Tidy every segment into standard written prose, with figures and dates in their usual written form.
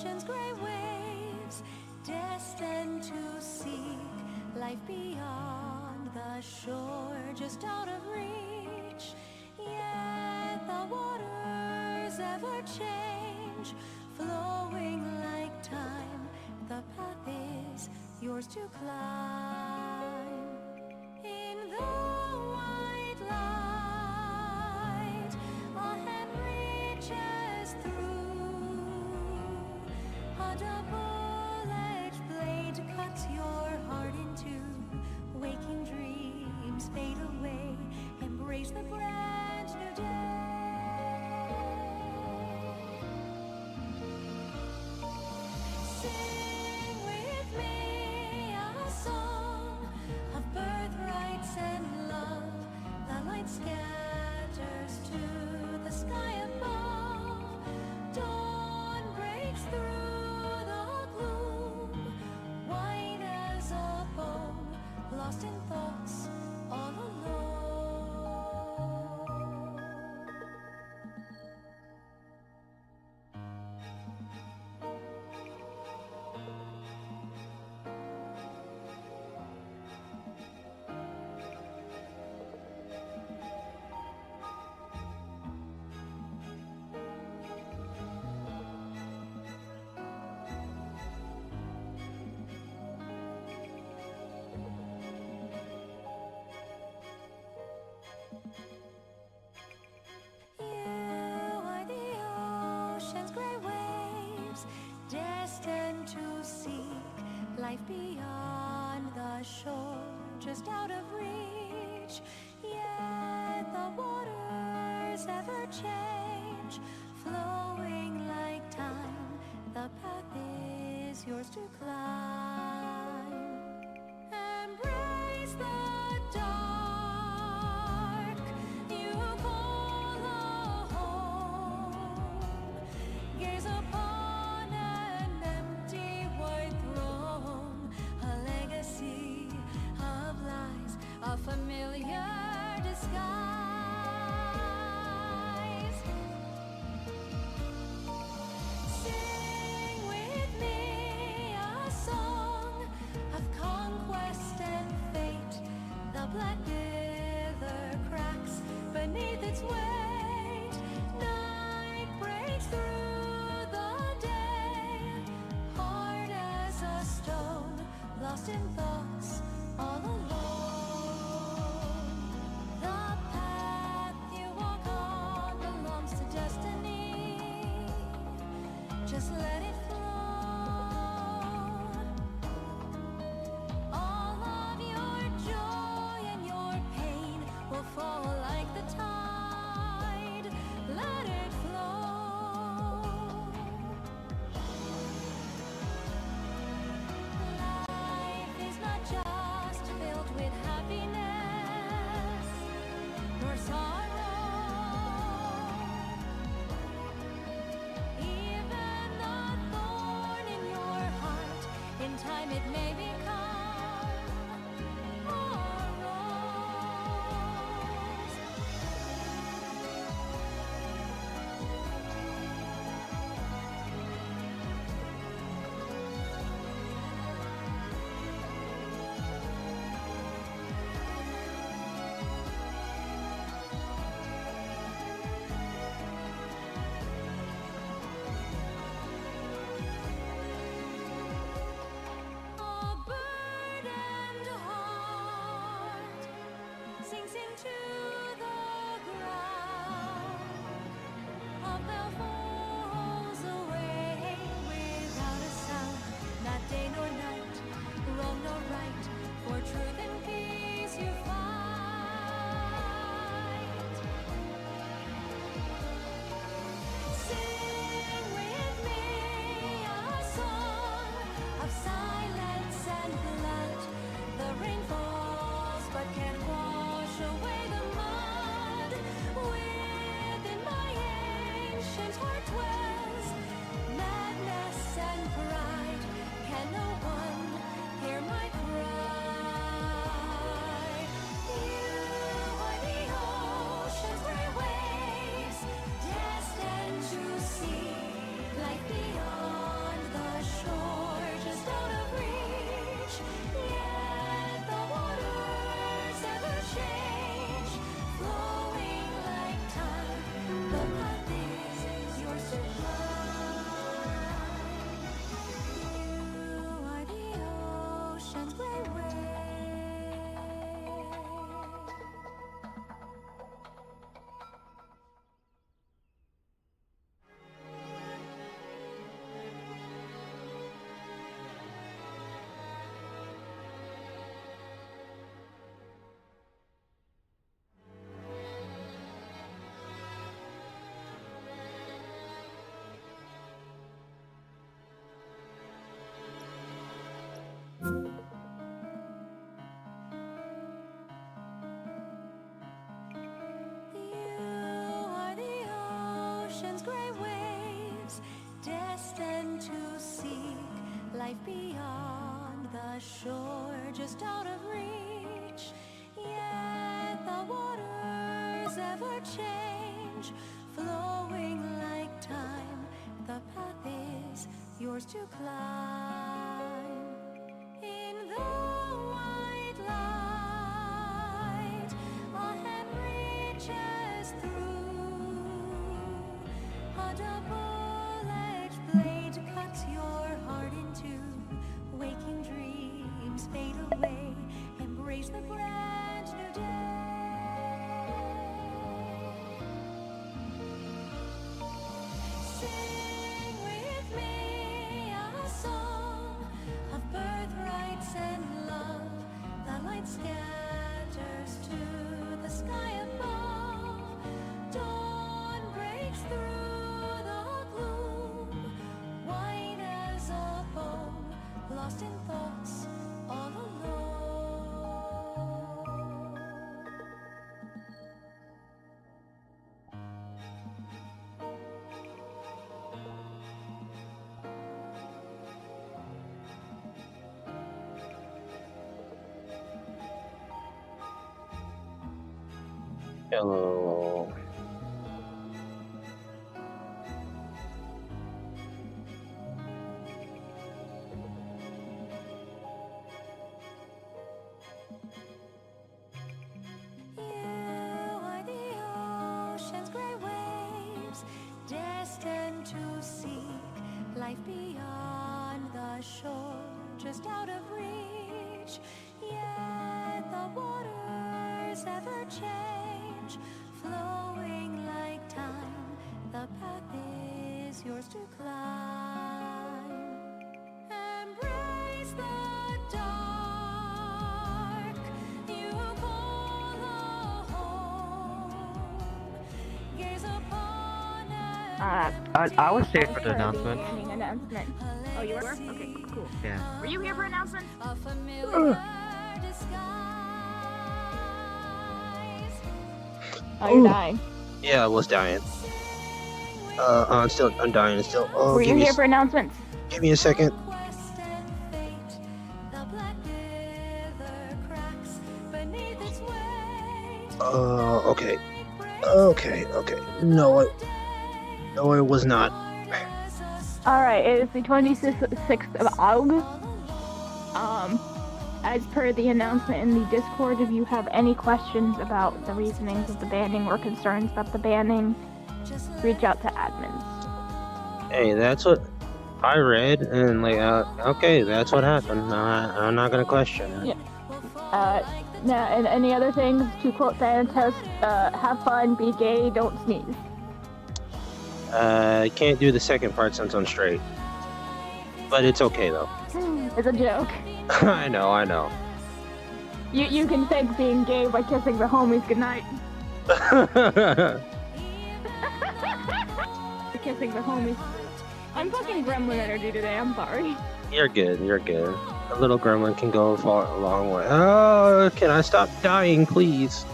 ocean's gray waves, destined to seek life beyond the shore, just out of reach. Yet the waters ever change, flowing like time. The path is yours to climb. In the white light, a hand reaches through. A double-edged blade cuts your heart in two. Waking dreams fade away. Embrace the brand new day. Sing with me a song of birthrights and love. The light scatters to the sky above. Dawn breaks through the gloom, white as a bone, lost in thoughts all alone. You are the ocean's gray waves, destined to seek life beyond the shore, just out of reach. Yet the waters ever change, flowing like time. The path is yours to climb. Embrace the dark you call a home. Gaze upon an empty white throne, a legacy of lies, a familiar disguise. Sing with me a song of conquest and fate. The black wither cracks beneath its weight. Night breaks through the day, hard as a stone, lost in thoughts all alone. The path you walk on belongs to destiny. Just let it flow. All of your joy and your pain will fall like the tide. Let it flow. Life is not just filled with happiness nor sorrow. Even the thorn in your heart, in time it may become a rose. A burdened heart sinks into the ground. A bell falls away without a sound. Not day nor night, wrong nor right, for truth and peace you fight. Sing with me a song of silence and blood. The rain falls but can't wash away the mud. Within my ancient heart dwells madness and pride. Can no one hear my cry? You are the ocean's gray waves, destined to see life beyond ocean's gray waves, destined to seek life beyond the shore, just out of reach. Yet the waters ever change, flowing like time. The path is yours to climb. In the white light, a hand reaches through. A double-edged blade cuts your heart in two. Waking dreams fade away. Embrace the brand new day. Sing with me a song of birthrights and love. The light scatters to the sky above. Dawn breaks through the gloom, white as a bone, lost in thoughts all alone. Hello. You are the ocean's gray waves, destined to seek life beyond the shore, just out of reach. Yet the waters ever change, flowing like time. The path is yours to climb. Embrace the dark. You call a home. Gaze upon I was here for the announcement. Announcement. Oh, you were? Okay, cool. Yeah. Were you here for announcements? a familiar disguise. Oh, you're dying. Yeah, I was dying. I'm dying still. Oh, Were you give me here for announcements? give me a second. Quest and fate, the black wither cracks beneath its weight. Okay. Okay. No, I was not. Alright, it is the 26th of August. As per the announcement in the Discord, if you have any questions about the reasonings of the banning or concerns about the banning, reach out to admins. Hey, that's what I read, and okay, that's what happened. I'm not gonna question it. Yeah. Now, and any other things, to quote Thanatos, have fun, be gay, don't sneeze. I can't do the second part since I'm straight, but it's okay though. It's a joke. I know. You can fake being gay by kissing the homies goodnight. Kissing the homies. I'm fucking gremlin energy today, I'm sorry. You're good. A little gremlin can go a long way. Oh, can I stop dying, please?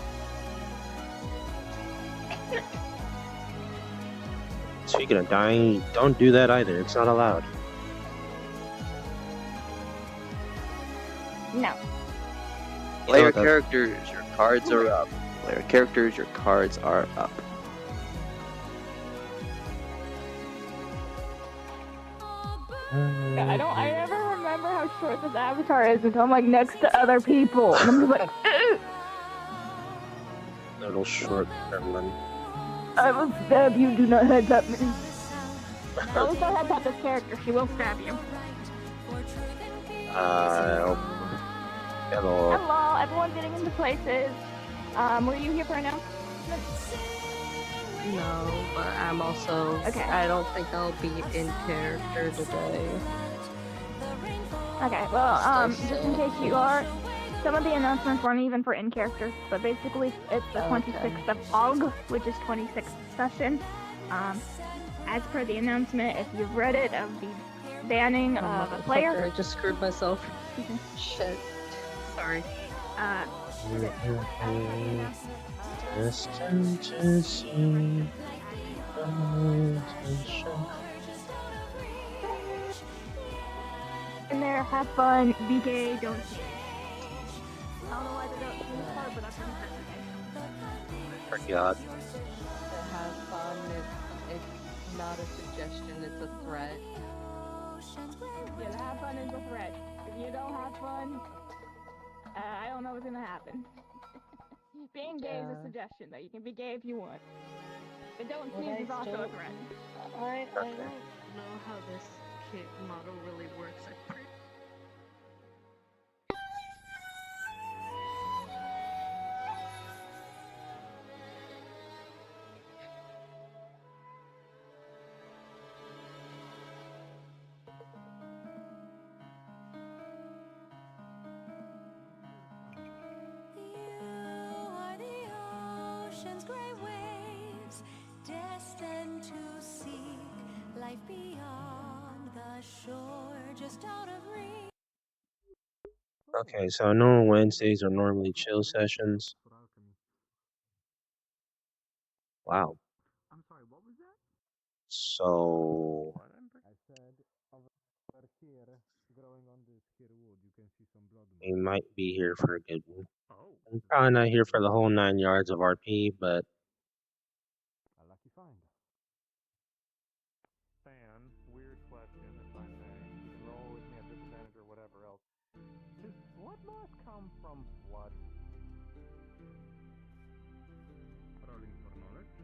Speaking of dying, don't do that either. It's not allowed. No. Player characters, your cards are up. Player characters, your cards are up. I never remember how short this avatar is until I'm like next to other people. And I'm just like, Little short gremlin. I will stab you, do not headbutt me. Always don't headbutt this character, she will stab you. Hello. Hello, everyone getting into places. Were you here for announcements? No, but I'm also. Okay. I don't think I'll be in character today. Okay, well, just in case you are, some of the announcements weren't even for in-character, but basically it's the 26th of August, which is 26th session. As per the announcement, if you've read it, of the banning of a player. I just screwed myself. Shit. Sorry. Destined to see In there, have fun, be gay, don't change. I don't know why they don't change this part, but I'm pretty certain. Pretty odd. To have fun, it's not a suggestion, it's a threat. Yeah, to have fun is a threat. If you don't have fun, I don't know what's gonna happen. Being gay is a Yeah. suggestion, though. You can be gay if you want. But don't Well, sneeze I is also a still- threat. I don't know how this kit model really works. You are the ocean's gray waves, destined to seek life beyond the shore, just out of reach. Okay, so I know Wednesdays are normally chill sessions. Wow. I'm sorry, what was that? So I said over here, growing on this here wood, you can see some blood. we might be here for a good one. Oh, I'm probably not here for the whole 9 yards of RP, but a lucky find. Fan, weird question if I may. You can roll with me at disadvantage or whatever else. Does blood moss come from blood? Rolling for knowledge.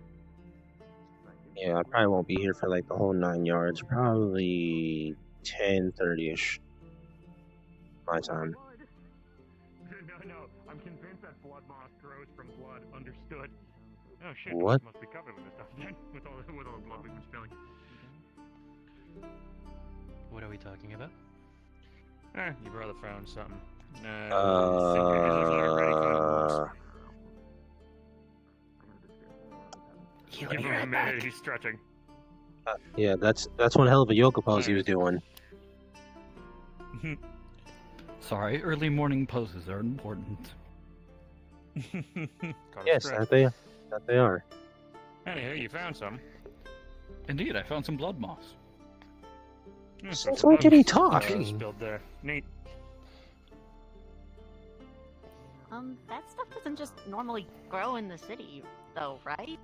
Thank you. yeah, I probably won't be here for like the whole 9 yards. Probably 10:30ish my time. Blood. No, I'm convinced that blood moss grows from blood. Understood. Oh shit, What? we must be covered with this stuff then, with all the blood we've been spilling. What are we talking about? Your brother found something. He looks like a ready kind of boss. He'll Give be him a right minute, back. he's stretching. Yeah, that's one hell of a yoga pose he was doing. Sorry, early morning poses are important. Yes, that they are. Anywho, you found some. Indeed, I found some blood moss. Since when can he talk? Spilled there. Neat. That stuff doesn't just normally grow in the city, though, right?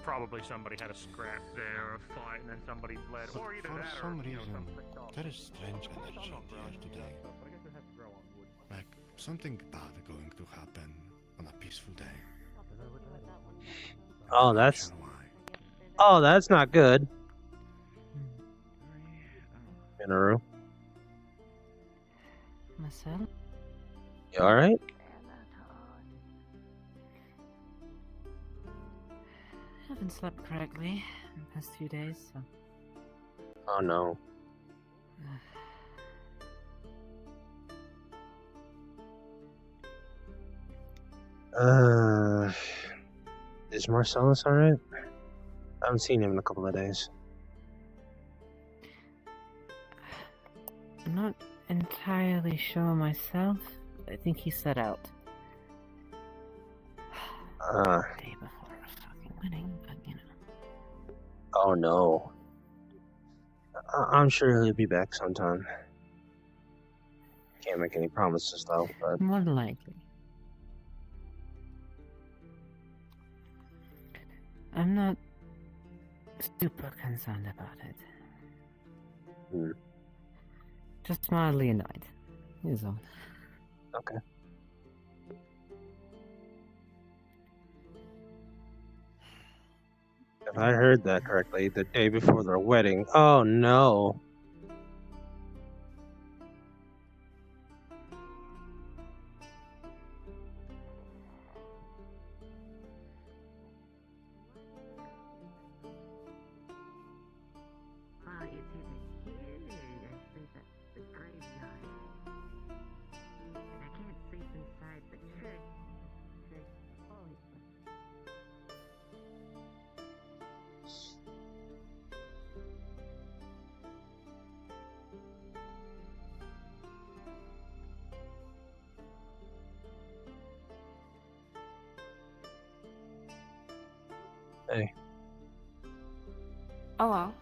Probably somebody had a scrap there, or a fight, and then somebody bled, or either For that, some or reason, pricked off. there is strange Of course, energy I'm not here growing today. stuff, but I guess it has to grow on wood. Like something bad going to happen on a peaceful day. Oh, Not that's sure why. oh, that's not good. Minoru, Marcel? you all right? I haven't slept correctly in the past few days, so... Oh no. Is Marcellus all right? I haven't seen him in a couple of days. I'm not entirely sure myself. I think he set out. Day before a fucking wedding, but you know. Oh no. I'm sure he'll be back sometime. Can't make any promises though, but More than likely. I'm not super concerned about it. Hmm. Just mildly annoyed. Is all. Okay. If I heard that correctly, the day before their wedding. Oh no. It's either here or I think that's the graveyard. And I can't sleep inside the church. Hey. Hello.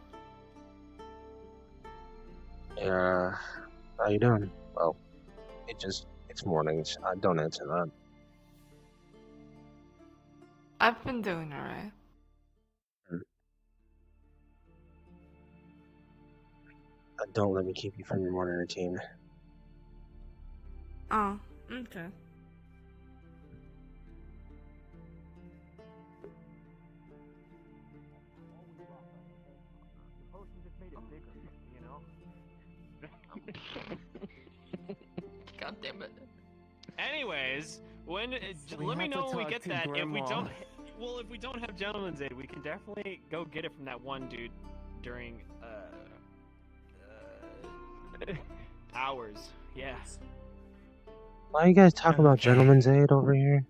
Yeah. How you doing? Well, it's mornings. Don't answer that. I've been doing alright. Don't let me keep you from your morning routine. Oh, okay. The potion just made it bigger, you know? God damn it. Anyways, when let me know when we get that. If we don't, well, if we don't have Gentleman's Aid, we can definitely go get it from that one dude during hours. Yeah. Why you guys talking about Gentleman's Aid over here?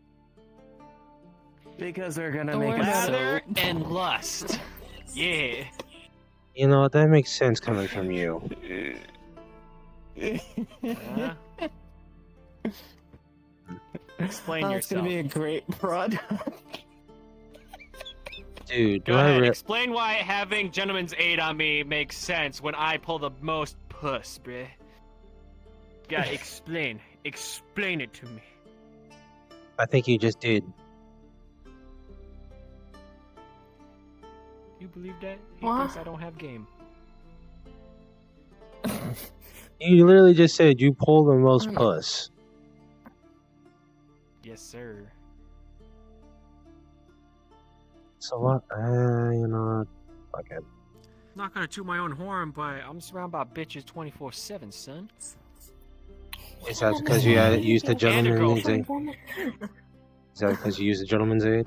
Because they're gonna Don't make worry a about Lather soap. and lust. Yeah. You know what? That makes sense coming from you. Explain It's yourself. gonna be a great product. Dude, Go ahead. Explain why having Gentleman's Aid on me makes sense when I pull the most puss, bruh. Yeah, explain. Explain it to me. I think you just did. You believe that? He What? thinks I don't have game. You literally just said you pull the most puss. Yes, sir. So what? You know, fuck it. Not gonna toot my own horn, but I'm surrounded by bitches 24/7, son. Is that because you used the And a Gentleman's Aid? girlfriend. Is that because you used the Gentleman's Aid?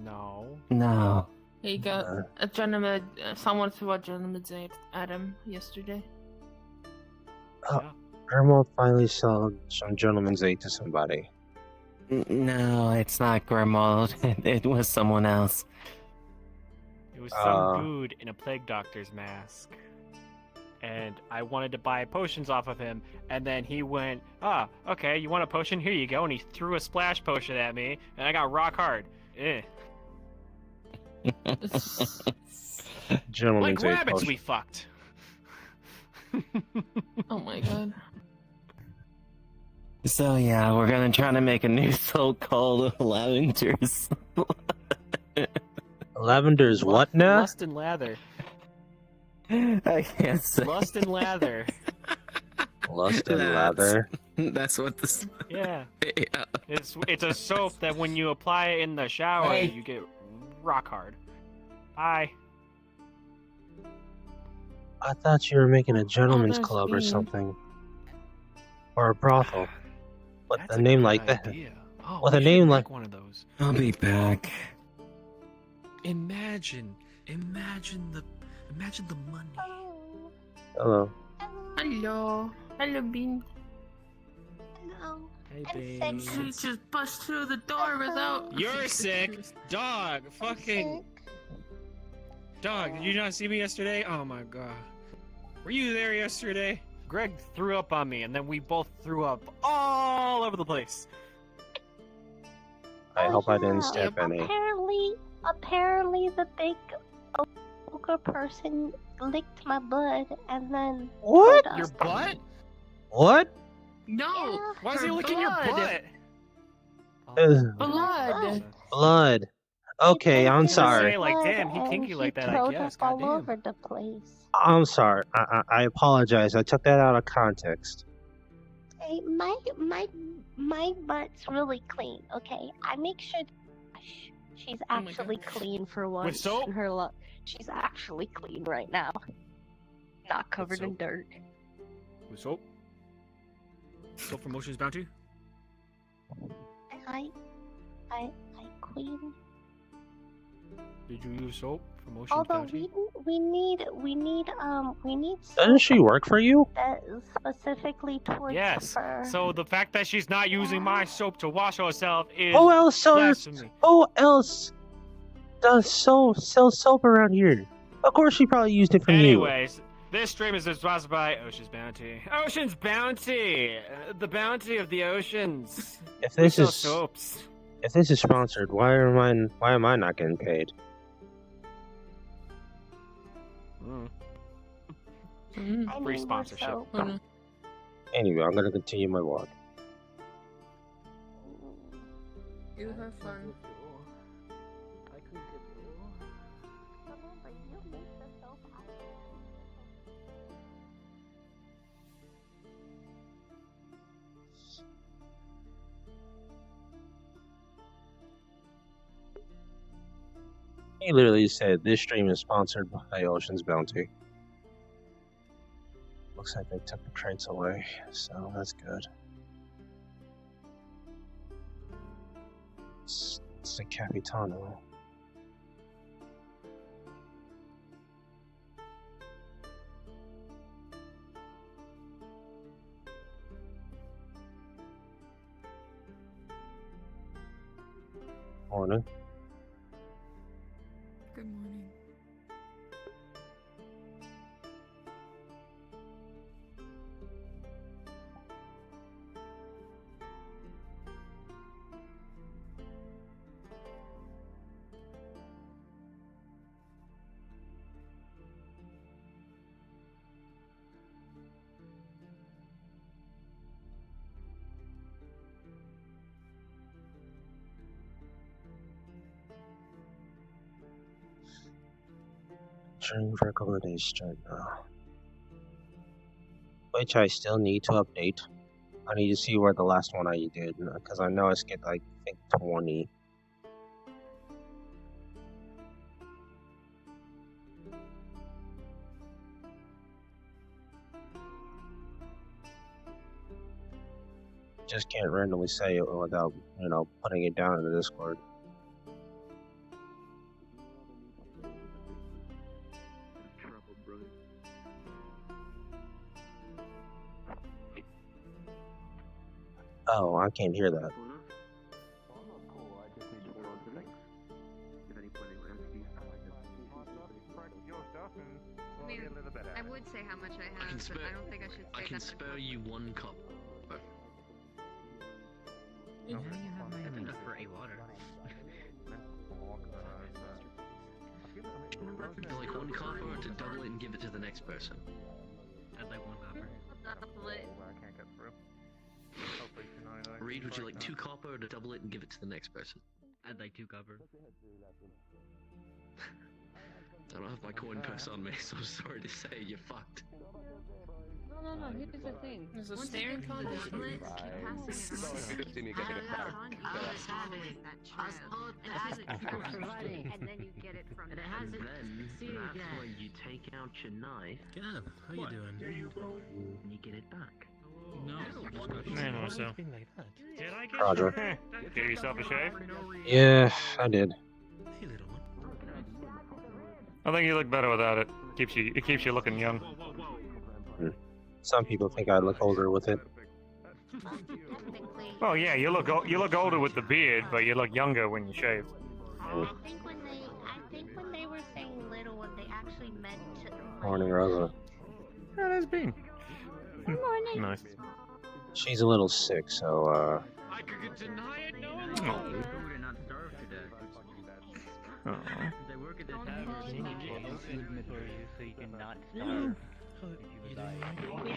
No. No. He got a gentleman, someone threw a gentleman's aid at him yesterday. Oh, Grandma finally sold some Gentleman's Aid to somebody. No, it's not Grandma. It was someone else. It was some dude in a plague doctor's mask. And I wanted to buy potions off of him, and then he went, okay, you want a potion? Here you go. And he threw a splash potion at me, and I got rock hard. Eh. Gentleman's Like Aid rabbits potion. we fucked. Oh my god. So yeah, we're gonna try to make a new soap called Lavenders. Lavender's what now? Lust and lather. I can't say. Lust and lather. Lust and lather. That's what this. Yeah. Yeah. It's a soap that when you apply it in the shower, Hey. you get rock hard. Hi. I thought you were making a gentleman's that's club or weird. something. Or a brothel. With That's a a name good like that. idea. Oh, With we a should name make like... one of those. I'll be back. Imagine the money. Hello. Hello. Hello, Bean. Hello. Hey, I'm babe. sick. She just bust through the door without. You're sick, dog. Fucking dog. Did you not see me yesterday? Oh my god. Were you there yesterday? Greg threw up on me, and then we both threw up all over the place. I hope I didn't step any. Apparently the big ogre person licked my butt and then What? told Your us- butt? What? No. Why is he her licking your blood. butt? Blood. Blood. Okay, I'm I was gonna sorry. say, like, damn, he and kinky like that, I throwed guess. up all Goddamn. over the place. I'm sorry. I apologize. I took that out of context. Hey, my butt's really clean. Okay, I make sure she's Oh my actually God. clean for once. soap? in her she's actually clean right now, not covered in soap? dirt. With soap? Soap from Ocean's Bounty? I clean. Did you use soap from Ocean's Although Bounty? we need Doesn't she work for you? that specifically towards Yes. fur. So the fact that she's not using my soap to wash herself is Who else sells? blasphemy. Who else does sell soap around here? Of course, she probably used it from you. Anyways, this stream is sponsored by Ocean's Bounty. Ocean's Bounty! The bounty of the oceans. If We this sell is soaps. If this is sponsored, why am I not getting paid? Free sponsorship. Anyway, I'm gonna continue my walk. You have fun. He literally said this stream is sponsored by Ocean's Bounty. Looks like they took the crates away, so that's good. It's the Capitano. Morning. Good morning. Stream for a couple of days straight now. Which I still need to update. I need to see where the last one I did, because I know I skipped like I think 20. Just can't randomly say it without, putting it down in the Discord. Oh, I can't hear that. I would say how much I have, but I don't think I should say that. I can spare you 1 cup. Now you have my enough for a water. Do like 1 copper or to double it and give it to the next person? I'd like 1 copper. Double it. Reed, would you like 2 copper or to double it and give it to the next person? I'd like 2 copper. I don't have my coin purse on me, so I'm sorry to say you're fucked. No, here's the thing. There's a staring contest. And then you get it from And then that's when you take out your knife. Gav, how you doing? And you get it back. No. Man, Marcel. Did I get Roger. Give yourself a shave? Yeah, I did. Hey, little one. I think you look better without it. It keeps you looking young. Some people think I look older with it. Oh yeah, you look older with the beard, but you look younger when you shave. I think when they were saying little, what they actually meant to. Morning, Rosa. Yeah, that's Bean. Good morning. Nice. She's a little sick, so I could deny it, no. Oh. They work at this tavern. So you cannot starve.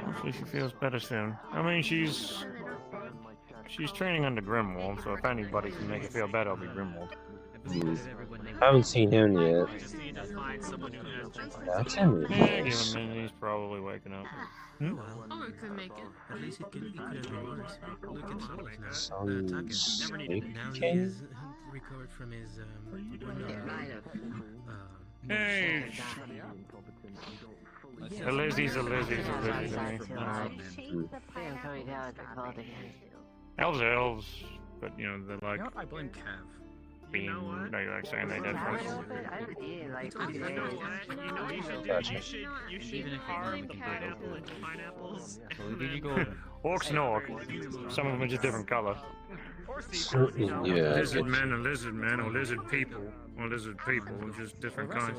Hopefully she feels better soon. I mean, she's training under Grimwald, so if anybody can make her feel better, it'll be Grimwald. I haven't seen him yet. That's him. Yeah, give him a minute, he's probably waking up. Oh, I could make it. At least it could have been worse. Look at Solis now. Sounds Now he is recovered from his Hey! A Lizzie's a Lizzie to me. Elves are elves, but they're like. I blame Cav. Being, no, you're like saying they different. You should carve the pineapple into pineapples. Did you go? Orcs and orc. Some of them are just different color. Yeah. Lizard men and lizard men, or lizard people, just different kinds.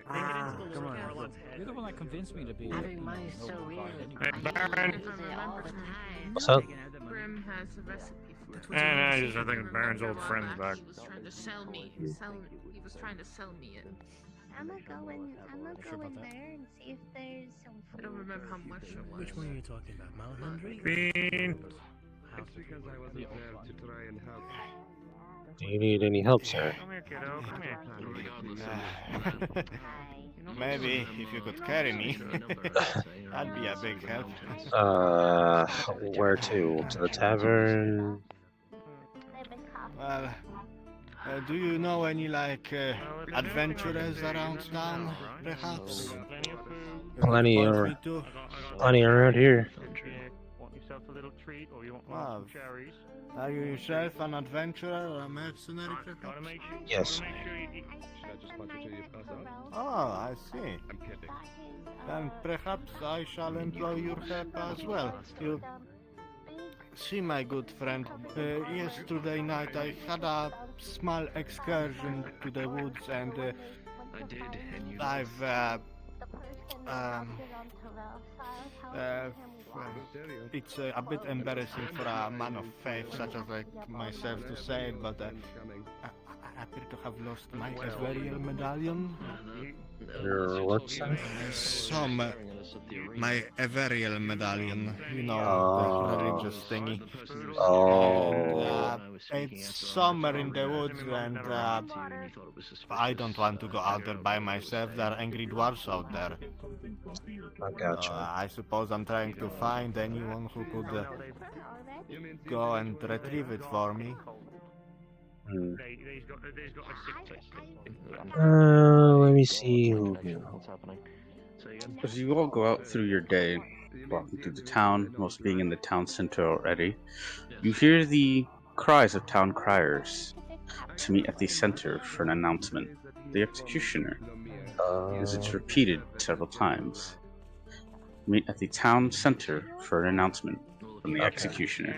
Come on. You're the one that convinced me to be. Having money is so weird. Hey, Baron! What's up? Grim has a recipe for And I think Baron's old friend's back. He was trying to sell me. He was trying to sell me it. I'm gonna go in there and see if there's some food. I don't remember how much it was. Which one are you talking about? Mount Henry? Bean. It's because I wasn't there to try and help. Do you need any help, sir? Come here, kiddo. Come here. Maybe if you could carry me, that'd be a big help. Where to? To the tavern? Well, do you know any adventurers around town, perhaps? Plenty around here. Want yourself a little treat, or you want some cherries? Are you yourself an adventurer or a mercenary, perhaps? Yes. Should I just punch it till you pass out? Oh, I see. I'm kidding. Then perhaps I shall employ your help as well. You see, my good friend, yesterday night I had a small excursion to the woods, and I did, and you it's a bit embarrassing for a man of faith such as myself to say it, but I appear to have lost my Everial medallion. Your what, sir? My Everial medallion, you know, the religious thingy. Oh. It's somewhere in the woods, and I don't want to go out there by myself. There are angry dwarfs out there. I gotcha. I suppose I'm trying to find anyone who could go and retrieve it for me. Let me see who. What's happening? As you all go out through your day, walking through the town, most being in the town center already, you hear the cries of town criers to meet at the center for an announcement. The executioner, as it's repeated several times. Meet at the town center for an announcement from the executioner.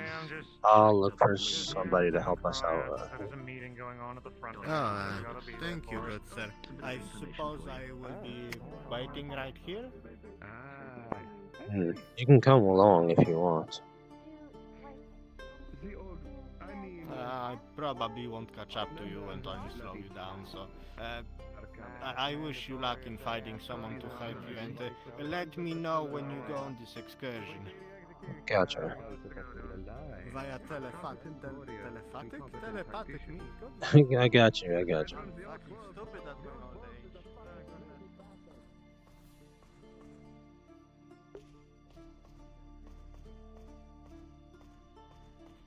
I'll look for somebody to help us out. There's a meeting going on at the front. Thank you, good sir. I suppose I will be waiting right here? You can come along if you want. I probably won't catch up to you and only slow you down, so I wish you luck in finding someone to help you, and let me know when you go on this excursion. Gotcha. Via telepathic me. I got you. Stupid at my old age.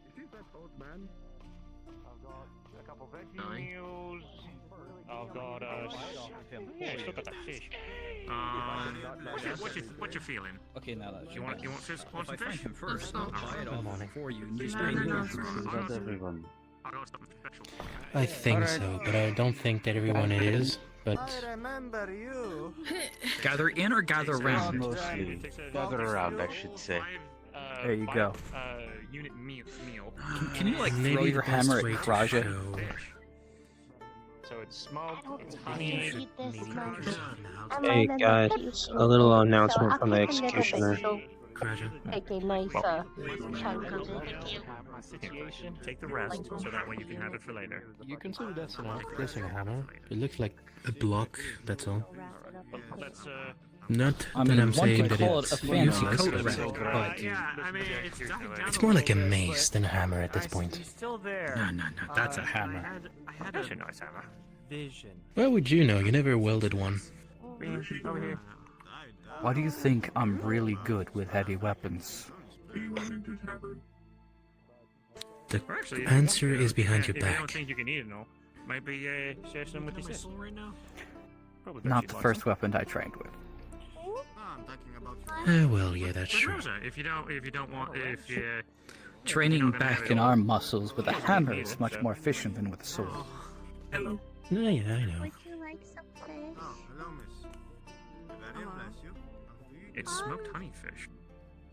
Is it that old man? I've got a couple veggie meals. I've got yeah, still got that fish. What you feeling? Okay, now that You want fish? Want some fish? him first, I'll buy it all for you. And Everyone. I got something special. I think so, but I don't think that everyone it is. But I remember you. gather in or gather around. Mostly gather around, I should say. There you go. Unit meal. Can you like maybe throw your the best hammer way at to Kraja? show- So it's smoked, it's honey. Hey guys, a little announcement from the executioner. Take a nice chunk of it. My situation. Take the rest, so that way you can have it for later. You consider that's a hammer? It looks like a block, that's all. That's Not I that mean, I'm one saying could that call it it's a fancy useless, coat but but yeah, I mean, it's it's more like a mace than a hammer at this point. still there. No, that's a hammer. I had a nice hammer. Vision. Why would you know? You never wielded one. Over here. Why do you think I'm really good with heavy weapons? The Actually, answer is behind your if you don't back. think you can eat it, no. Maybe share some with your sister right now. Not the first weapon I trained with. Well, yeah, that's true. If you don't want, if you Training back and arm muscles with a hammer is much more efficient than with a sword. Yeah, I know. Would you like some fish? Hello, miss. Very bless you. It's smoked honey fish.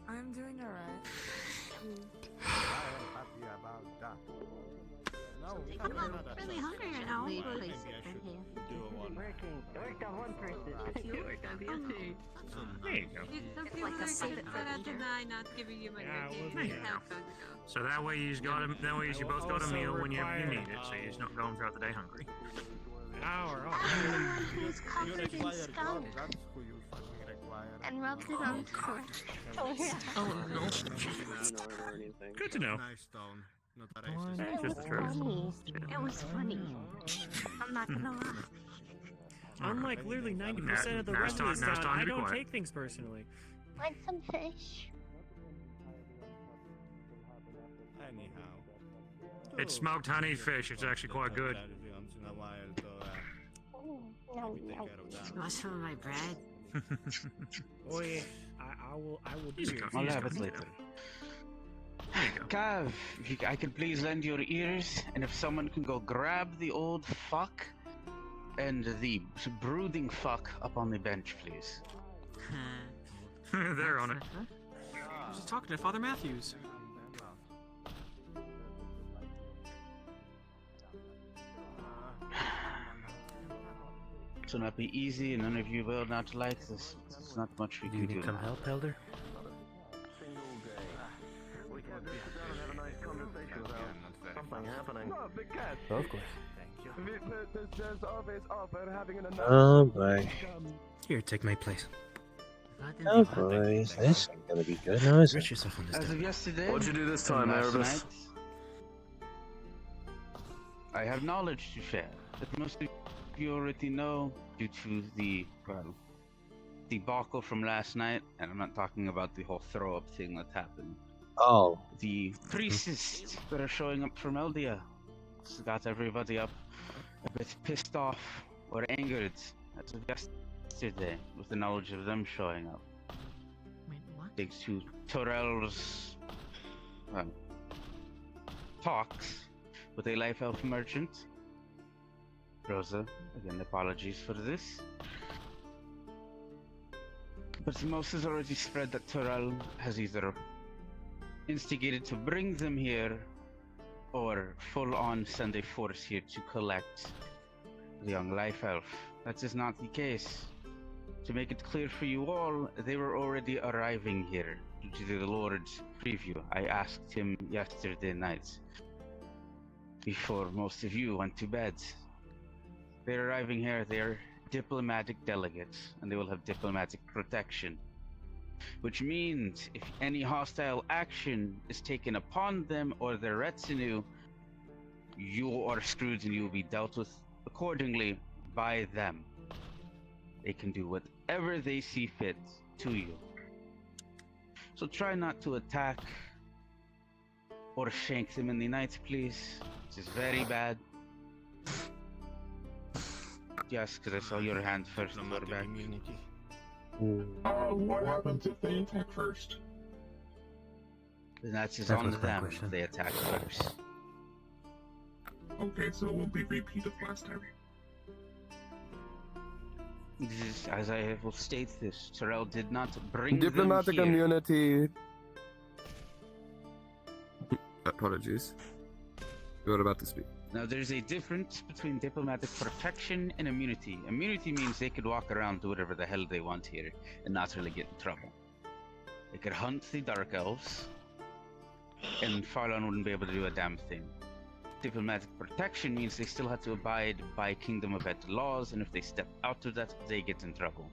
I'm doing alright. I'm really hungry right now. do one. Working. It worked on one person. You worked on the other two. There you go. Some people like a are save just it for gonna later. deny not giving you money. Yeah, Okay, well, that's there you how go. it goes. So that way you just got a, that way you both got a Also meal when you require- need it, so you're just not going throughout the day hungry. Hour You covered in require stone. God, that's who you fucking require. And rubbed it on correct. Oh, yeah. Oh no. Good to know. Nice stone. Not a Oh, racist. it's It was just the truth. funny. It was funny. I'm not gonna lie. Unlike literally 90% of the Now rest of it's this time town, to I be don't quiet. take things personally. Like some fish. Anyhow. It's smoked honey fish. It's actually quite good. Once in a while, so, No, maybe take no. care of that. You want some of my bread? Oh yeah, I will do He's your got- I'll have it later. Cav, if I could please lend your ears, and if someone can go grab the old fuck and the brooding fuck up on the bench, please. They're on it. I was just talking to Father Matthews. This will not be easy, and none of you will not like this. There's not much we Do you can need do. some help, Elder? Something happening. No, big cat. Of course. There's always offer having an Oh boy. Here, take my place. Oh boy. This ain't gonna be good now, is it? Rest yourself on this. As of yesterday, What'd you do this and time, last Erebus? night, I have knowledge to share that most of you already know due to the, well, debacle from last night, and I'm not talking about the whole throw-up thing that happened. Oh. The priests that are showing up from Eldia has got everybody up a bit pissed off or angered as of yesterday with the knowledge of them showing up. Wait, what? Thanks to Torel's talks with a life elf merchant. Rosa, again, apologies for this. But the most has already spread that Torel has either instigated to bring them here or full on send a force here to collect the young life elf. That is not the case. To make it clear for you all, they were already arriving here due to the Lord's preview. I asked him yesterday night before most of you went to bed. They're arriving here, they're diplomatic delegates, and they will have diplomatic protection. Which means if any hostile action is taken upon them or their retinue, you are screwed and you will be dealt with accordingly by them. They can do whatever they see fit to you. So try not to attack or shank them in the night, please. This is very bad. Yes, because I saw your hand first. Back. What happens if they attack first? Then that's just That on was my them question. if they attack first. Okay, so it won't be repeat of last time. This is, as I will state this, Terrell did not bring Diplomatic them here. immunity. Apologies. You were about to speak. Now, there's a difference between diplomatic protection and immunity. Immunity means they could walk around, do whatever the hell they want here, and not really get in trouble. They could hunt the Dark Elves, and Farlon wouldn't be able to do a damn thing. Diplomatic protection means they still have to abide by Kingdom of Ed laws, and if they step out of that, they get in trouble.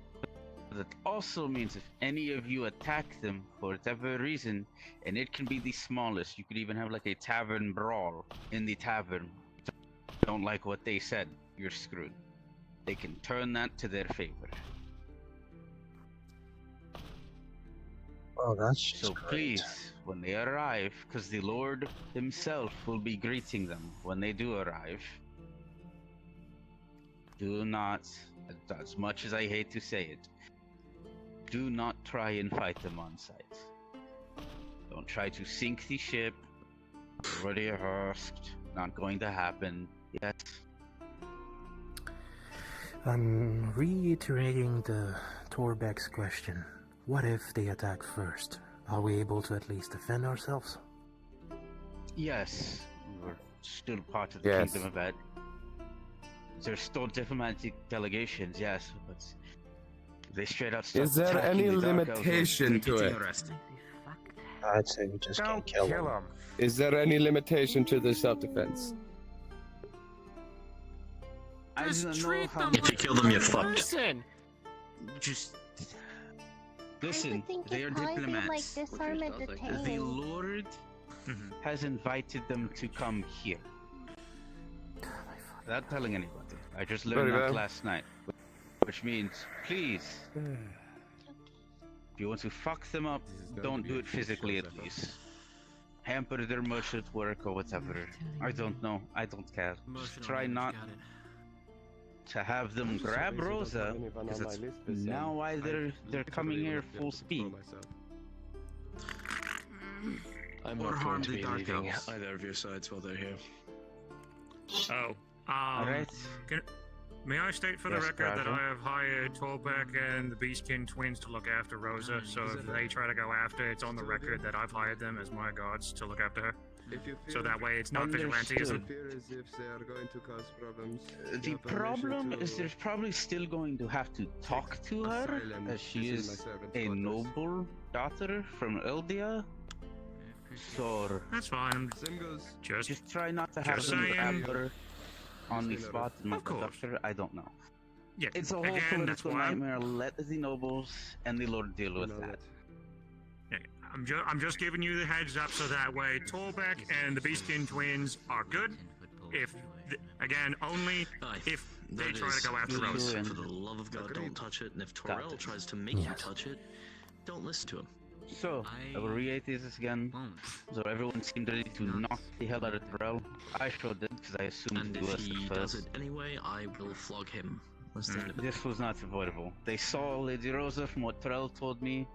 But that also means if any of you attack them for whatever reason, and it can be the smallest, you could even have like a tavern brawl in the tavern. Don't like what they said, you're screwed. They can turn that to their favor. Oh, that's just So great. please, when they arrive, because the Lord himself will be greeting them when they do arrive, do not, as much as I hate to say it, do not try and fight them on sight. Don't try to sink the ship. Already asked. Not going to happen. Yes. I'm reiterating the Torbeck's question. What if they attack first? Are we able to at least defend ourselves? Yes. We're still part of the Yes. Kingdom of Ed. There's still diplomatic delegations, yes, but they straight up start Is there attacking any the Dark Elves. limitation to it? I'd say we just can't kill him. Is there any limitation to the self-defense? I Just don't know treat how. them If you kill them, you're fucked. Person. Just I listen. would think They are it'd probably be like diplomats. disarm and The detain. Lord has invited them to come here. Without telling anybody. I just learned Very that well. last night. Which means, please, if you want to fuck them up, don't do it physically at least. Hamper their merchant work or whatever. I don't know. I don't care. Just try not to have them grab Rosa, because that's now why they're coming here full speed. I'm Or not harm going to the be Dark leaving Elves. either of your sides while they're here. Oh, Alright. May I state for the Yes, record that Roger. I have hired Torbeck and the Beastkin twins to look after Rosa, so if they try to go after, it's on the record that I've hired them as my guards to look after her. So that way it's not vigilantism. The problem is there's probably still going to have to talk to her, as she is a noble daughter from Eldia. So That's fine. just try not to have just them grab saying. her on the spot and Of course. abduct her. I don't know. Yeah, It's a whole again, that's political why I'm- nightmare. Let the nobles and the Lord deal with that. Yeah, I'm just giving you the heads up so that way Torbeck and the Beastkin twins are good. If, again, only if they That try is to go after good. Rosa. For the love of God, don't touch it. And if Got Torel it. tries to make you touch it, don't listen to him. So, I will reiterate this again. So everyone seemed ready to knock the hell out of Terrell. I sure did, because I assumed And he if was he the does first. it anyway, I will flog him. That's the end of it. This was not avoidable. They saw Lady Rosa from what Terrell told me,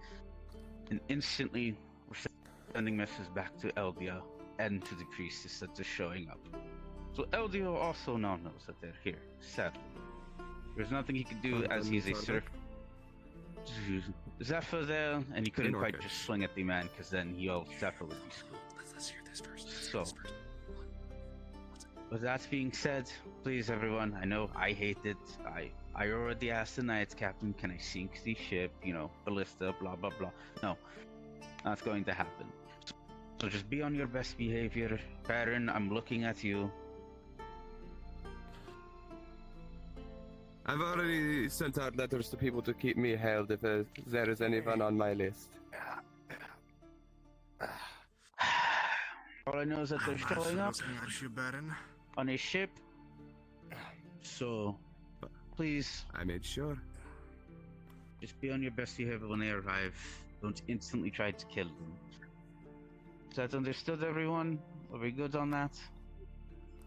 and instantly were sending messages back to Eldia and to the priestess that they're showing up. So Eldia also now knows that they're here, sadly. There's nothing he could do as he's a serf. Zephyr there, and he couldn't quite just swing at the man, because then he yelled Zephyr would be screwed. Let's hear this first. So, with that being said, please everyone, I know I hate it. I already asked the Knights Captain, can I sink the ship, you know, ballista, blah blah blah. No, not going to happen. So just be on your best behavior. Baron, I'm looking at you. I've already sent out letters to people to keep me held if there is anyone on my list. All I know is that they're showing up on a ship. So, please. I made sure. Just be on your best behavior when they arrive. Don't instantly try to kill them. Is that understood, everyone? Are we good on that?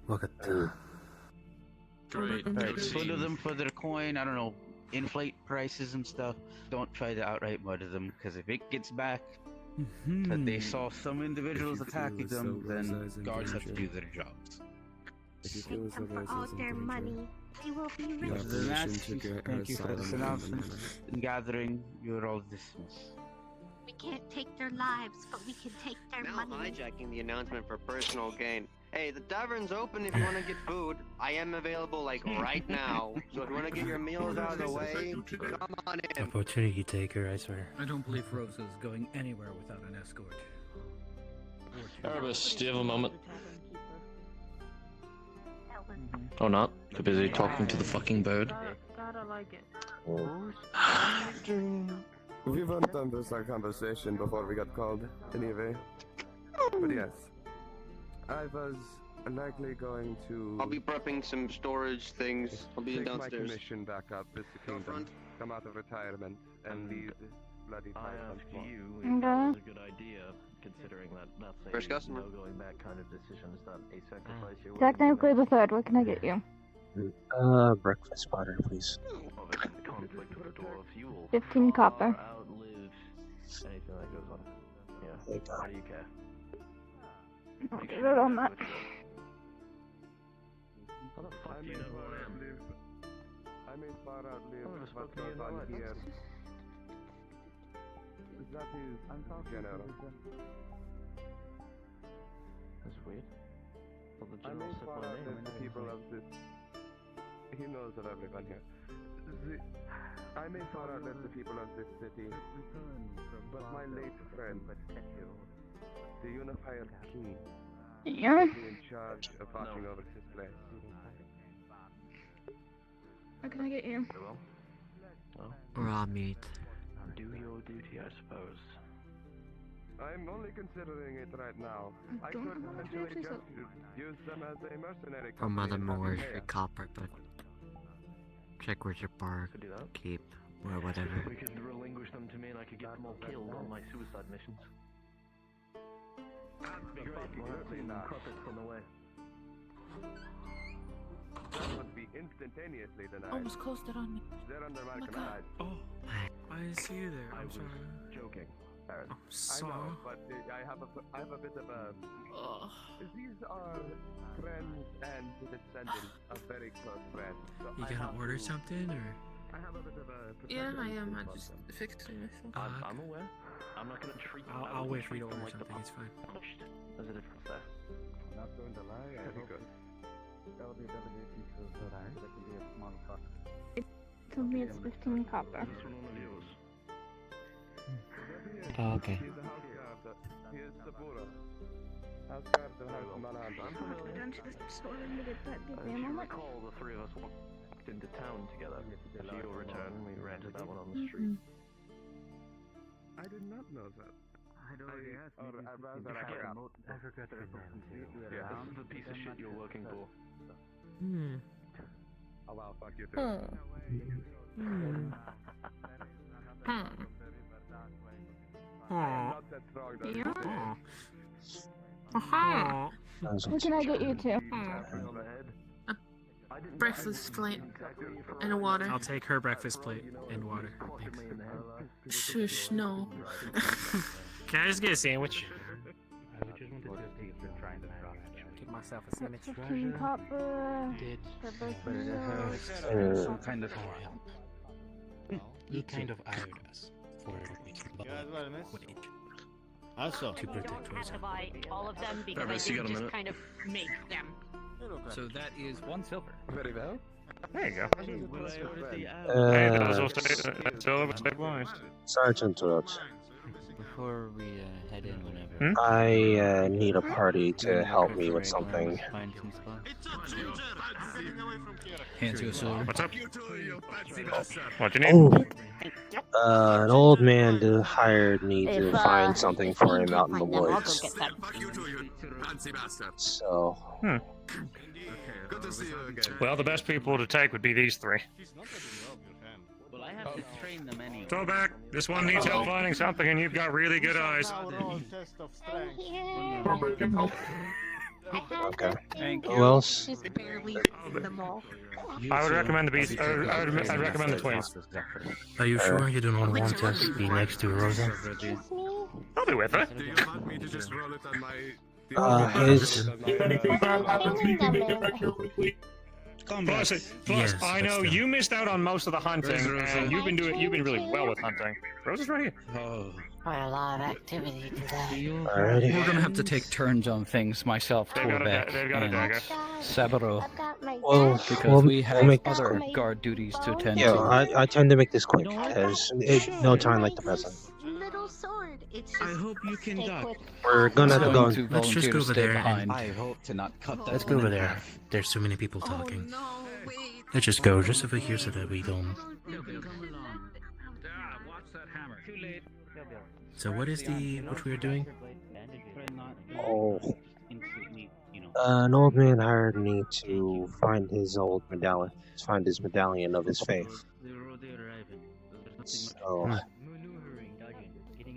Look at that. Great. Alright, photo them for their coin, I don't know, inflate prices and stuff. Don't try to outright murder them, because if it gets back that they saw some individuals attacking them, then guards have to do their jobs. Take them for all their money. They will be rich. Other than that, thank you for this announcement and gathering. You're all dismissed. We can't take their lives, but we can take their Now money. hijacking the announcement for personal gain. Hey, the tavern's open if you want to get food. I am available, like, right now. So if you want to get your meals out of the way, come on in. Opportunity taker, I swear. I don't believe Rosa is going anywhere without an escort. Erebus, do you have a moment? Or not? Too busy talking to the fucking bird. Gotta like it. We went on this conversation before we got called, anyway. But yes, I was likely going to. I'll be prepping some storage things. I'll be take my downstairs. commission back up with the kingdom, come out of retirement, and lead this bloody fight once more. Okay. a good idea, considering that that's a First customer. going back kind of decision. Is that a sacrifice you're Technically the third. What can I get you? Breakfast butter, please. conflict with the dwarf? You will 15 copper. outlive anything that goes on. Yeah. There you go. Why do you care? I'll get it on that. How the fuck do you know who I am? I may far outlive Oh, what spoke to goes you on in here. That is general. That's weird. Well, the I may general said far my outlive name. the people of this he knows of everyone here. I may far outlive the people of this city, but my late friend, the Unifier King, Yeah. will be in charge of watching over his place. What can I get you? Raw meat. Do your duty, I suppose. I'm only considering it right now. I could potentially just use them as a mercenary From company and have more you pay for us. copper, but check where's your bar, keep, or whatever. We could relinquish them to me and I could get them all killed on my suicide missions. That'd be great. We'll have some profits on the way. That would be instantaneously denied. Almost closed it on me. They're under my my command. Oh, I didn't see you there. I I'm was sorry. joking, Aaron. I'm I sorry. know, but I have a bit of a. These are friends and descendants of very close friends. So You I gonna have order to- something, or? I have a bit of a. Yeah, I am. protection I just instinct. fixing myself. I'm aware. I'm not gonna treat them. I'll wait for you to order something. It's fine. There's a difference there. Not going to lie, I hope LDWT feels that I can be a small fuck. Told me it's 15 copper. This one of yours. Oh, okay. He's the house guard. He is Sabura. House guard of House Malanda. I'm familiar. Don't you just sort of get that big If you damn recall, the three of us walked into town together. To your return, we rented that one on the street. I did not know that. I'd already asked Or me. rather, I forgot. I forgot your name too. Yeah, this is the piece of shit you're working for. Oh wow, fuck you too. I am not that strong though. Yeah. What can I get you to? Breakfast plate and a water. I'll take her breakfast plate and water. Thanks. Shush, no. Can I just get a sandwich? Get myself a sandwich. 15 copper. For both meals. Some kind of He kind of hired us for we can buy footage Also, to protect Rosa. buy all of them because Travis, you got a just minute? kind of make them. So that is 1 silver. Very well. There you go. Hey, those will stay blind. Sorry to interrupt. Before we head in, whenever. I need a party to help me with something. Find some spots. Hands you a silver. What's up? What you need? Oh, an old man hired me to find something for him out in the woods. So, Good to see you again. Well, the best people to take would be these three. Well, I have to train them anyway. Go back. This one needs help finding something, and you've got really good eyes. okay. Thank Who else? Just barely them all. I would recommend the beast. I'd recommend the twins. Are you sure you do not want us to be next to Rosa? I'll be with her. Do you want me to just roll it on my? His. Plus, Yes, I but know still. you missed out on most of the hunting, Rosa. and you've been really well with hunting. Rosa's right here. Oh. Quite a lot of activity today. Alrighty. We're gonna have to take turns on things, myself, They've got a Torbeck, they've got a and dagger. Saburo, Well, because we have make this other quick. guard duties to attend Yeah, to. I tend to make this quick because no time like the present. Little sword. It's I hope you can stay duck. quick. We're gonna have to go. Going to Let's just volunteer go to over stay there behind. I hope to not cut that Let's go one over in there. half. There's too many people talking. No, wait. Let's just go, just over here so that we don't. So what is what we are doing? Oh. An old man hired me to find his old medallion, find his medallion of his faith. So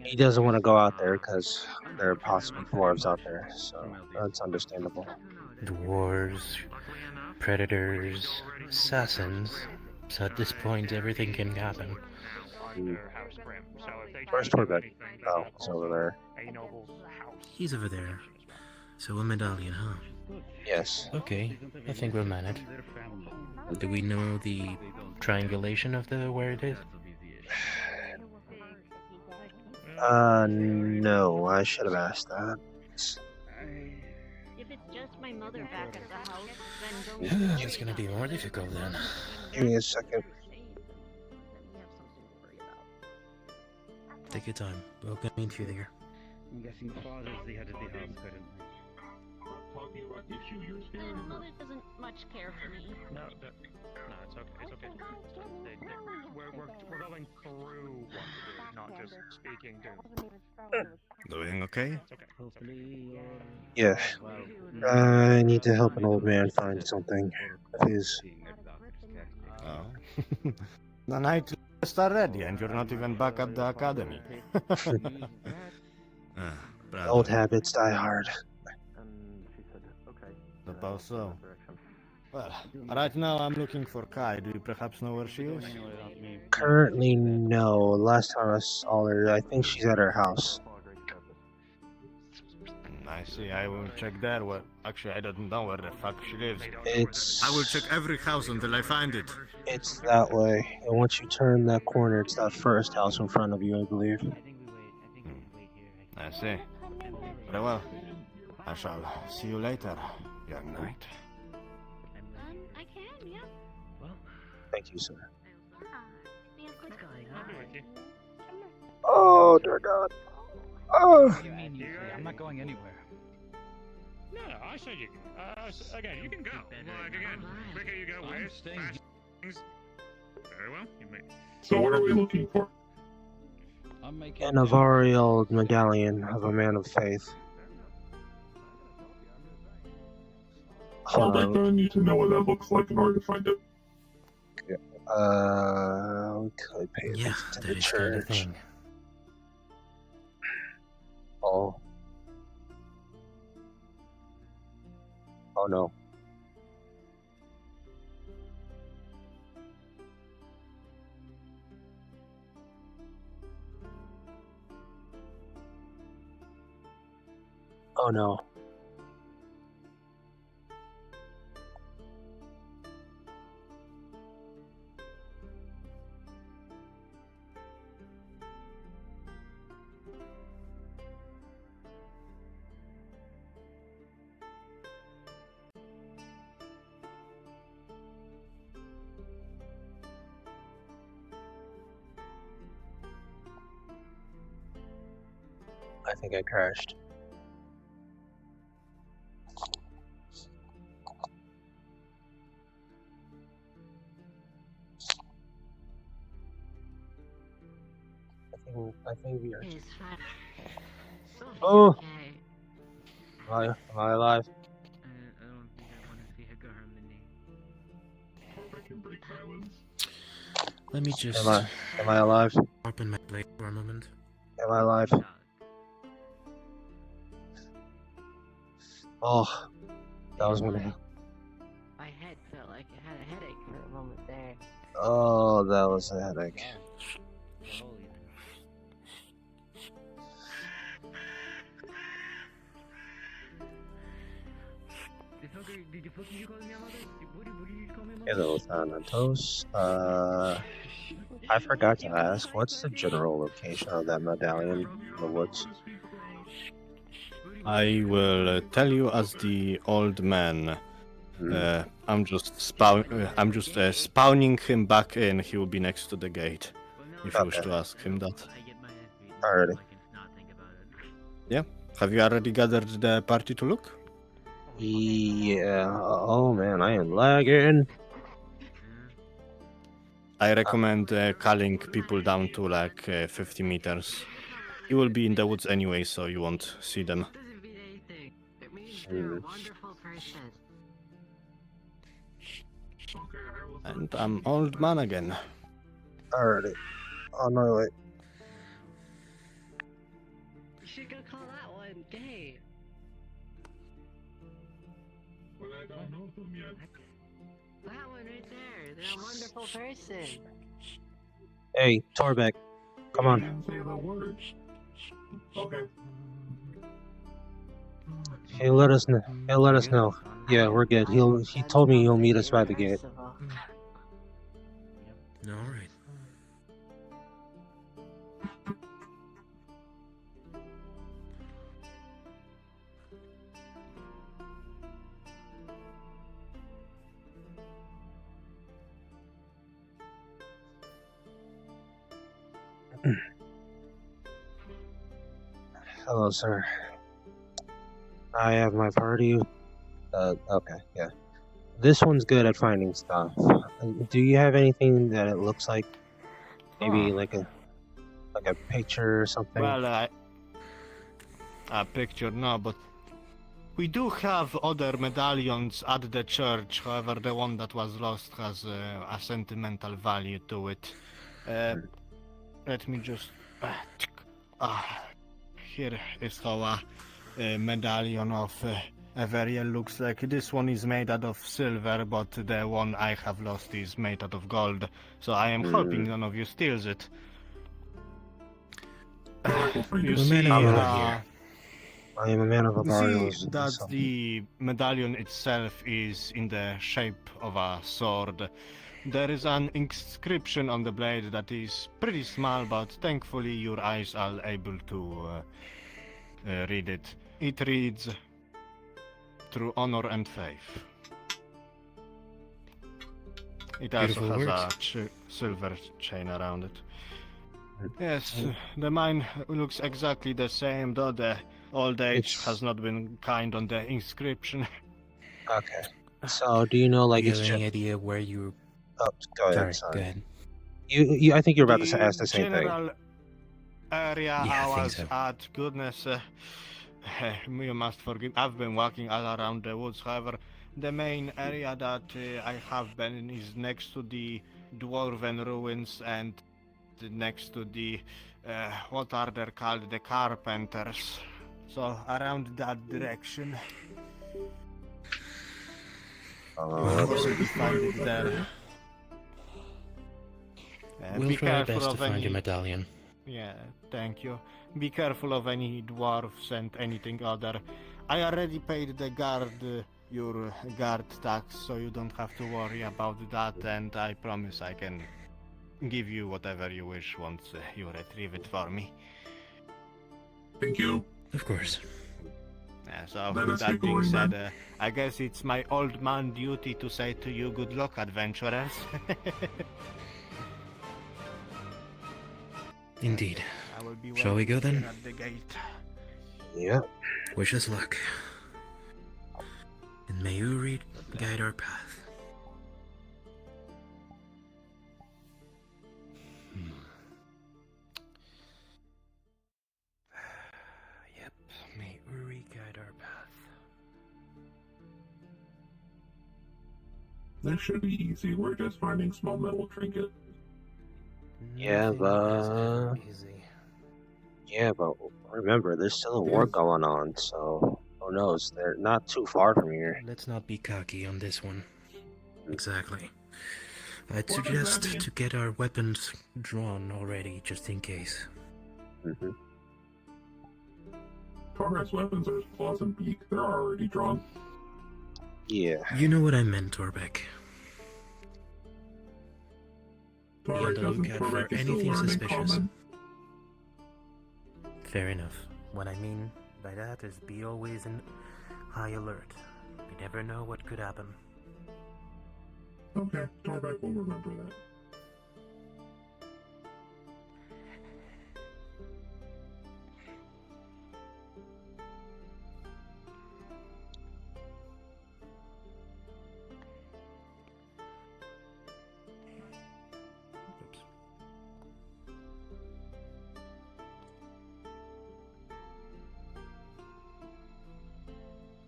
he doesn't want to go out there because there are possibly dwarves out there. So that's understandable. Dwarves, predators, assassins. So at this point, everything can happen. Where's Torbeck? Oh, it's over there. He's over there. So a medallion, huh? Yes. Okay, I think we'll manage. Do we know the triangulation of where it is? No, I should have asked that. If it's just my mother back at the house, then don't. It's gonna be more difficult then. Give me a second. Take your time. We'll meet you there. I'm guessing father's the head of the house currently. Mother doesn't much care for me. No, it's okay. It's okay. We're going through what to do, not just speaking to. Doing okay? It's okay. Hopefully. Yeah. I need to help an old man find something of his. Oh. The night is already, and you're not even back at the academy. Old habits die hard. Suppose so. Well, right now I'm looking for Kai. Do you perhaps know where she is? Currently, no. Last time I saw her, I think she's at her house. I see. I will check there. Well, actually, I don't know where the fuck she lives. It's... I will check every house until I find it. It's that way. And once you turn that corner, it's that first house in front of you, I believe. I see. Very well. I shall see you later, young knight. I can, yeah. Thank you, sir. I'll be with you. Oh, dear God. Oh. You mean you say I'm not going anywhere? No, I said you. Again, you can go. Like again, quicker you go with fast things. Very well. You may. So what are we looking for? An Avarial medallion of a man of faith. I'm gonna need to know what that looks like in order to find it. We could pay a visit to the church. Oh. Oh no. Oh no. I think I crashed. I think we are. Oh! Am I alive? I don't think I want to see her harmony. I can break silence. Let me just... Am I alive? Open my plate for a moment. Am I alive? Oh, that was one. My head felt like it had a headache for a moment there. Oh, that was a headache. Did you fucking call me a mother? What did you call me a mother? Hello, Thanatos. I forgot to ask, what's the general location of that medallion in the woods? I will tell you as the old man. I'm just spawning him back in. He will be next to the gate. If you wish to ask him that. Alrighty. Yeah. Have you already gathered the party to look? Yeah. Oh man, I am lagging. I recommend calling people down to like 50 meters. You will be in the woods anyway, so you won't see them. And I'm old man again. Alrighty. On my way. You should go call that one gay. But I don't know them yet. That one right there. They're a wonderful person. Hey, Torbeck, come on. Say the word. Okay. He'll let us know. He'll let us know. Yeah, we're good. He told me he'll meet us by the gate. All right. Hello, sir. I have my party. Okay, yeah. This one's good at finding stuff. Do you have anything that it looks like? Maybe like a picture or something? Well, a picture, no, but we do have other medallions at the church. However, the one that was lost has a sentimental value to it. Let me just... here is how a medallion of Everiel looks like. This one is made out of silver, but the one I have lost is made out of gold. So I am hoping none of you steals it. You see, I am a man of the see burials. that the medallion itself is in the shape of a sword. There is an inscription on the blade that is pretty small, but thankfully your eyes are able to read it. It reads, "Through honor and faith." It also Beautiful has a silver chain around it. Yes, the mine looks exactly the same, though the old age has not been kind on the inscription. Okay. So, do you know, like, Do you it's have just... any idea where you... Oh, go ahead, Sorry, son. go ahead. I think you're about to ask the same thing. General area Yeah, I I think was so. at, goodness, you must forgive. I've been walking all around the woods. However, the main area that I have been is next to the dwarven ruins and next to the what are they called, the carpenters. So around that direction. You find it there. We'll Be try our careful best to of find any... your medallion. Yeah, thank you. Be careful of any dwarfs and anything other. I already paid the guard your guard tax, so you don't have to worry about that, and I promise I can give you whatever you wish once you retrieve it for me. Thank you. Of course. So, Let with us that get being going, said, then. I guess it's my old man duty to say to you, good luck, adventurers. Indeed. I will be Shall we go waiting then? at the gate. Yep. Wish us luck. And may you guide our path. Yep, may Uri guide our path. That should be easy. We're just finding small metal trinket. Yeah, but... Yeah, but remember, there's still a war going on, so who knows? They're not too far from here. Let's not be cocky on this one. Exactly. I'd What does suggest that mean? to get our weapons drawn already, just in case. Tormod's weapons are his claws and beak. They're already drawn. Yeah. You know what I meant, Torbeck. Be on Tormod the doesn't. lookout for Tormod is still anything learning suspicious. common. Fair enough. What I mean by that is be always in high alert. You never know what could happen. Okay, Tormod will remember that.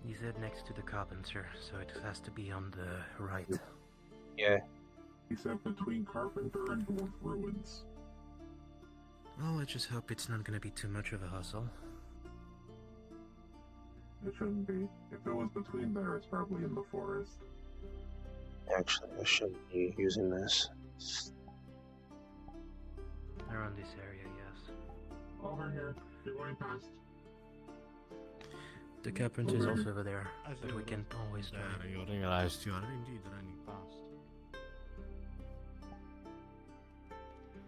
You said next to the carpenter, so it has to be on the right. Yeah. He said between Carpenter and Dwarf Ruins. Oh, I just hope it's not gonna be too much of a hustle. It shouldn't be. If it was between there, it's probably in the forest. Actually, I shouldn't be using this. Around this area, yes. Over here. You're going past. The carpenter's Over also here. over there, but we can always There, drive. you realized you are indeed running past.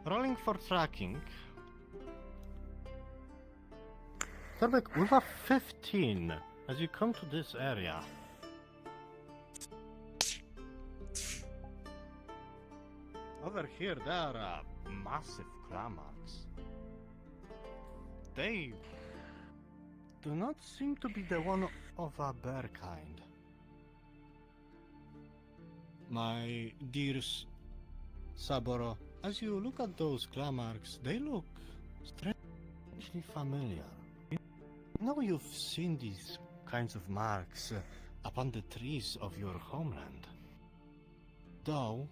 Rolling for tracking. Torbeck, with a 15, as you come to this area. Over here, there are massive claw marks. They do not seem to be the one of a bear kind. My dear Saburo, as you look at those claw marks, they look strangely familiar. You know you've seen these kinds of marks upon the trees of your homeland. Though,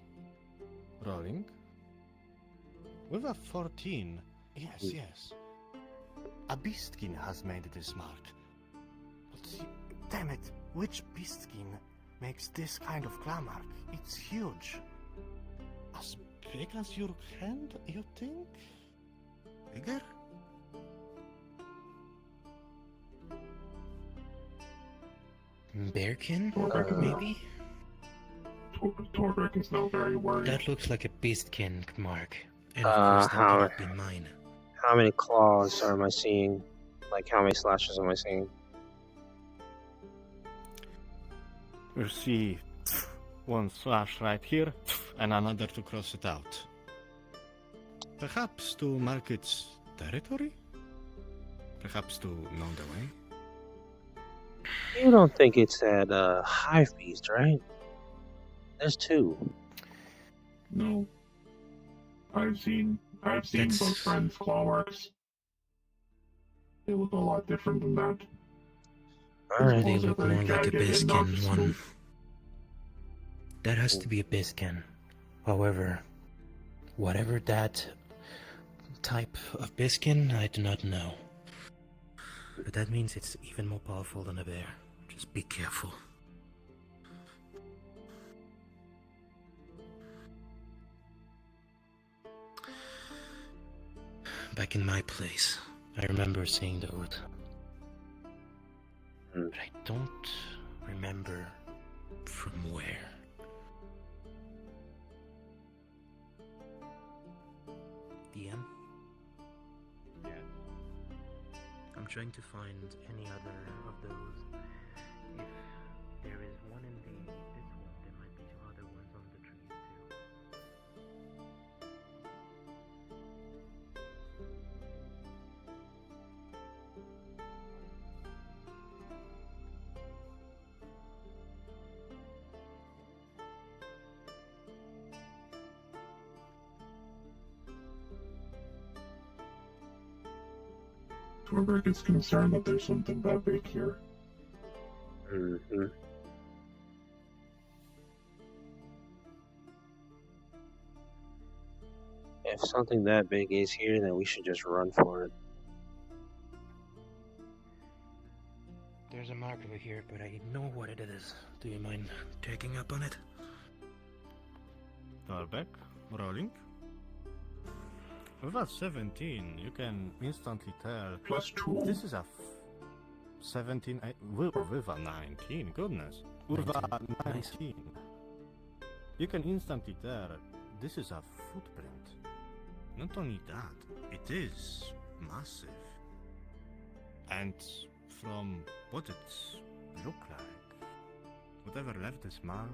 rolling, with a 14, yes. A beastkin has made this mark. But damn it, which beastkin makes this kind of claw mark? It's huge. As big as your hand, you think? Bigger? Bearkin? Maybe? Torbeck is now very worried. That looks like a beastkin mark. And of course, that could have been mine. How many claws am I seeing? Like, how many slashes am I seeing? You see one slash right here, and another to cross it out. Perhaps to mark its territory? Perhaps to know the way? You don't think it's that hive beast, right? There's two. No. I've seen both friends' claw marks. They look a lot different than that. Alright, they look more like a biskin one. That has to be a biskin. However, whatever that type of biskin, I do not know. But that means it's even more powerful than a bear. Just be careful. Back in my place, I remember seeing the hood. But I don't remember from where. DM? Yeah. I'm trying to find any other of those. If there is one in this one, there might be two other ones on the trees too. Torbeck is concerned that there's something that big here. Mm-hmm. If something that big is here, then we should just run for it. There's a mark over here, but I know what it is. Do you mind taking up on it? Torbeck, rolling. With a 17, you can instantly tell. +2. This is a 17. With a 19, goodness. With a 19, you can instantly tell this is a footprint. Not only that, it is massive. And from what it looked like, whatever left this mark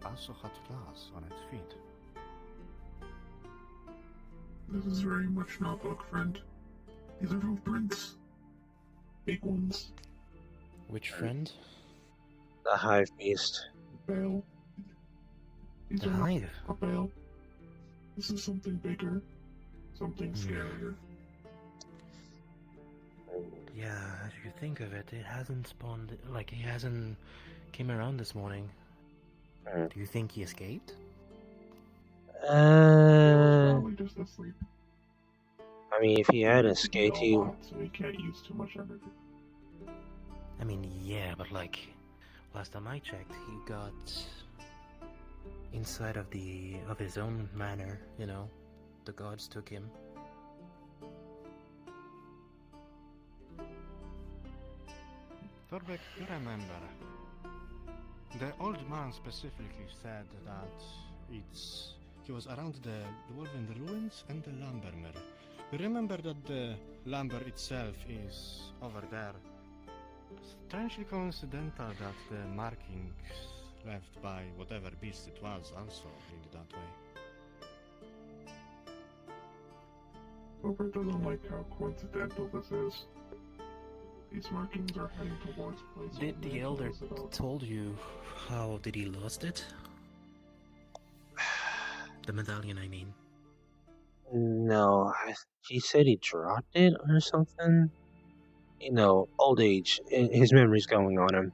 also had claws on its feet. This is very much not luck, friend. These are footprints. Big ones. Which friend? The hive beast. Bale. These The are not hive? a bale. This is something bigger. Something scarier. Yeah, if you think of it, it hasn't spawned, like, he hasn't came around this morning. Do you think he escaped? Probably just asleep. I mean, if he had escaped, he... So he can't use too much energy. I mean, yeah, but like, last time I checked, he got inside of his own manor, you know. The gods took him. Torbeck, you remember, the old man specifically said that he was around the dwarven ruins and the lumber mill. You remember that the lumber itself is over there. Strangely coincidental that the markings left by whatever beast it was also lead that way. Cobra doesn't like how coincidental this is. These markings are heading towards places. Did the elder told you how did he lost it? The medallion, I mean. No, he said he dropped it or something. You know, old age. His memory's going on him.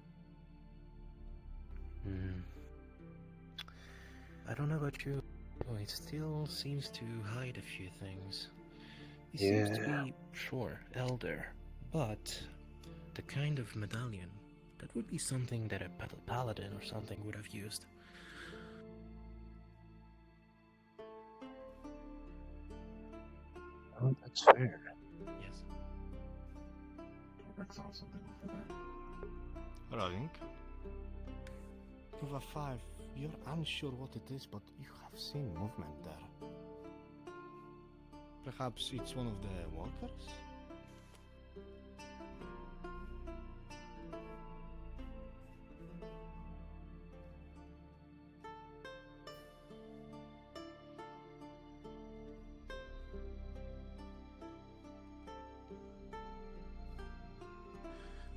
I don't know about you. Oh, it still seems to hide a few things. He Yeah. seems to be, sure, elder, but the kind of medallion, that would be something that a paladin or something would have used. Oh, that's fair. Yes. I saw something over there. Rolling. Over 5. You're unsure what it is, but you have seen movement there. Perhaps it's one of the walkers?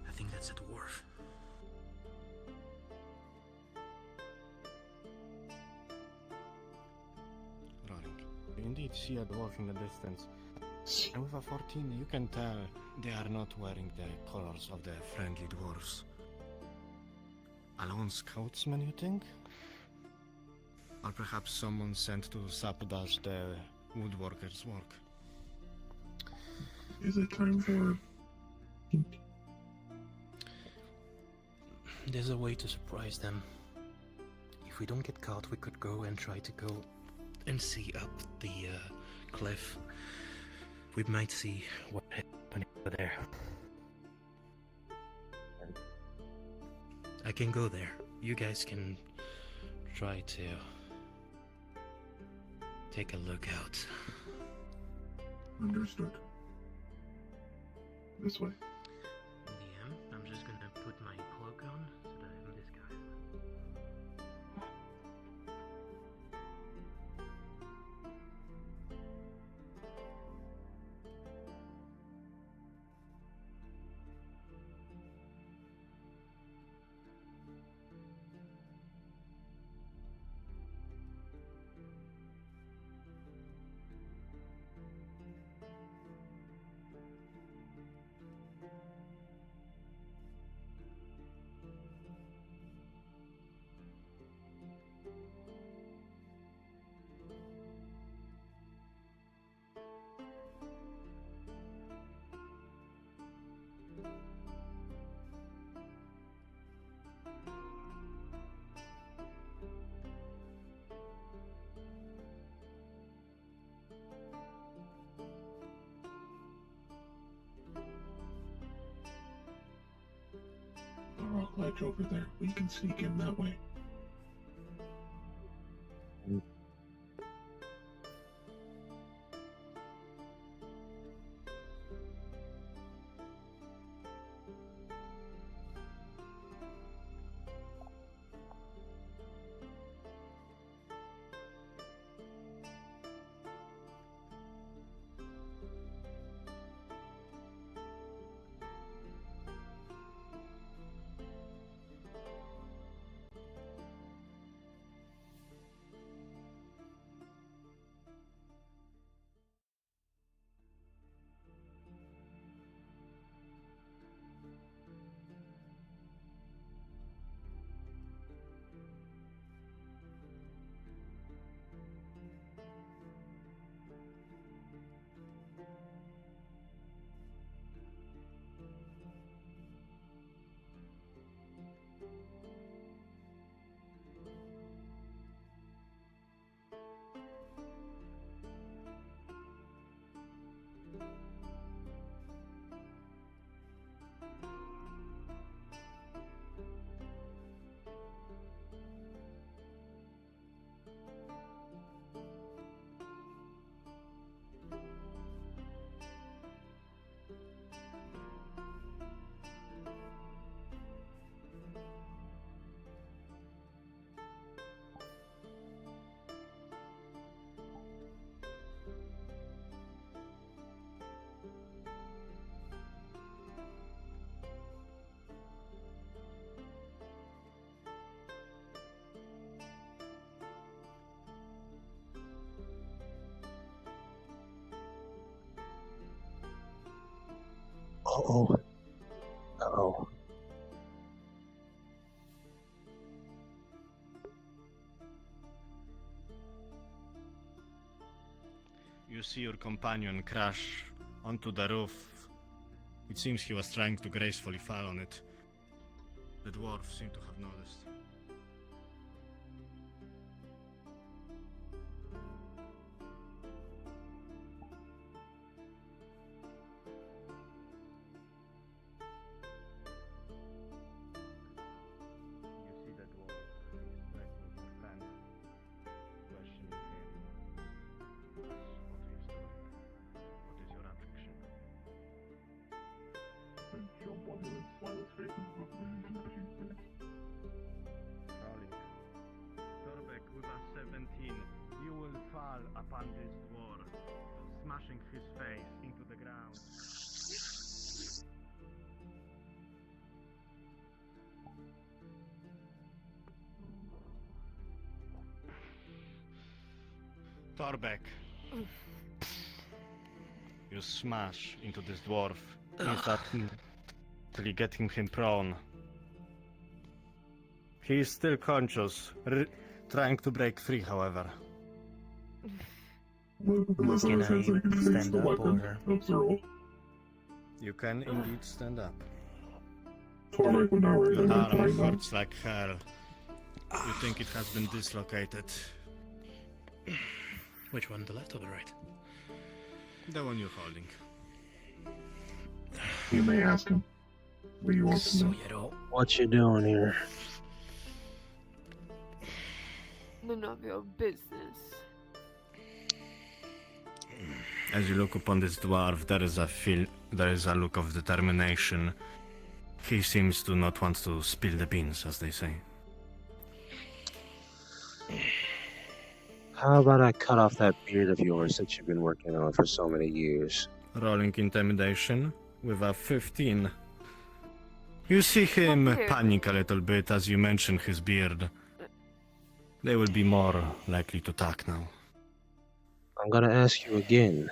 I think that's a dwarf. Rolling. You indeed see a dwarf in the distance. And with a 14, you can tell they are not wearing the colors of the friendly dwarves. A lone scoutsman, you think? Or perhaps someone sent to sabotage the woodworkers' work. Is it time for... There's a way to surprise them. If we don't get caught, we could go and try to go and see up the cliff. We might see what happened over there. I can go there. You guys can try to take a look out. Understood. This way. I'm just gonna put my cloak on so that I'm disguised. The rock ledge over there. We can sneak in that way. Uh-oh. Uh-oh. You see your companion crash onto the roof. It seems he was trying to gracefully fall on it. The dwarf seemed to have noticed. You see the dwarf striking your friend, questioning him. What are you doing? What is your affliction? And jump on him and slap his face into the freezing. Farlon. Torbeck with a 17. You will fall upon this dwarf, smashing his face into the ground. Torbeck. You smash into this dwarf, instantly getting him prone. He is still conscious, trying to break free, however. Can I stand up or... You can indeed stand up. Torbeck would know where Your they're arm going now. hurts like hell. You think it has been dislocated. Which one, the left or the right? The one you're holding. You may ask him. But you won't So know. you don't... What you doing here? None of your business. As you look upon this dwarf, there is a look of determination. He seems to not want to spill the beans, as they say. How about I cut off that beard of yours that you've been working on for so many years? Rolling intimidation with a 15. You see him panic a little bit as you mention his beard. They will be more likely to attack now. I'm gonna ask you again.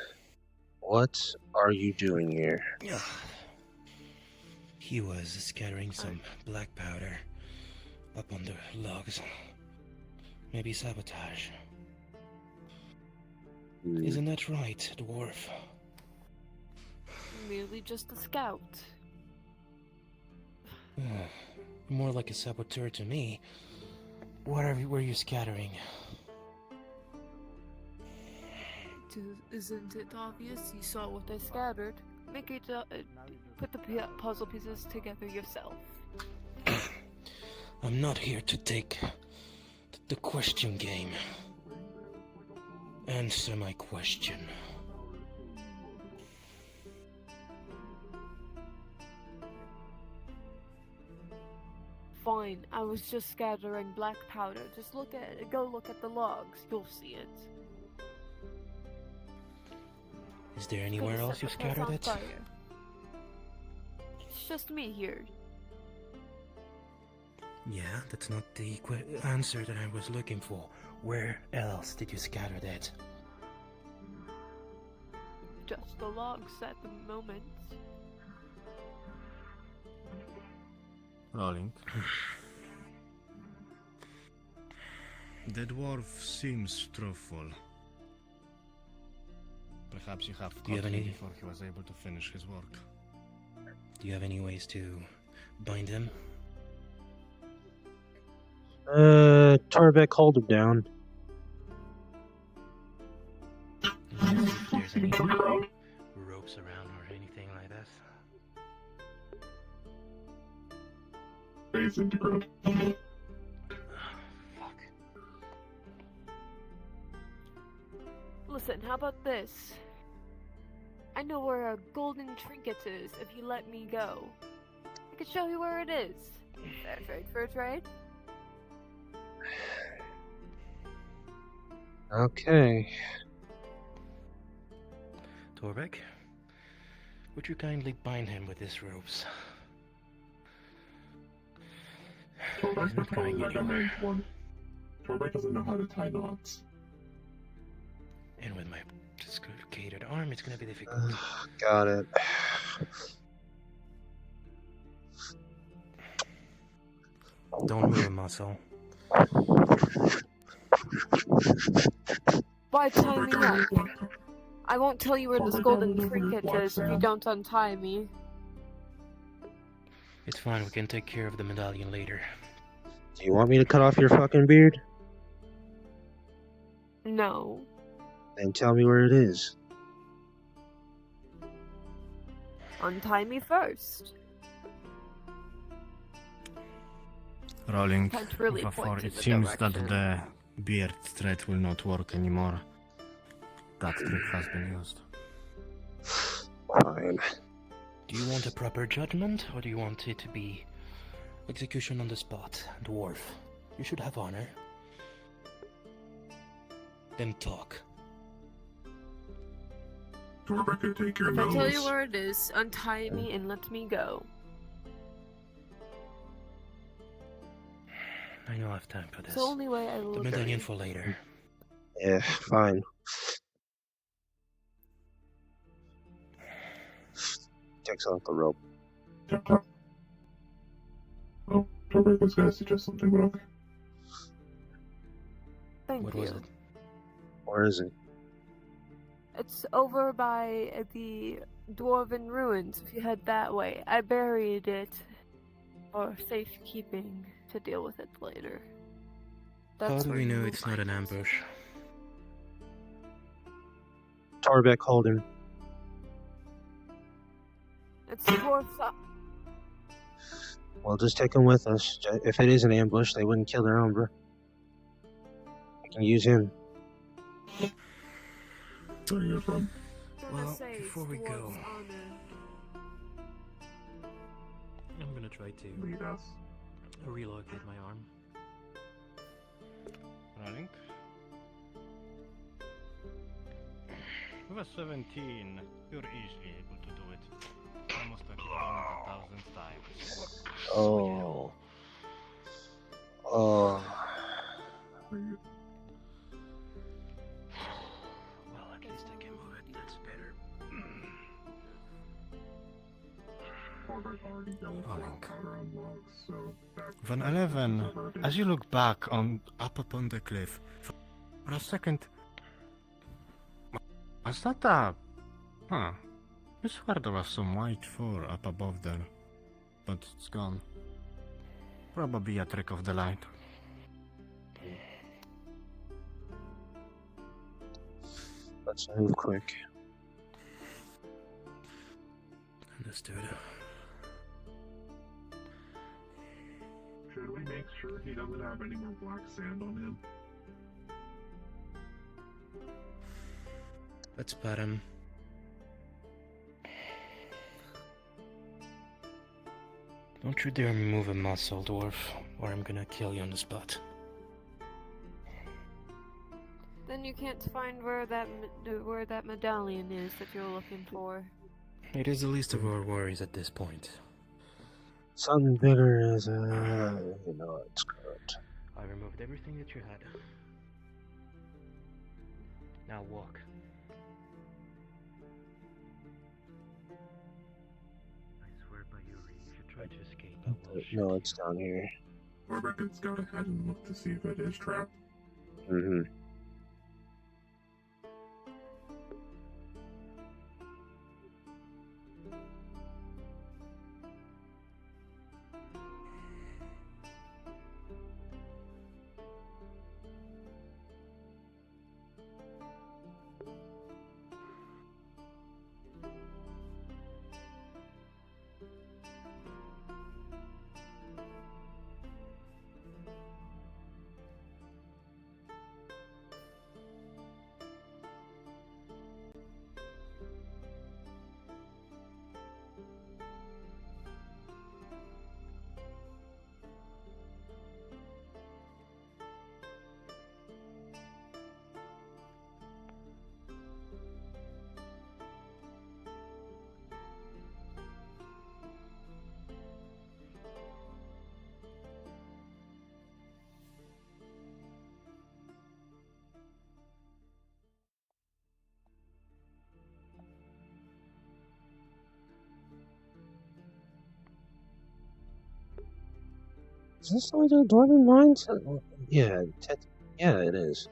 What are you doing here? He was scattering some black powder up on the logs. Maybe sabotage. Isn't that right, dwarf? Merely just a scout. More like a saboteur to me. What were you scattering? Isn't it obvious? You saw what I scattered. Make it, put the puzzle pieces together yourself. I'm not here to take the question game. Answer my question. Fine, I was just scattering black powder. Just go look at the logs. You'll see it. Is there anywhere else you scattered it? It's just me here. Yeah, that's not the answer that I was looking for. Where else did you scatter that? Just the logs at the moment. Rolling. The dwarf seems truthful. Perhaps you have caught him before he was able to finish his work. Do you have any ways to bind him? Torbeck, hold him down. If there's any ropes around or anything like that? Face into ground. Fuck. Listen, how about this? I know where a golden trinket is if you let me go. I can show you where it is. Fair trade, fair trade. Okay. Torbeck, would you kindly bind him with these ropes? Torbeck is probably recommend one. Torbeck doesn't know how to tie knots. And with my dislocated arm, it's gonna be difficult. Got it. Don't move a muscle. Why tie me up? I won't tell you where this golden trinket is if you don't untie me. It's fine, we can take care of the medallion later. Do you want me to cut off your fucking beard? No. Then tell me where it is. Untie me first. Rolling. Can't really Before point in it the seems direction. that the beard thread will not work anymore. That trick has been used. Fine. Do you want a proper judgment, or do you want it to be execution on the spot? Dwarf, you should have honor. Then talk. Rebecca, take your If I nose. tell you where it is, untie me and let me go. I don't have time for It's this. the only way I will The agree. medallion for later. Yeah, fine. Takes off the rope. Tap, tap. Oh, Rebecca's gonna suggest something, but okay. Thank What you. was it? Where is it? It's over by the Dwarven Ruins, if you head that way. I buried it for safekeeping to deal with it later. How That's do where we you know will it's not find an it. ambush? Torbeck, hold him. It's dwarfs up. Well, just take him with us. If it is an ambush, they wouldn't kill their own bro. We can use him. Where are you from? Well, before we go, I'm gonna try to Lead us. relocate my arm. Running. With a 17, you're easily able to do it. Almost like you've done it 1,000 times. Oh. Oh. Well, at least I can move it. That's better. Van 11, as you look back up upon the cliff, for a second, was that a... Huh. I swear there was some white fur up above there, but it's gone. Probably a trick of the light. Let's move quick. Understood. Should we make sure he doesn't have any more black sand on him? Let's pat him. Don't you dare move a muscle, dwarf, or I'm gonna kill you on the spot. Then you can't find where that medallion is that you're looking for. It is the least of our worries at this point. Something bigger is, you know, it's good. I removed everything that you had. Now walk. I swear by Yuri, if you try to escape, I will shoot No, it's down here. Rebecca, scout ahead and look to see if it is trapped. Mm-hmm. Is this the way to the Dwarven Mines? Yeah, yeah, it is.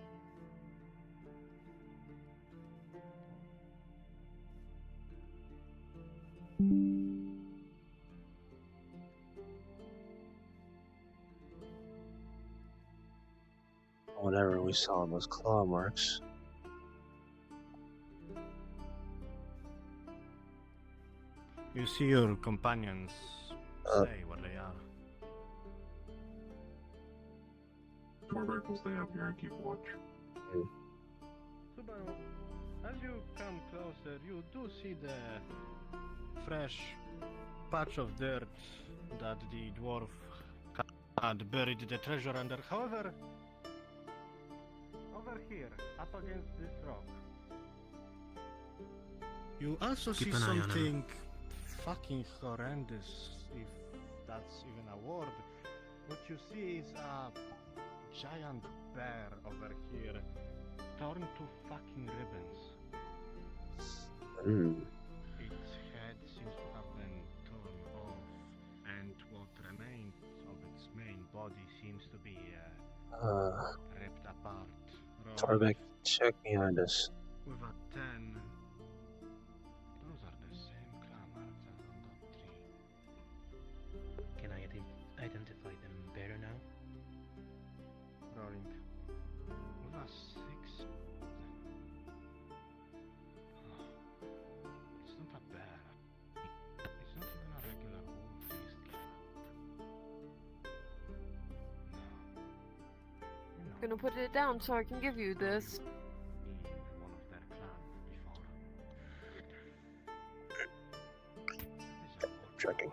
Whatever we saw in those claw marks. You see your companions say what they are. Torbeck will stay up here and keep watch. Subaru, as you come closer, you do see the fresh patch of dirt that the dwarf had buried the treasure under. However, over here, up against this rock, you also Keep see an eye on him. something fucking horrendous, if that's even a word. What you see is a giant bear over here, torn to fucking ribbons. Its head seems to have been torn off, and what remains of its main body seems to be ripped apart. Torbeck, check behind us. With a 10. Those are the same claw marks as on that tree. Can I identify them better now? Rolling. With a 6. It's not a bear. It's not even a regular wolf-faced cat. Gonna put it down so I can give you this. One of their clan before. Checking.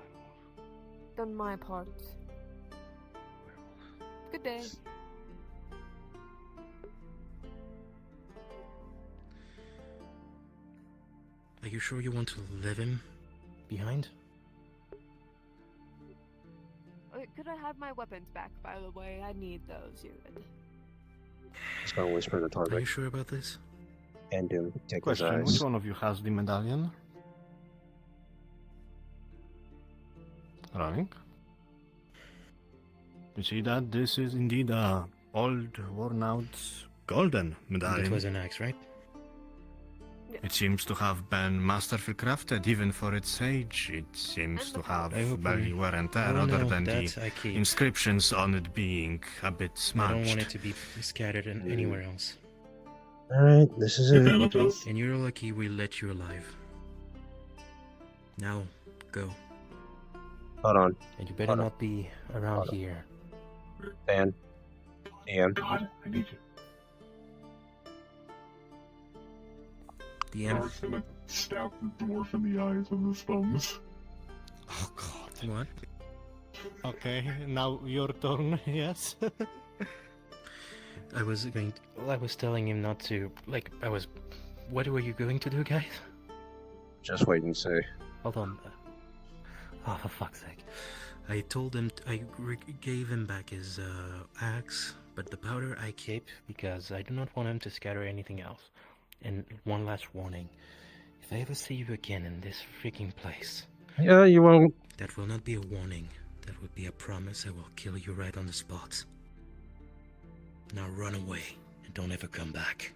Done my part. Good day. Are you sure you want to leave him behind? Could I have my weapons back, by the way? I need those, Ewan. He's gonna whisper to Are you Torbeck. sure about this? And Doom, take Question, his which eyes. one of you has the medallion? Running. You see that? This is indeed a old, worn-out golden medallion. It was an axe, right? It seems to have been masterfully crafted, even for its age. It seems to have I hope barely wear and tear, Oh, other no, than that the I keep. inscriptions on it being a bit I smudged. don't want it to be scattered anywhere else. Alright, this is it. And you're lucky we let you alive. Now, go. Hold on. And you better Hold on. not be around Hold on. here. Dan. DM. God, I need you. DM. Gar's gonna stab the dwarf in the eyes with his thumbs. Oh god. What? Okay, now your turn, yes? I was going to, well, I was telling him not to, like, what were you going to do, guys? Just wait and see. Hold on. Oh, for fuck's sake. I told him, gave him back his axe, but the powder I keep because I do not want him to scatter anything else. And one last warning. If I ever see you again in this freaking place... Yeah, you won't. That will not be a warning. That will be a promise. I will kill you right on the spot. Now run away and don't ever come back.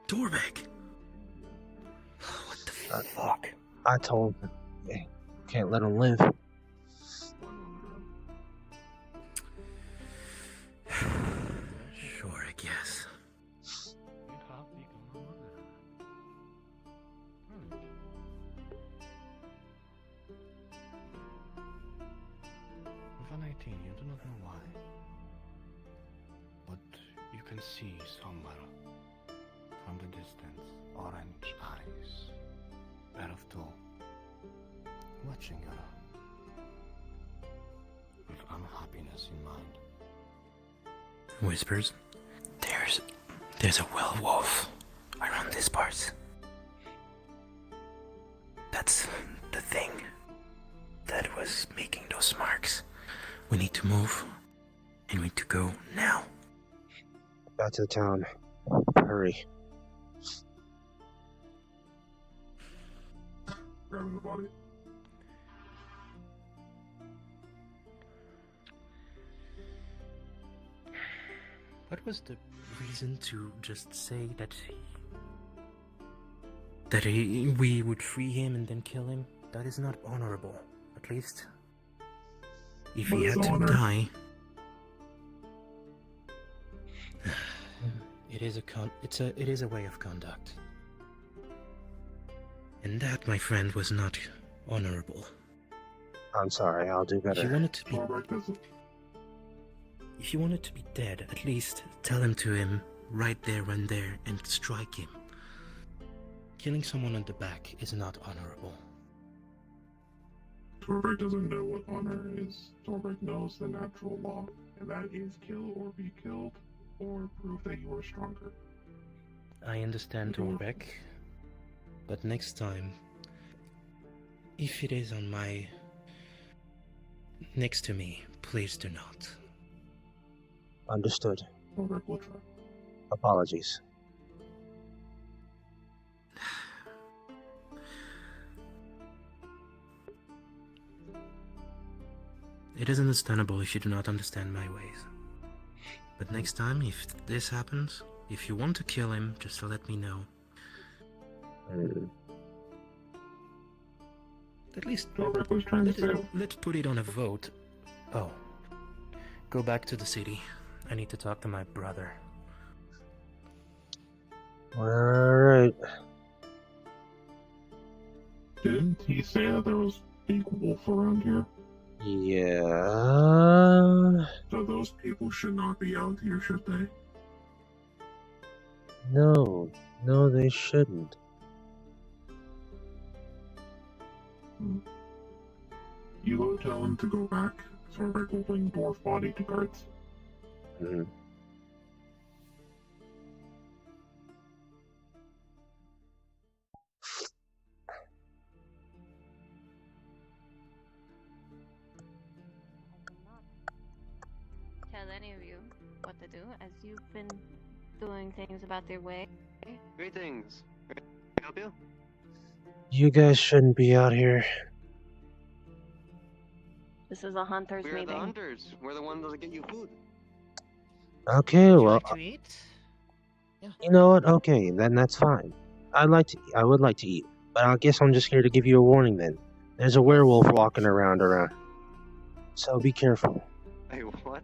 Torbeck! What the fuck? I told him. Hey, can't let him live. Sure, I guess. With an 18, you do not know why. But you can see somewhere from the distance orange eyes, pair of two, watching her with unhappiness in mind. Whispers. There's a werewolf around these parts. That's the thing that was making those marks. We need to move, and we need to go now. Back to the town. Hurry. Grabbing the body. What was the reason to just say that we would free him and then kill him? That is not honorable. At least, if he had to die, it is a way of conduct, and that, my friend, was not honorable. I'm sorry. I'll do better. If you wanted to be dead, at least tell him to him right there and there and strike him. Killing someone on the back is not honorable. Torberg doesn't know what honor is. Torberg knows the natural law, and that is kill or be killed, or prove that you are stronger. I understand, Torbeck, but next time, if it is on my... next to me, please do not. Understood. Torberg will try. Apologies. It is understandable if you do not understand my ways. But next time, if this happens, if you want to kill him, just let me know. At least, let's put it on a vote. Oh. Go back to the city. I need to talk to my brother. Alright. Didn't he say that there was a big wolf around here? Yeah. So those people should not be out here, should they? No. No, they shouldn't. You go tell him to go back. Torberg will bring dwarf body to guards. Tell any of you what to do, as you've been doing things about their way. Greetings. Can I help you? You guys shouldn't be out here. This is a hunters We're meeting. the hunters. We're the ones that get you food. Okay, well, to eat? you know what? Okay, then that's fine. I would like to eat, but I guess I'm just here to give you a warning then. There's a werewolf walking around. So be careful. Hey, what?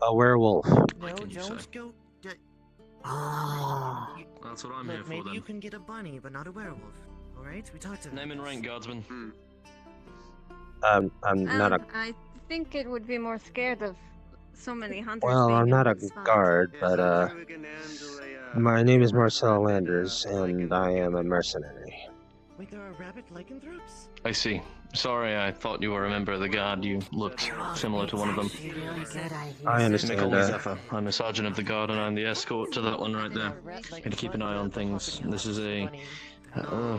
A werewolf. No, don't go. Ah. That's what I'm Look, here for, maybe then. you can get a bunny, but not a werewolf. Alright? We talked about Name and rank, guardsman. I'm not a... I think it would be more scared of so many hunters. Well, being I'm in not a one spot. guard, but my name is Marcel Landors, and I am a mercenary. Wait, there are rabbit lycanthropes? I see. Sorry, I thought you were a member of the guard. You looked similar to one of them. I understand Nicole that. Zephyr. I'm a sergeant of the guard, and I'm the escort to that one right there. Going to keep an eye on things. This is a...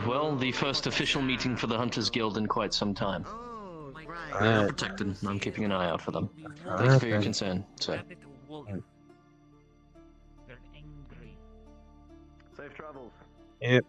well, the first official meeting for the Hunters Guild in quite some time. They are protected. I'm keeping an eye out for them. Thank you for your concern, sir. Safe travels. Yep.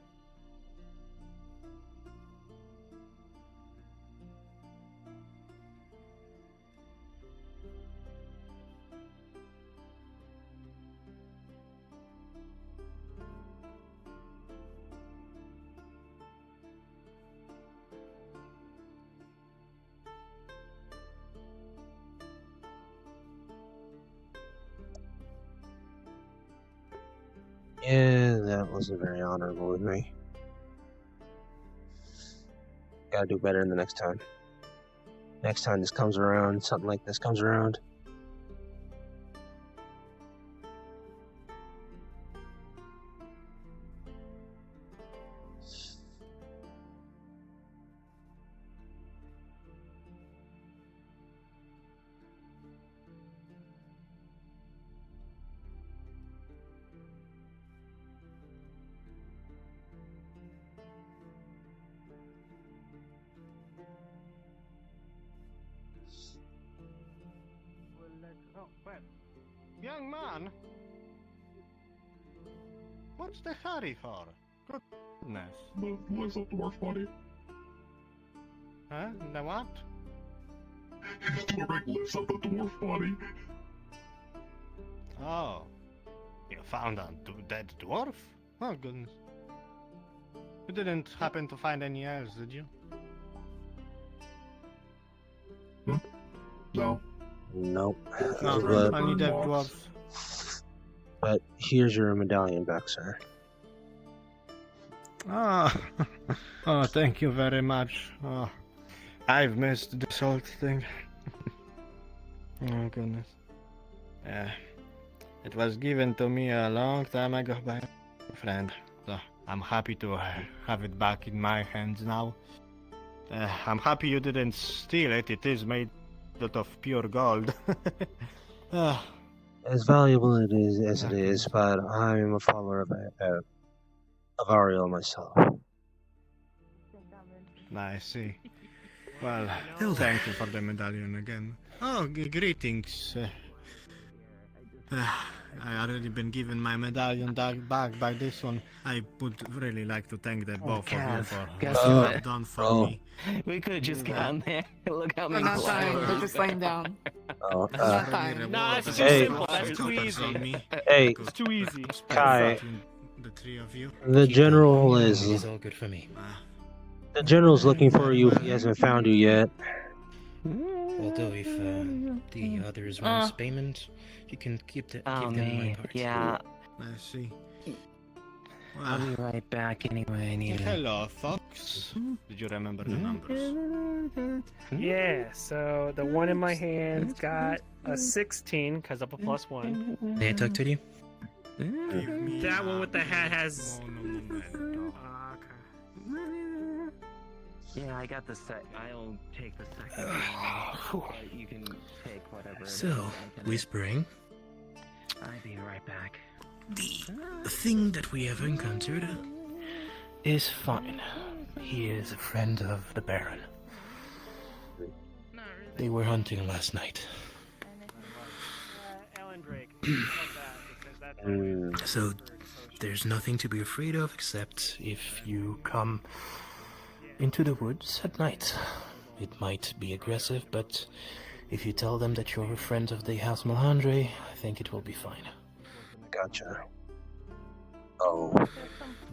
Yeah, that wasn't very honorable with me. Gotta do better in the next time. Next time this comes around, something like this comes around. Young man, What's the hurry for? Goodness. The list of dwarf body. Huh? The what? Historic list of the dwarf body. Oh. You found a dead dwarf? Oh, goodness. You didn't happen to find any else, did you? No. Nope. No, But, only dead dwarves. but here's your medallion back, sir. Ah, oh, thank you very much. Oh, I've missed this whole thing. Oh, goodness. Yeah. It was given to me a long time ago by a friend. So I'm happy to have it back in my hands now. I'm happy you didn't steal it. It is made out of pure gold. As valuable it is as it is, but I'm a follower of Ariel myself. I see. Well, thank you for the medallion again. Oh, greetings. I already been given my medallion back by this one. I would really like to thank the both of you for what you have done for me. We could have just gone there. Look how many Not time. flowers. They're just laying down. Oh, Not time. Nah, it's too Hey. simple. That's too easy. Hey, It's too easy. Kai, The three of you. the general It's is all good for me. the general's looking for you if he hasn't found you yet. Although if the others want payment, you can give them my part. Yeah. I see. I'll be right back anyway. I need Hello, Fox. Did you remember the numbers? Yeah, so the one in my hand's got a 16 because of a +1. May I talk to you? That one with the hat has. Yeah, I got the I'll take the second one. You can take whatever. So, whispering. I'll be right back. The thing that we have encountered is fine. He is a friend of the Baron. They were hunting last night. Alan Drake. So, there's nothing to be afraid of except if you come into the woods at night. It might be aggressive, but if you tell them that you're a friend of the House Malhandre, I think it will be fine. Gotcha. Oh.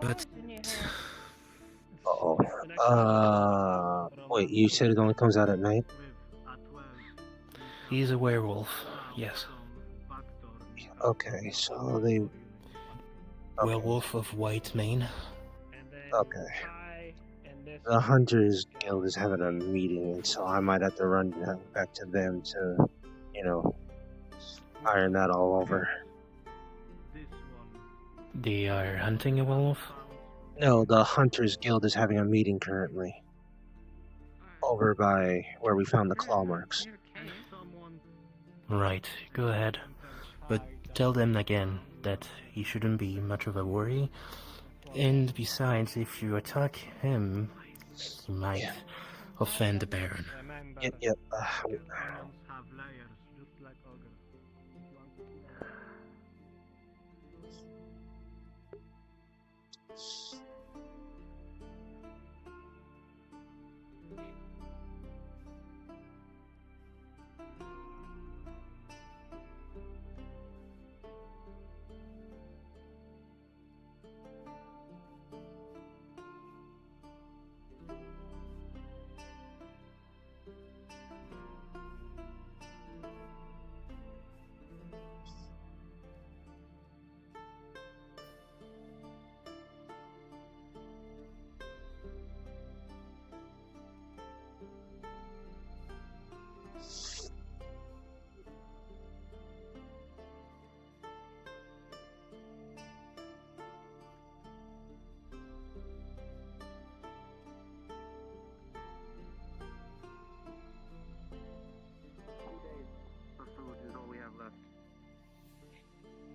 But wait, you said it only comes out at night? he's a werewolf, yes. Okay, so they... Werewolf of white mane. Okay. The Hunters Guild is having a meeting, and so I might have to run back to them to, iron that all over. They are hunting a werewolf? No, the Hunters Guild is having a meeting currently. Over by where we found the claw marks. Right, go ahead. But tell them again that he shouldn't be much of a worry. And besides, if you attack him, you might offend the Baron. Yep.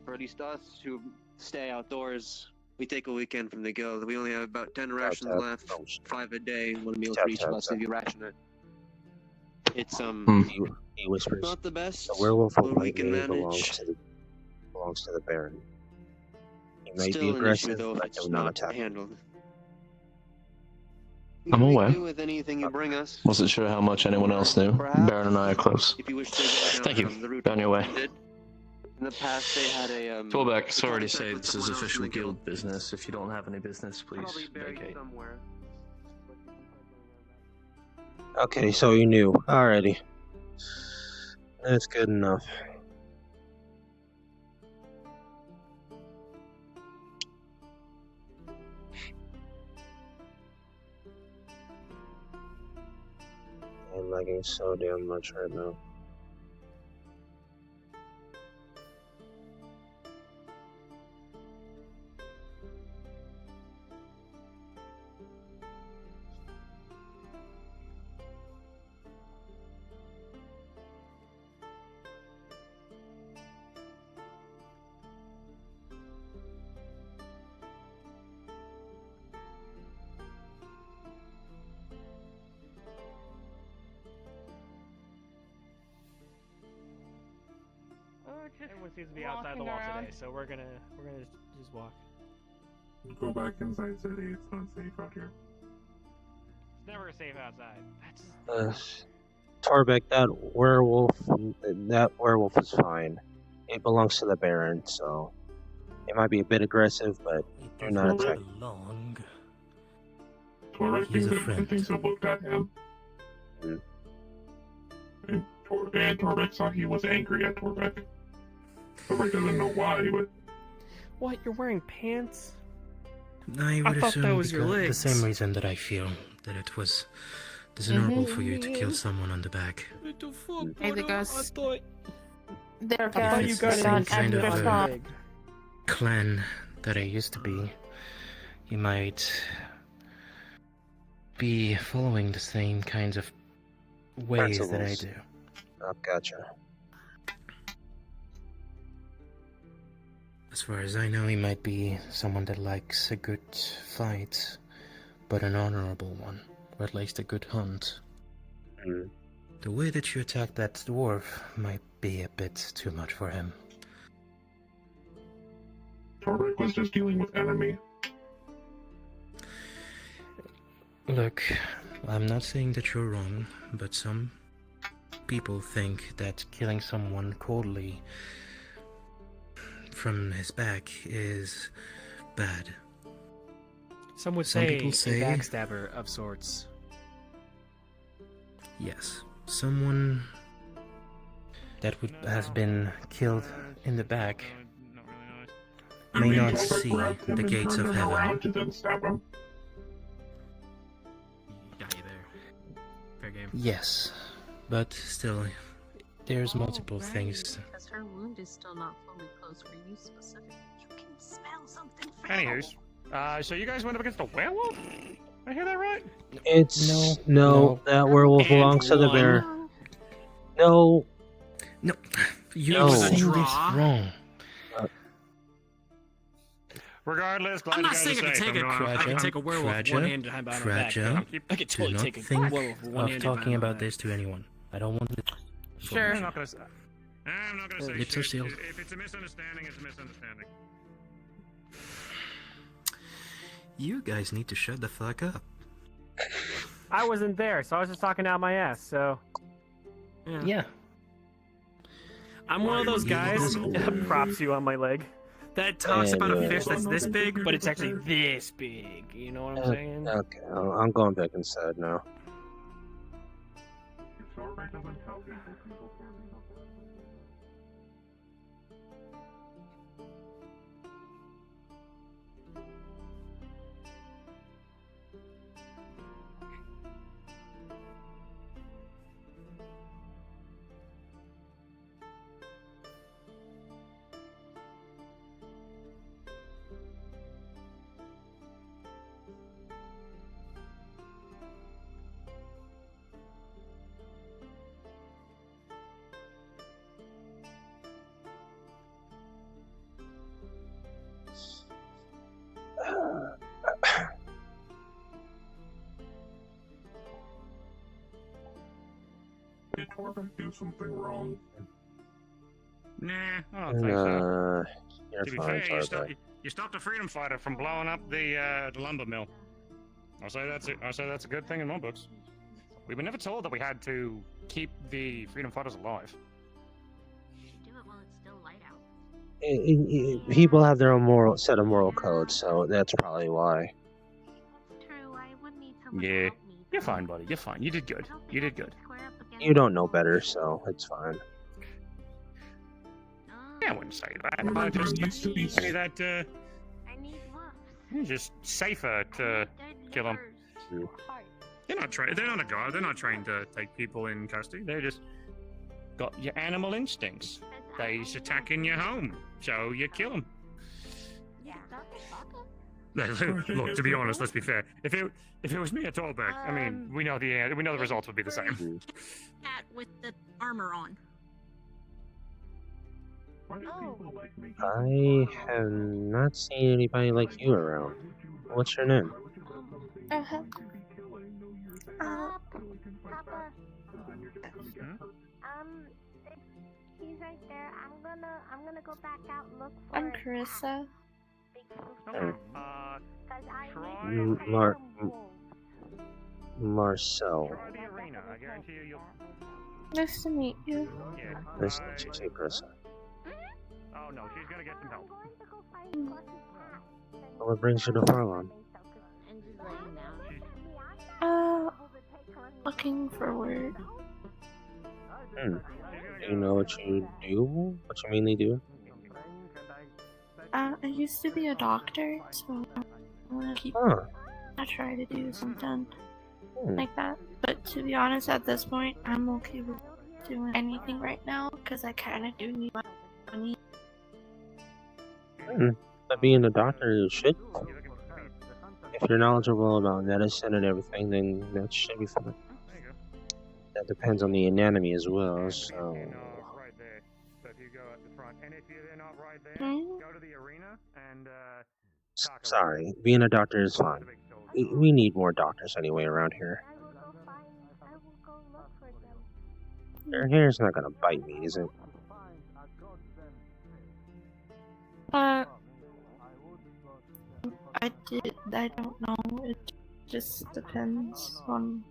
For at least us who stay outdoors, we take a weekend from the guild. We only have about 10 rations left, 5 a day, 1 meal for each of us if you ration it. It's He whispers. not the best, The werewolf of but we white can mane manage. belongs to the Baron. He might be Still an aggressive, issue though if but it's do not not attack. handled. I'm We aware. do with anything you bring us. Wasn't sure how much anyone else knew. Baron and I are close. If you wish to go down Thank you. the route Be on your way. did. In the past, they had a Fallback, sorry to contact say with this is someone else in official the guild business. If you don't have any business, please Probably buried vacate. somewhere. Okay, so you knew. Alrighty. That's good enough. I'm lagging so damn much right now. Everyone seems to be outside the wall today, so we're gonna just walk. Go back inside city. It's not safe out here. It's never safe outside. Torbeck, that werewolf is fine. It belongs to the Baron, so it might be a bit aggressive, but do not attack. Torbeck thinks I looked at him. And Torbeck saw he was angry at Torbeck. Torbeck doesn't know why, but... What? You're wearing pants? I would thought assume that was your because legs. the same reason that I feel that it was dishonorable for you to kill someone on the back. Hey, the guys. They're If it's the same kind of stop. clan that I used to be, you might be following the same kinds of ways that I Principles. do. Oh, gotcha. As far as I know, he might be someone that likes a good fight, but an honorable one, or at least a good hunt. The way that you attacked that dwarf might be a bit too much for him. Torbeck was just dealing with enemy. Look, I'm not saying that you're wrong, but some people think that killing someone coldly from his back is bad. Some would Some say people say- a backstabber of sorts. Yes, someone that has been killed in the back may not see the gates of heaven. Got you there. Fair game. Yes, but still, there's multiple things. Because her wound is still not fully closed for you specifically. You can smell something foul. Anywho's, so you guys went up against a werewolf? Did I hear that right? It's no, that werewolf belongs to the Baron. No. No, you're No. saying this wrong. Regardless, glad I'm you not guys saying are I can safe. take I'm a going- I can Kraja, take a werewolf Kraja, one-handed behind my back. Kraja, I can totally do not take a think werewolf of one-handed talking behind my about back. this to anyone. I don't want to. Sure. I'm not gonna say. I'm not gonna say Lips are shit. sealed. If it's a misunderstanding, it's a misunderstanding. You guys need to shut the fuck up. I wasn't there, so I was just talking out my ass. So. Yeah. I'm one of those guys. Props you on my leg. That talks about a fish that's this big, but it's actually this big. You know what I'm saying? Okay, I'm going back inside now. Torbeck doesn't tell people. Did Torbeck do something wrong? Nah, I don't think so. You're To be fine, fair, Torbeck. You stopped a freedom fighter from blowing up the lumber mill. I'll say that's a good thing in my books. We were never told that we had to keep the freedom fighters alive. You should do it while it's still light out. People have their own set of moral codes, so that's probably why. True, I would need someone Yeah, to help me. you're fine, buddy. You're fine. You did good. You did good. You don't know better, so it's fine. Yeah, I wouldn't say that. I just say that I need wolves. it's just safer to kill them. They're not trained. They're not a guard. They're not trained to take people in custody. They're just got your animal instincts. They just attack in your home, so you kill them. Look, to be honest, let's be fair. If it was me at Tallback, I mean, we know the results would be the same. Cat with the armor on. I have not seen anybody like you around. What's your name? Uh-huh. Papa. He's right there. I'm gonna go back out and look for I'm Carissa. Marcel. Try the arena. I guarantee you'll. Nice to meet you. Yeah. Nice to meet you too, Carissa. Oh no, she's gonna get some help. What brings you to Farlon? Looking for work. Do you know what you do? What you mainly do? I used to be a doctor, so I wanna keep. I try to do something like that. But to be honest, at this point, I'm okay with doing anything right now because I kind of do need money. But being a doctor, you should. If you're knowledgeable about medicine and everything, then that should be fine. That depends on the anatomy as well, so. Right there. So if you go at the front, and if you're not right there, go to the arena and Sorry, being a doctor is fine. We need more doctors anyway around here. Their hair's not gonna bite me, is it? I don't know. It just depends on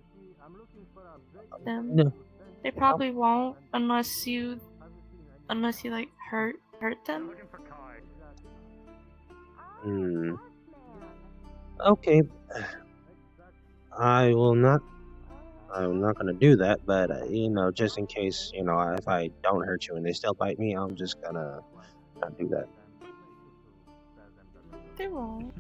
them. No. They probably won't unless you like hurt them. Okay. I'm not gonna do that, but just in case, if I don't hurt you and they still bite me, I'm just gonna not do that. They won't.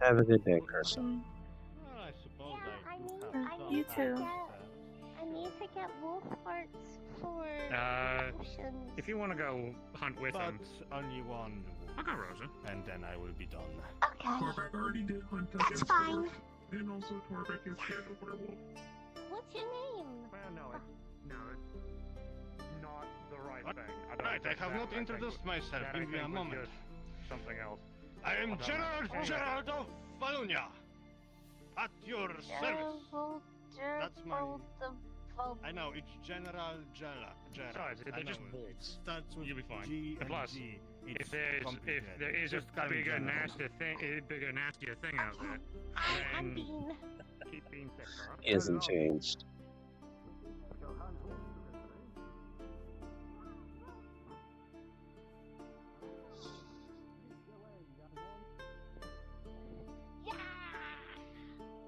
Have a good day, Carson. You too. I need to get wolf parts for potions. If you want to go hunt with him, only one. I'll go, Rosa. And then I will be done. Okay. Torbeck already did hunt That's fine. And also Torbeck is scared of werewolf. What's your name? Well, no, it's not the right thing. Right, I have not introduced myself. Give me a moment. Something else. I am General Gerald of Valunia. At your service. That's my. I know, it's General Gerald. Besides, they're just wolves. You'll be fine. G and plus, G. if there is a bigger, nastier thing out there, then keep being sick, alright? He hasn't changed.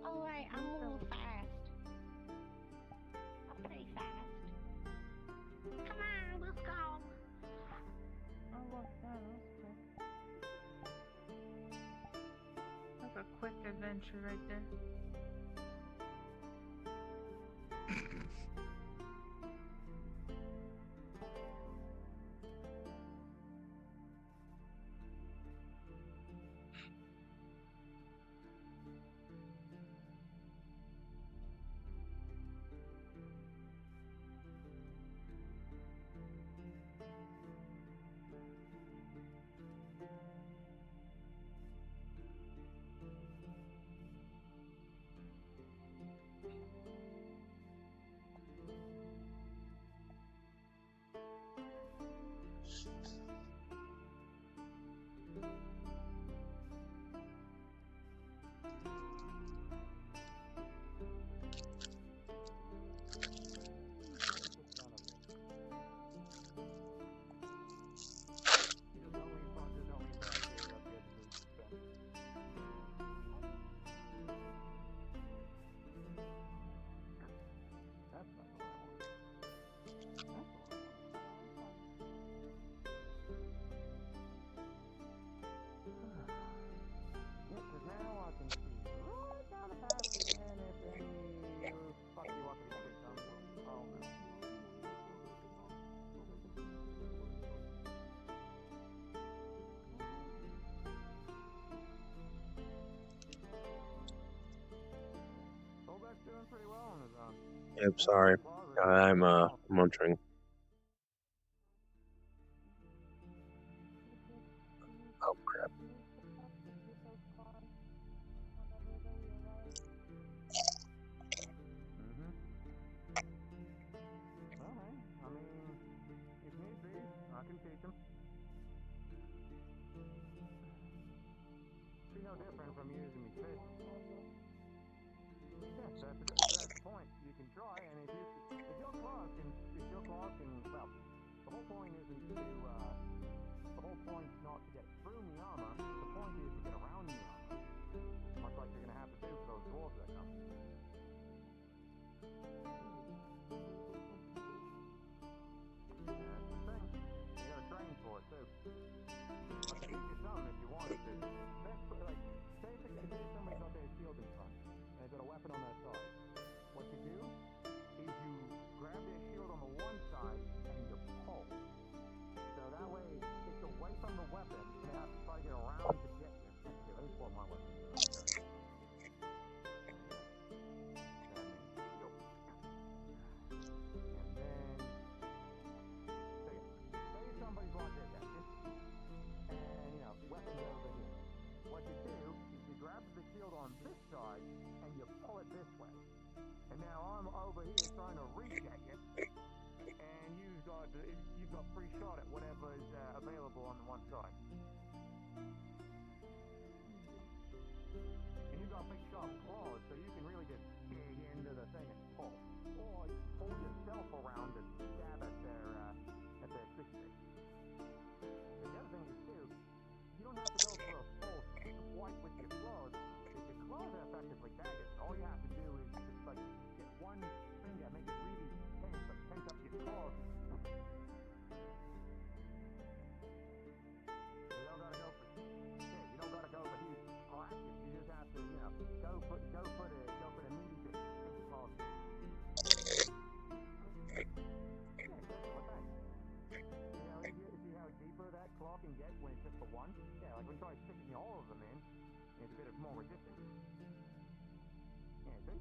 Alright, I'm moving fast. I'm pretty fast. Come on, let's go. That's a quick adventure right there. pretty well on his own. Yep, sorry. I'm munching. Oh crap. Alright, I mean, if need be, I can teach him. Be no different from using me fish. Yeah, that's the point. You can try, and if your claws can, well, the whole point isn't to, the whole point's not to get through the armor, the point is to get around the armor. Much like you're gonna have to do for those dwarves that come. That's the thing. You gotta train for it, too. I could teach you some if you wanted to. Like, say somebody's got their shield in front, and they've got a weapon on their side. What you do is you grab their shield on the one side, and you pull. So that way, it's away from the weapon, and they have to try to get around to get you. Here, let me pull my weapon. On this side, and you pull it this way. And now I'm over here trying to reach at you, and you've got free shot at whatever is available on the one side. And you've got big sharp claws, so you can really just dig into the thing and pull, or you pull yourself around and stab at their fish stick. The other thing is too, you don't have to go for a full swipe with your claws. Claws are effectively daggers. All you have to do is just like get one finger, make it really tense, but tense up your claws. You don't gotta go for huge scratches. You just have to, go for the meaty bit. Make your claws. Yeah, exactly. What's that? You see how deeper that claw can get when it's just the one? Yeah, like when you try sticking all of them in. It's a bit of more resistance. Yeah, see?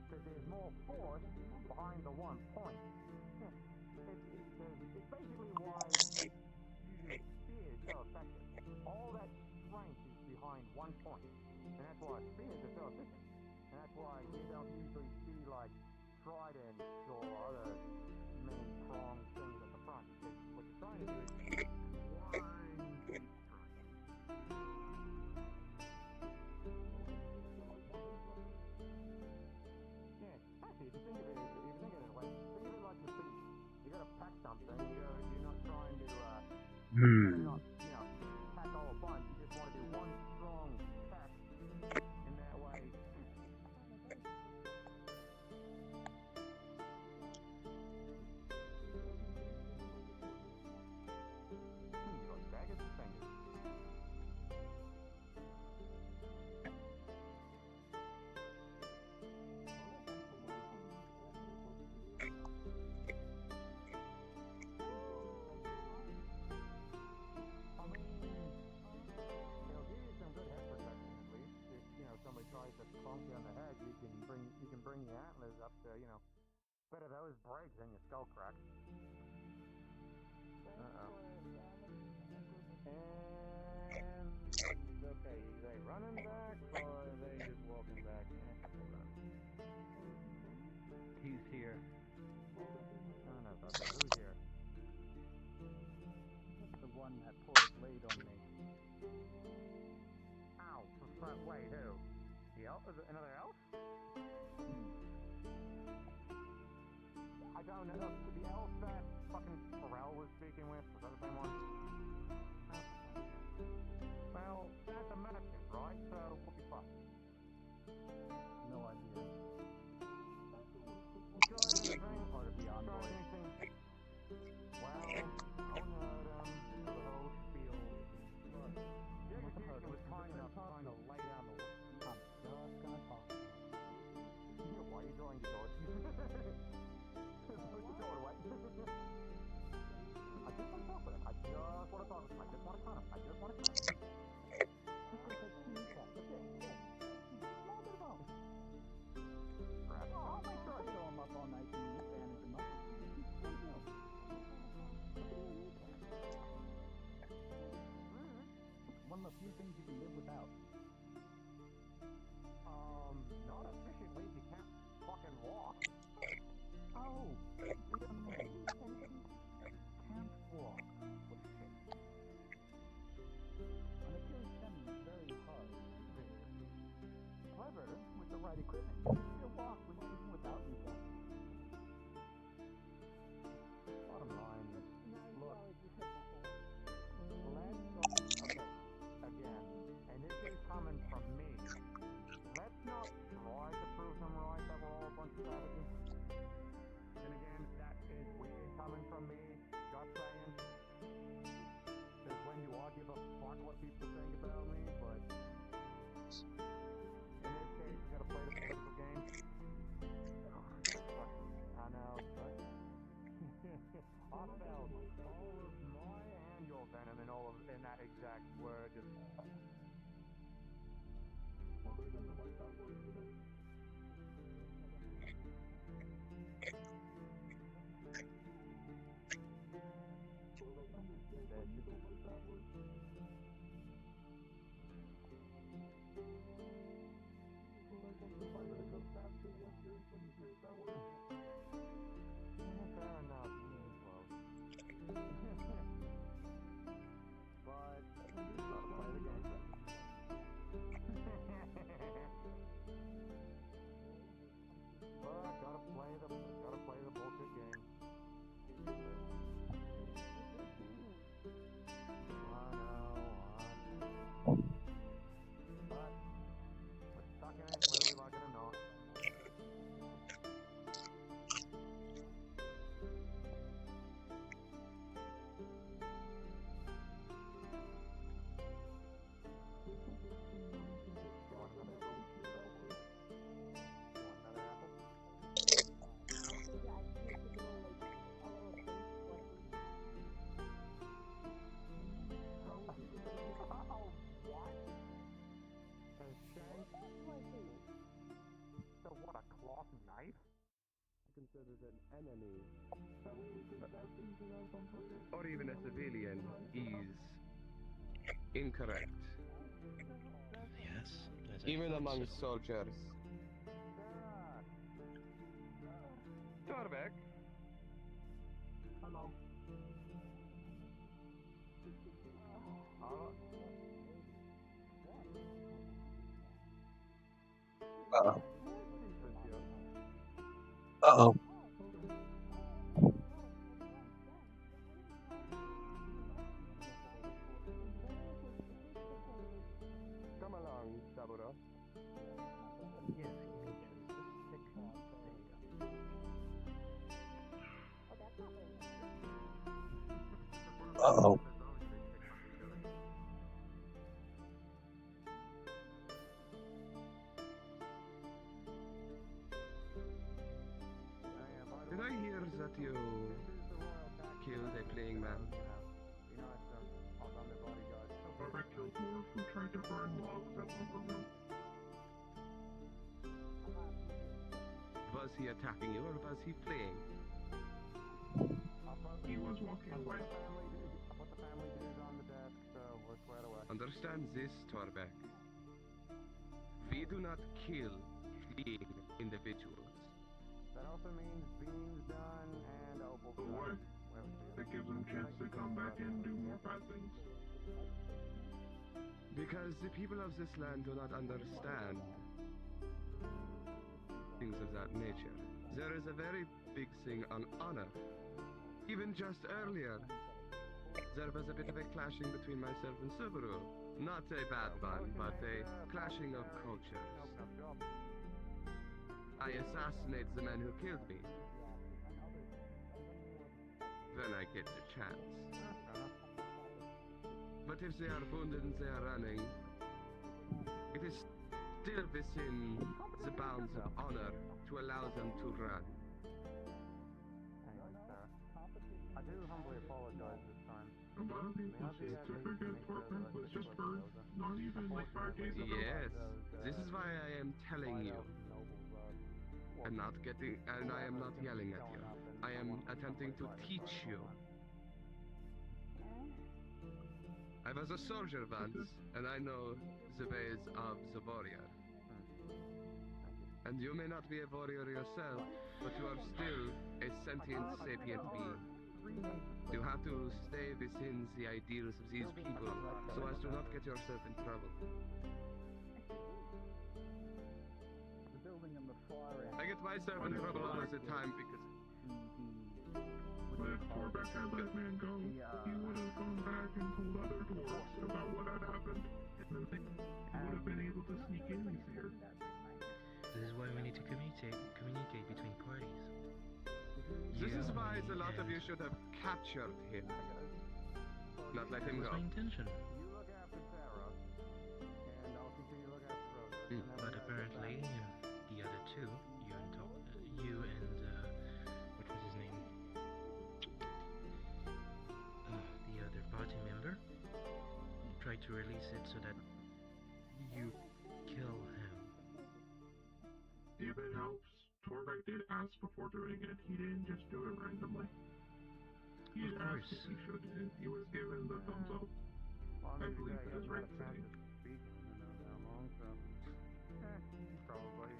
Because there's more force behind the one point. Yeah. It's basically why using spear is so effective. All that strength is behind one point. And that's why spears are so efficient. And that's why you don't usually see like tridents or other main prong things at the front. Because what you're trying to do is one deep. If you think of it like the food. You gotta pack something. You're not trying to, pack all a bunch. You just want to do one strong pack, and that way. You got daggers and fingers. Somebody tries to clunk you on the head, you can bring your antlers up to, better those breaks than your skull crack. And okay, are they running back or are they just walking back? He's here. No, who's here? The one that pulled a blade on me. Ow! Wait, who? The elf? Is it another elf? I don't know. The elf that fucking Farrell was speaking with, was that the same one? Well, that's a merchant, right? So, what the fuck? No idea. Try anything? Or to be on board. Well, I heard the whole spiel. Look, the executioner was kind enough trying to lay down the law. I'm just gonna talk. Why are you drawing your sword? Put your sword away. I just want to talk with him. I just want to talk with him. I just want to cut him. I just want to cut him. This is a team cut. That's it. Yeah. Motherfucker. few things you can live without. Not efficiently if you can't fucking walk. Oh, can't walk. An Achilles tendon is very hard. However, with the right equipment, you can still walk even without these things. Bottom line is, look, okay, again, and this is coming from me. Let's not try to prove them right that we're all a bunch of savages. And again, that is weird coming from me, just saying. Because when you are, give a fuck what people think about me, but in this case, you gotta play the political game. I know, but I felt all of my and your venom in that exact word. Just fair enough. But gotta play the game. But gotta play the bullshit game. I know. But we're stuck in it whether we like it or not. So what, a cloth knife? Considered an enemy, or even a civilian, is incorrect. Yes. as I Even thought among so. soldiers. Torbeck. Hello. Uh-oh. Uh-oh. Come along, Saburo. Yes, give me just a second. Uh-oh. Did I hear that you killed a playing man? Robert killed Wolf who tried to burn logs at Lumber Mill. Was he attacking you or was he fleeing? He was walking away. Understand this, Torbeck. We do not kill fleeing individuals. That also means beans done and opals But why? That gives them a chance to come back and do more bad things. Because the people of this land do not understand things of that nature. There is a very big thing on honor. Even just earlier, there was a bit of a clashing between myself and Subaru. Not a bad one, but a clashing of cultures. I assassinate the man who killed me. When I get the chance. But if they are wounded and they are running, it is still within the bounds of honor to allow them to run. Anyway, sir, I do humbly apologize this time. A lot of people certificate Torbeck was just burned, not even like 5 days ago. Yes, this is why I am telling you. I'm not getting, and I am not yelling at you. I am attempting to teach you. I was a soldier once, and I know the ways of the warrior. And you may not be a warrior yourself, but you are still a sentient, sapient being. You have to stay within the ideals of these people, so as to not get yourself in trouble. I get myself in trouble all of the time because... But if Torbeck had let man go, he would have gone back and told other dwarves about what had happened. And then he would have been able to sneak in easier. This is why we need to communicate between parties. This is why the lot of you should have captured him. Not let him go. That was my intention. But apparently, the other two, you and what was his name? The other party member, tried to release it so that you kill him. If it helps, Torbeck did ask before doing it. He didn't just do it randomly. He had asked if he should, and he was given the thumbs up. I believe that is right thing.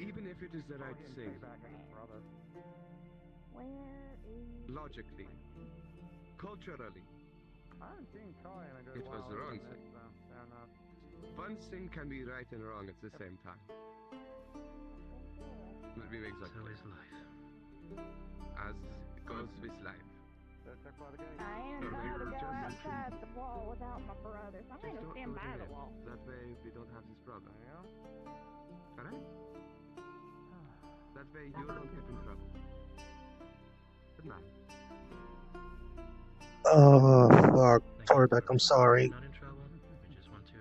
Even if it is the right thing, logically, culturally, it was the wrong thing. One thing can be right and wrong at the same time. Let me make that So clear. is life. As it goes with life. I ain't about to go outside the wall without my brothers. I'm Just gonna don't stand go by there. the wall. That way we don't have this problem. Alright? That way you don't get in trouble. Good night. Oh, fuck. Torbeck, I'm sorry. Not in trouble. I just want to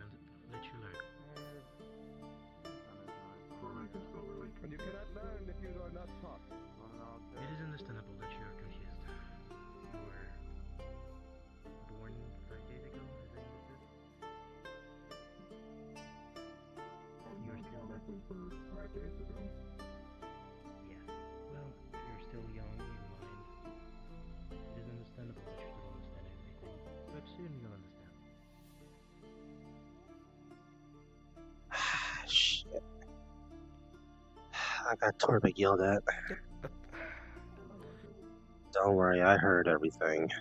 let you learn. And you cannot learn if you are not taught. It is understandable that you are confused. You were born 5 days ago, I think this is. You are still... 5 days ago. Yes. Well, you're still young in mind. It is understandable that you don't understand everything, but soon you'll understand. Shit. I got Torbeck yelled at. Don't worry, I heard everything.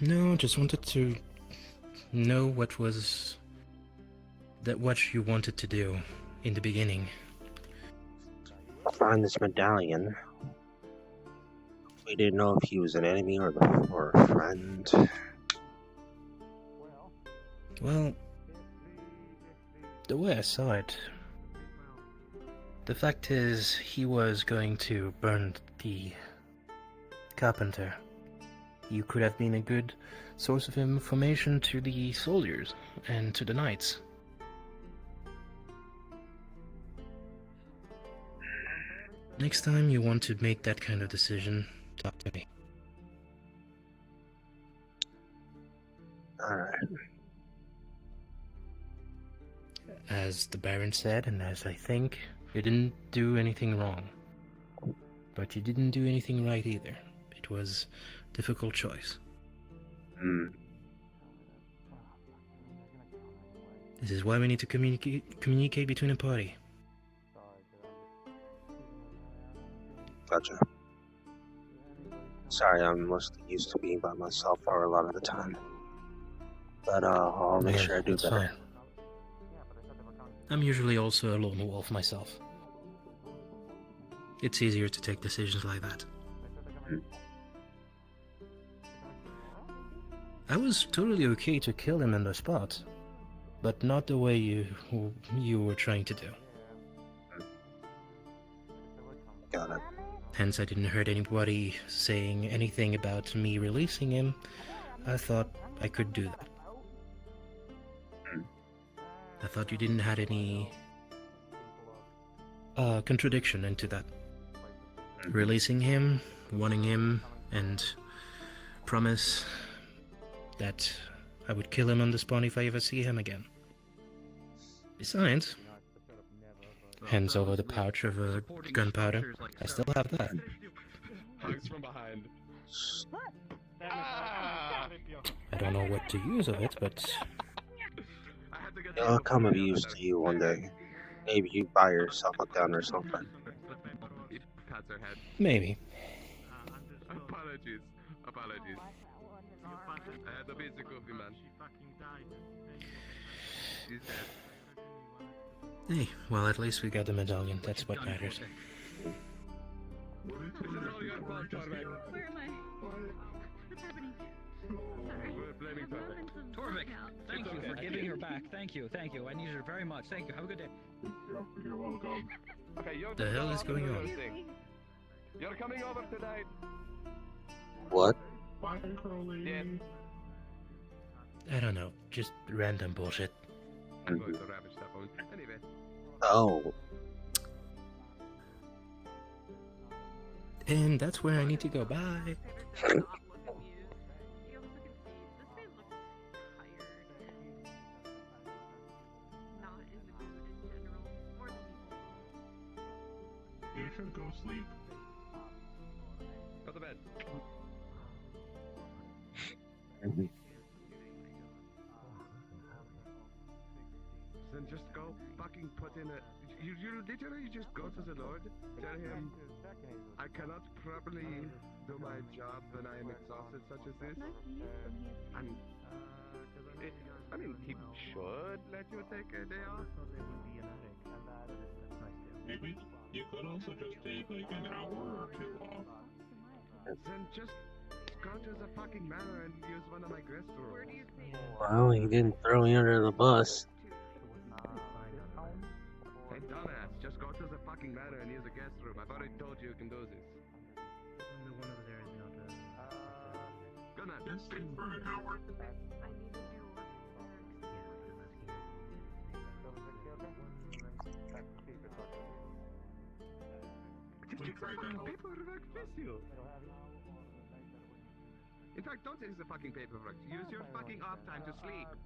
No, just wanted to know what you wanted to do in the beginning. Find this medallion. We didn't know if he was an enemy or a friend. Well, the way I saw it, the fact is he was going to burn the carpenter. You could have been a good source of information to the soldiers and to the knights. Next time you want to make that kind of decision, talk to me. Alright. As the Baron said, and as I think, you didn't do anything wrong. But you didn't do anything right either. It was a difficult choice. This is why we need to communicate between a party. Gotcha. Sorry, I'm mostly used to being by myself for a lot of the time. But I'll make sure I do better. Fine. I'm usually also a lone wolf myself. It's easier to take decisions like that. I was totally okay to kill him on the spot, but not the way you were trying to do. Got it. Hence, I didn't hear anybody saying anything about me releasing him. I thought I could do that. I thought you didn't have any contradiction into that. Releasing him, wanting him, and promise that I would kill him on the spot if I ever see him again. Besides, hands over the pouch of gunpowder. I still have that. Hugs from behind. I don't know what to use of it, but It'll come of use to you one day. Maybe you buy yourself a gun or something. Pats her head. maybe. Apologies. Apologies. I had to be the goofy man. She's dead. Hey, well, at least we got the medallion. That's what matters. This is all your fault, Torvik. Where am I? What's happening? Sorry. We're blaming Torvik. Torvik, thank you for giving her back. Thank you, thank you. I needed her very much. Thank you. Have a good day. You're welcome. Okay, you're The hell is going on? You're coming over tonight. What? Bye, Crowley. Yes. I don't know. Just random bullshit. I'm going to ravage that one. Anyway. Oh. And that's where I need to go. Bye. You should go sleep. Go to bed. Then just go fucking put in a... You literally just go to the Lord, tell him, I cannot properly do my job when I am exhausted such as this. And... I mean, he should let you take a day off. Maybe you could also just take like an hour or two off. Then just go to the fucking manor and use one of my guest rooms. Well, he didn't throw me under the bus. Hey, dumbass, just go to the fucking manor and use a guest room. I've already told you you can do this. The one over there is not Good night. Just stay for an hour. Just take the fucking paperwork with you. In fact, don't use the fucking paperwork. Use your fucking off time to sleep. Do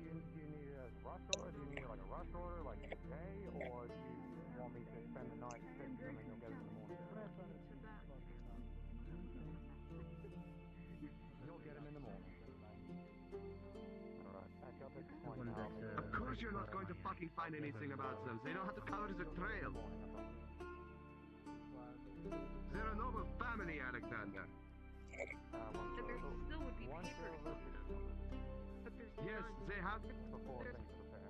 you need a rush order? Do you need like a rush order, like today, or do you want me to spend the night fixing them and you'll get it in the morning? You'll get them in the morning. Alright, pack up at the point now. Of course you're not going to fucking find anything about them. They know how to cover the trail. They're a noble family, Alexander. But there still would be papers on them. But there's Yes, they have... There's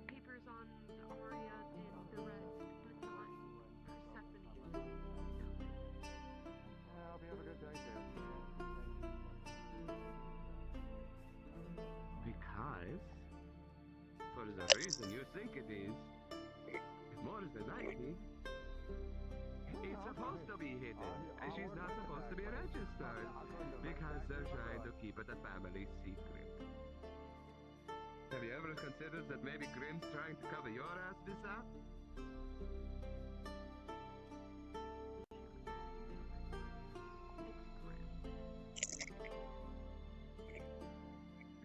papers on Arya and the rest, but not Persephone. I hope you have a good day, too. Because, for the reason you think it is, more than likely, it's supposed to be hidden, and she's not supposed to be registered, because they're trying to keep it a family secret. Have you ever considered that maybe Grimm's trying to cover your ass this up?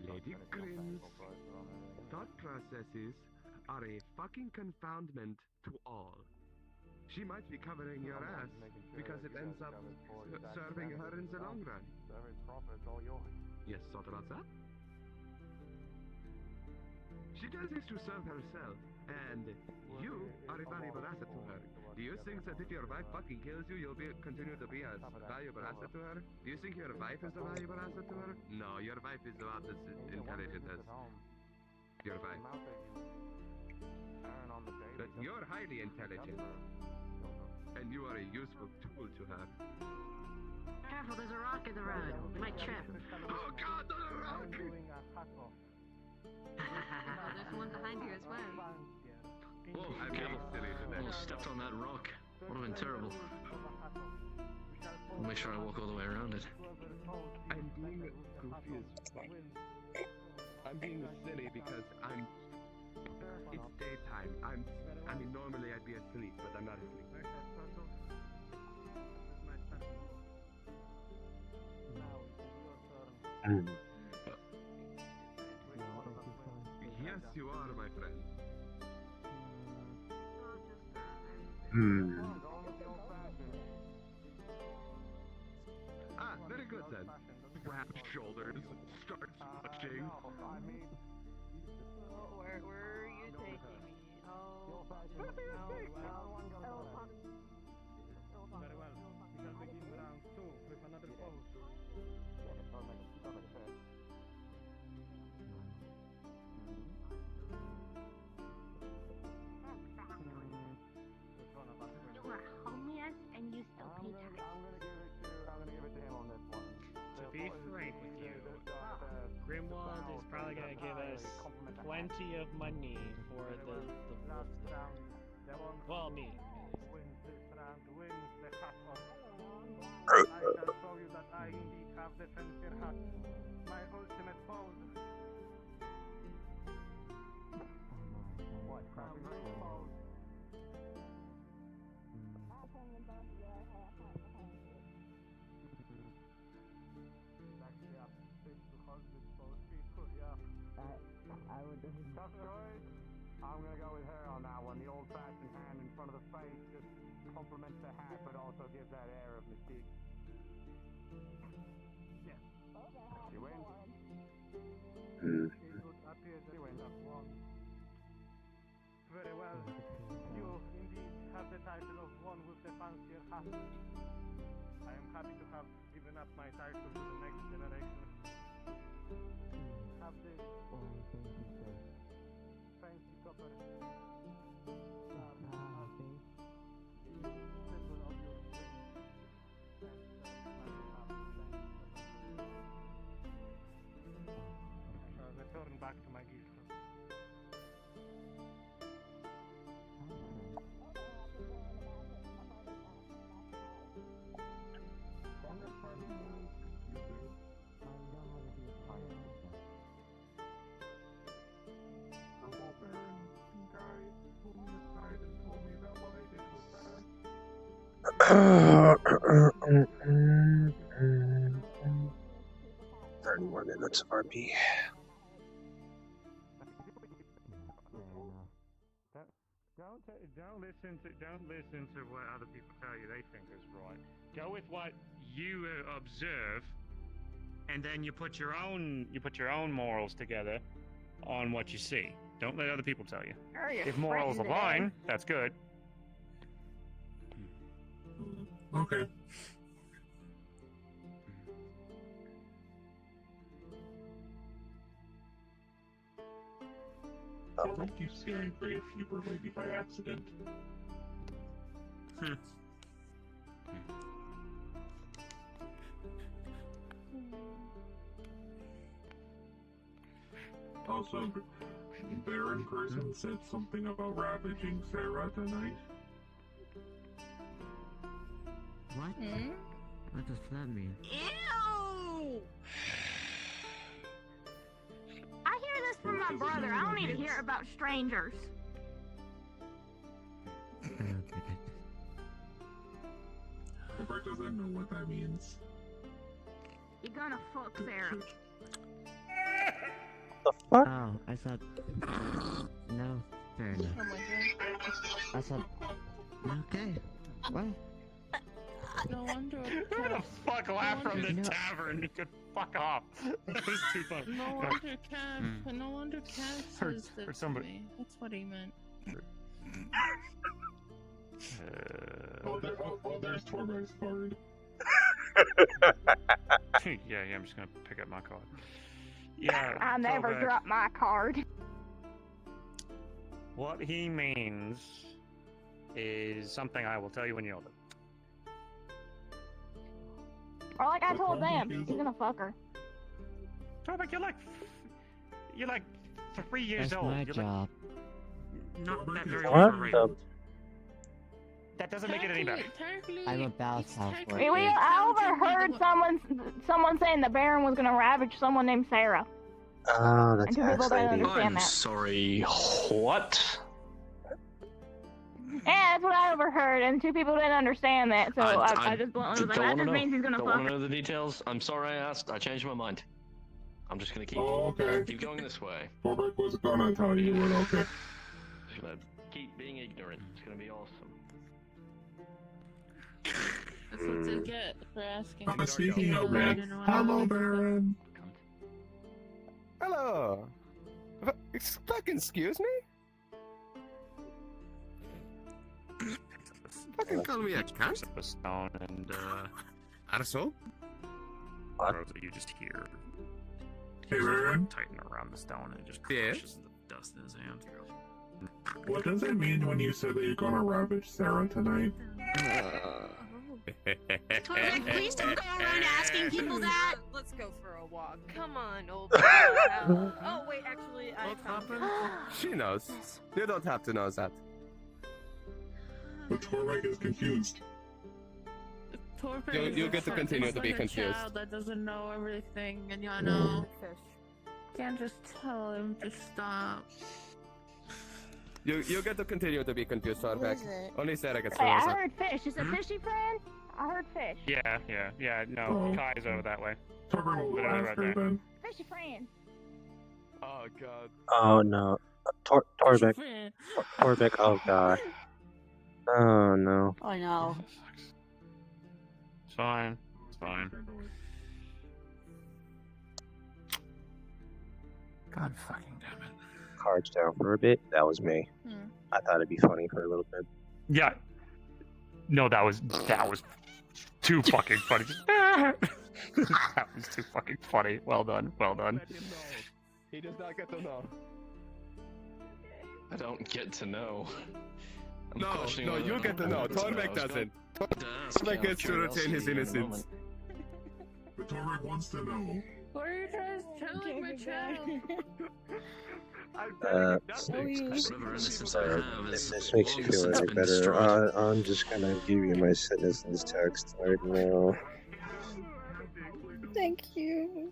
Lady Grimm's thought processes are a fucking confoundment to all. She might be covering your ass because it ends up serving her in the long run. Yes, thought about that? She does this to serve herself, and you are a valuable asset to her. Do you think that if your wife fucking kills you, you'll continue to be a valuable asset to her? Do you think your wife is a valuable asset to her? No, your wife is about as intelligent as your wife. But you're highly intelligent, and you are a useful tool to her. Careful, there's a rock in the road. You might trip. Oh God, not a rock! There's one behind you as well. Whoa, I'm careful. silly today. Almost stepped on that rock. Would have been terrible. I'll make sure I walk all the way around it. I'm being goofy as fuck. I'm being silly because it's daytime. I mean, normally I'd be asleep, but I'm not asleep. Yes, you are, my friend. Ah, very good. Good then. Grab shoulders, start touching. Where are you taking me? Oh, Very well. We shall begin round 2 with another pose. You are homeless and you still pay tax. I'm gonna give it to him on this one. To be frank with you, Grimwald is probably going to give us plenty of money for the wolf. Well, me. Wins this round, wins the hat off. I shall show you that I indeed have the fancier hat. My ultimate pose. What? Great pose. I would. Tough choice. I'm gonna go with her on that one. The old-fashioned hand in front of the face just complements the hat, but also gives that air of mystique. Yes. She wins. It would appear that you win. Very well. You indeed have the title of one with the fancier hat. I am happy to have given up my title to the next generation. Have this fancy copper symbol of your faith. I shall return back to my guild. More minutes of RP. Don't listen to what other people tell you they think is right. Go with what you observe, and then you put your own morals together on what you see. Don't let other people tell you. If morals align, that's good. Okay. I think you scaring Grave Fever maybe by accident. Also, Baron person said something about ravaging Sarah tonight. What? What does that mean? Ew! I hear this from my brother. I don't need to hear it about strangers. Robert doesn't know what that means. You're gonna fuck Sarah. The fuck? Oh, I thought. No, fair enough. Oh my god. I thought. Okay. What? No wonder. Who the fuck laughed from the tavern? You could fuck off. That was too funny. No wonder Cat. No wonder Cat says that to me. That's what he meant. There's Torberg's card. yeah, I'm just gonna pick up my card. Yeah. I never Torberg. drop my card. What he means is something I will tell you when you're older. Or like I told them, he's gonna fuck her. Torbeck, you're like 3 years That's old. my You're job. like not that very old What for rape. the? That doesn't make it any better. I'm a bounce house worker. I overheard someone saying the Baron was gonna ravage someone named Sarah. Oh, And that's two people don't actually. understand I'm that. sorry. What? Yeah, that's what I overheard, and two people didn't understand that, so I just bluntly was like, that just means he's gonna Don't fuck want to her. know the details. I'm sorry I asked. I changed my mind. I'm just gonna keep keep going this way. Torberg was gonna tell you, but okay. Just gonna keep being ignorant. It's gonna be awesome. That's what you get for asking. Speaking of Red, hello, Baron. Hello. Fucking excuse me? Fucking call me a cunt? A stone and Arsehole? Or you just hear tighten around the stone and it just crushes the dust in his hand. What does it mean when you said that you're gonna ravage Sarah tonight? Torvik, please don't go around asking people that. Let's go for a walk. Come on, old pal. Oh wait, actually, I found She knows. You don't have to know that. But Torvik is confused. Torvik You get to continue to be a confused. child that doesn't know everything, and you know, can't just tell him to stop. You get to continue to be confused, Torvik. is it? Only Sarah gets Wait, I frozen. heard fish. Is it fishy, friend? I heard fish. Yeah. No, Kai's over that way. Right there. Fishy friend. Oh god. Oh no. Torvik. Torvik, oh god. Oh no. I know. It's fine. It's fine. God fucking damn it. Cards down for a bit. That was me. I thought it'd be funny for a little bit. Yeah. No, that was too fucking funny. That was too fucking funny. Well done. Well done. He does not get to know. I don't get to know. No, you get to know. Torvik doesn't. Torvik gets to retain his innocence. But Torvik wants to know. What are you guys telling my child? If this makes you feel any better, I'm just gonna give you my citizen's text right now. Thank you.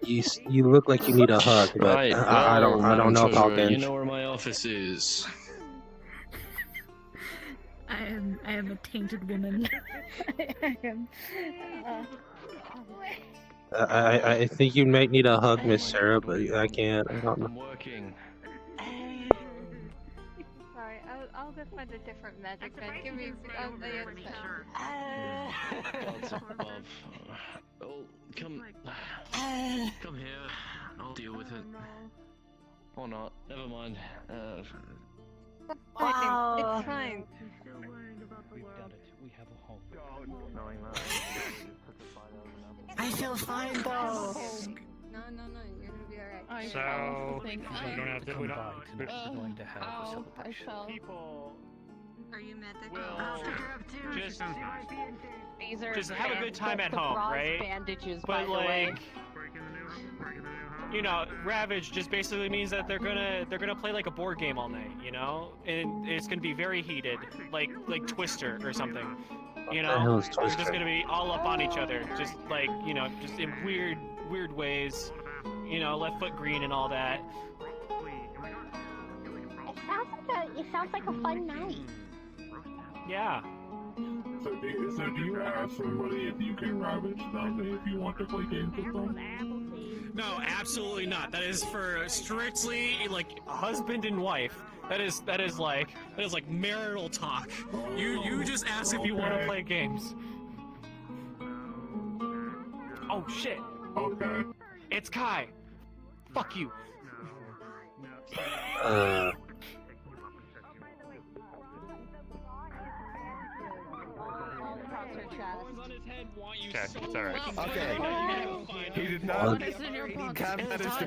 You look like you need a hug, but Right, I don't know if I'll Treasurer, bench. You know where my office is. I am a tainted woman. I am. I think you might need a hug, Miss Sarah, but I can't. I don't know. I'm working. Sorry, I'll go find a different magic pen. Give me. Gods above. Oh, come here. I'll deal with it. Or not. Never mind. Wow. It's fine. We've done it. We have a home. I feel fine though. No, you're gonna be alright. So, we don't have to. We're going to have a celebration. People Are you medical? will just have a good time at home, right? Bandages, but by the way. like, you know, Ravage just basically means that they're gonna play like a board game all night, you know, and it's gonna be very heated, like Twister or something, you know. They're just gonna be all up on each other, just like, you know, just in weird ways, you know, left foot green and all that. It sounds like a fun night. Yeah. So do you ask somebody if you can ravage them if you want to play games with them? No, absolutely not. That is for strictly like husband and wife. That is like marital talk. You just ask if you want to play games. Oh shit. Okay. It's Kai. Fuck you. Okay, it's alright. Okay. He did not. Can't manage to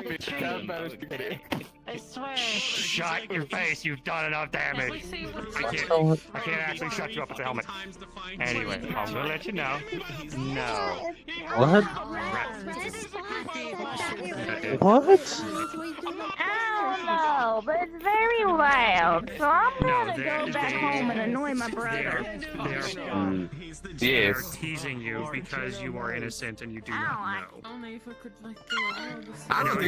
get it. I swear. Shut your face, you've done enough damage. I can't actually shut you up with the helmet. Anyway, I'm gonna let you know. No. What? What? I don't know, but it's very loud, so I'm gonna go back home and annoy my brother. They're teasing you because you are innocent and you do not know. Only if I could like do it. I know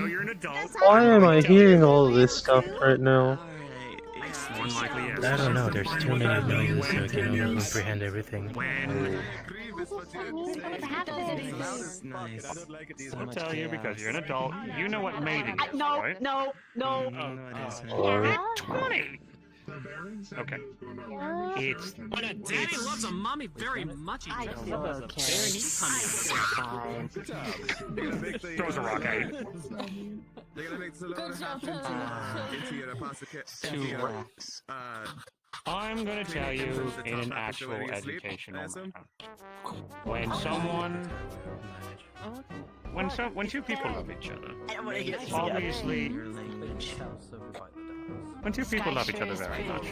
you're an adult. Why am I hearing all of this stuff right now? More than likely, yes. I don't know, there's too many noises so I can comprehend everything. I'll tell you because you're an adult. You know what mating is, right? No. You're 20. Okay. It's But a daddy loves a mommy very much. I feel okay. throws a rock at you. They're gonna make Salona into your apothecary. Two rocks. I'm gonna tell you in an actual educational manner. When someone, when two people love each other, obviously, when two people love each other very much,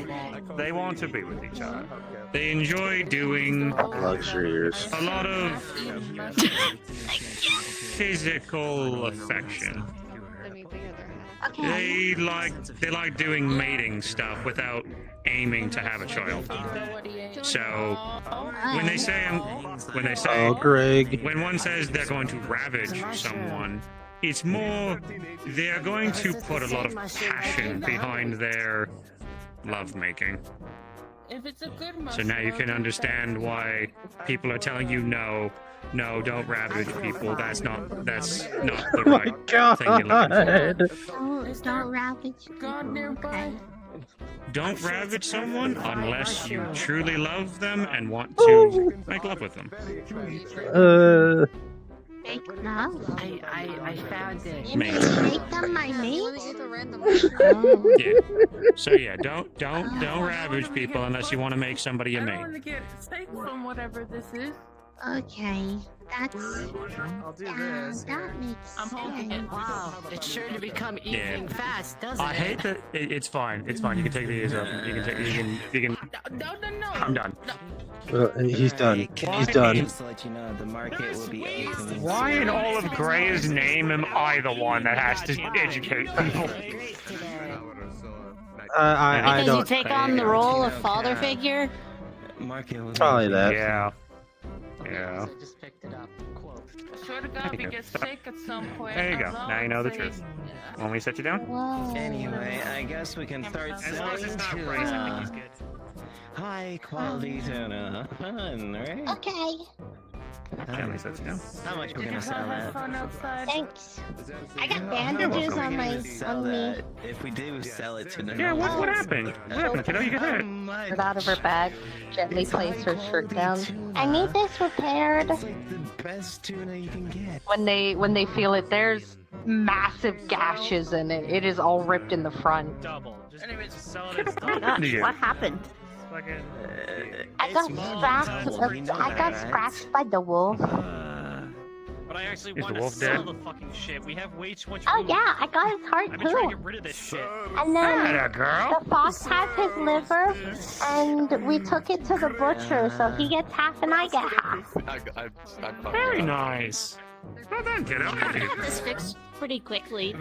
they want to be with each other. They enjoy doing luxuries, a lot of physical affection. They like doing mating stuff without aiming to have a child. So when they say oh, Greg, when one says they're going to ravage someone, it's more they're going to put a lot of passion behind their lovemaking. If it's a good So now you can understand why people are telling you no, don't ravage people. That's not the right thing you're looking for. Don't ravage. God nearby. Don't ravage someone unless you truly love them and want to make love with them. Make love? I found it. You mean make them my mates? Yeah. So yeah, don't ravage people unless you want to make somebody your I mate. want to get steak from whatever this is. Okay, that's... I'll do this. That makes sense. I'm holding it. Wow, it's sure to become evening fast, doesn't it? I hate that. It's fine. It's fine. You can take the ears off. You can. No. I'm done. He's done. He's done. Just to let you know, the market will be opening. Why in all of Gray's name am I the one that has to educate people? I don't. Because you take on the role of father figure? Probably that. Yeah. I just picked it up. Quote. Swear to God, we get sick at some point. There you go. Now you know the truth. Want me to set you down? Anyway, I guess we can start selling to high quality tuna. Fun, right? Okay. Family sets you down. How much we're gonna sell that? Thanks. I got bandages on me. If we do sell it to them. Yeah, what happened? What happened, kiddo? You get hurt. Get out of her bag. Gently place her shirt down. I need this repaired. It's like the best tuna you can get. When they feel it, there's massive gashes in it. It is all ripped in the front. Double. Just sell it as double. What happened? I got scratched by the wolf. But I actually want to sell the fucking shit. We have way too much. Oh yeah, I got his heart I've been trying to too. get rid of this shit. And then girl. the fox has his liver, and we took it to the butcher, so he gets half and I get half. Very nice. Well done, kiddo. I got this fixed pretty quickly.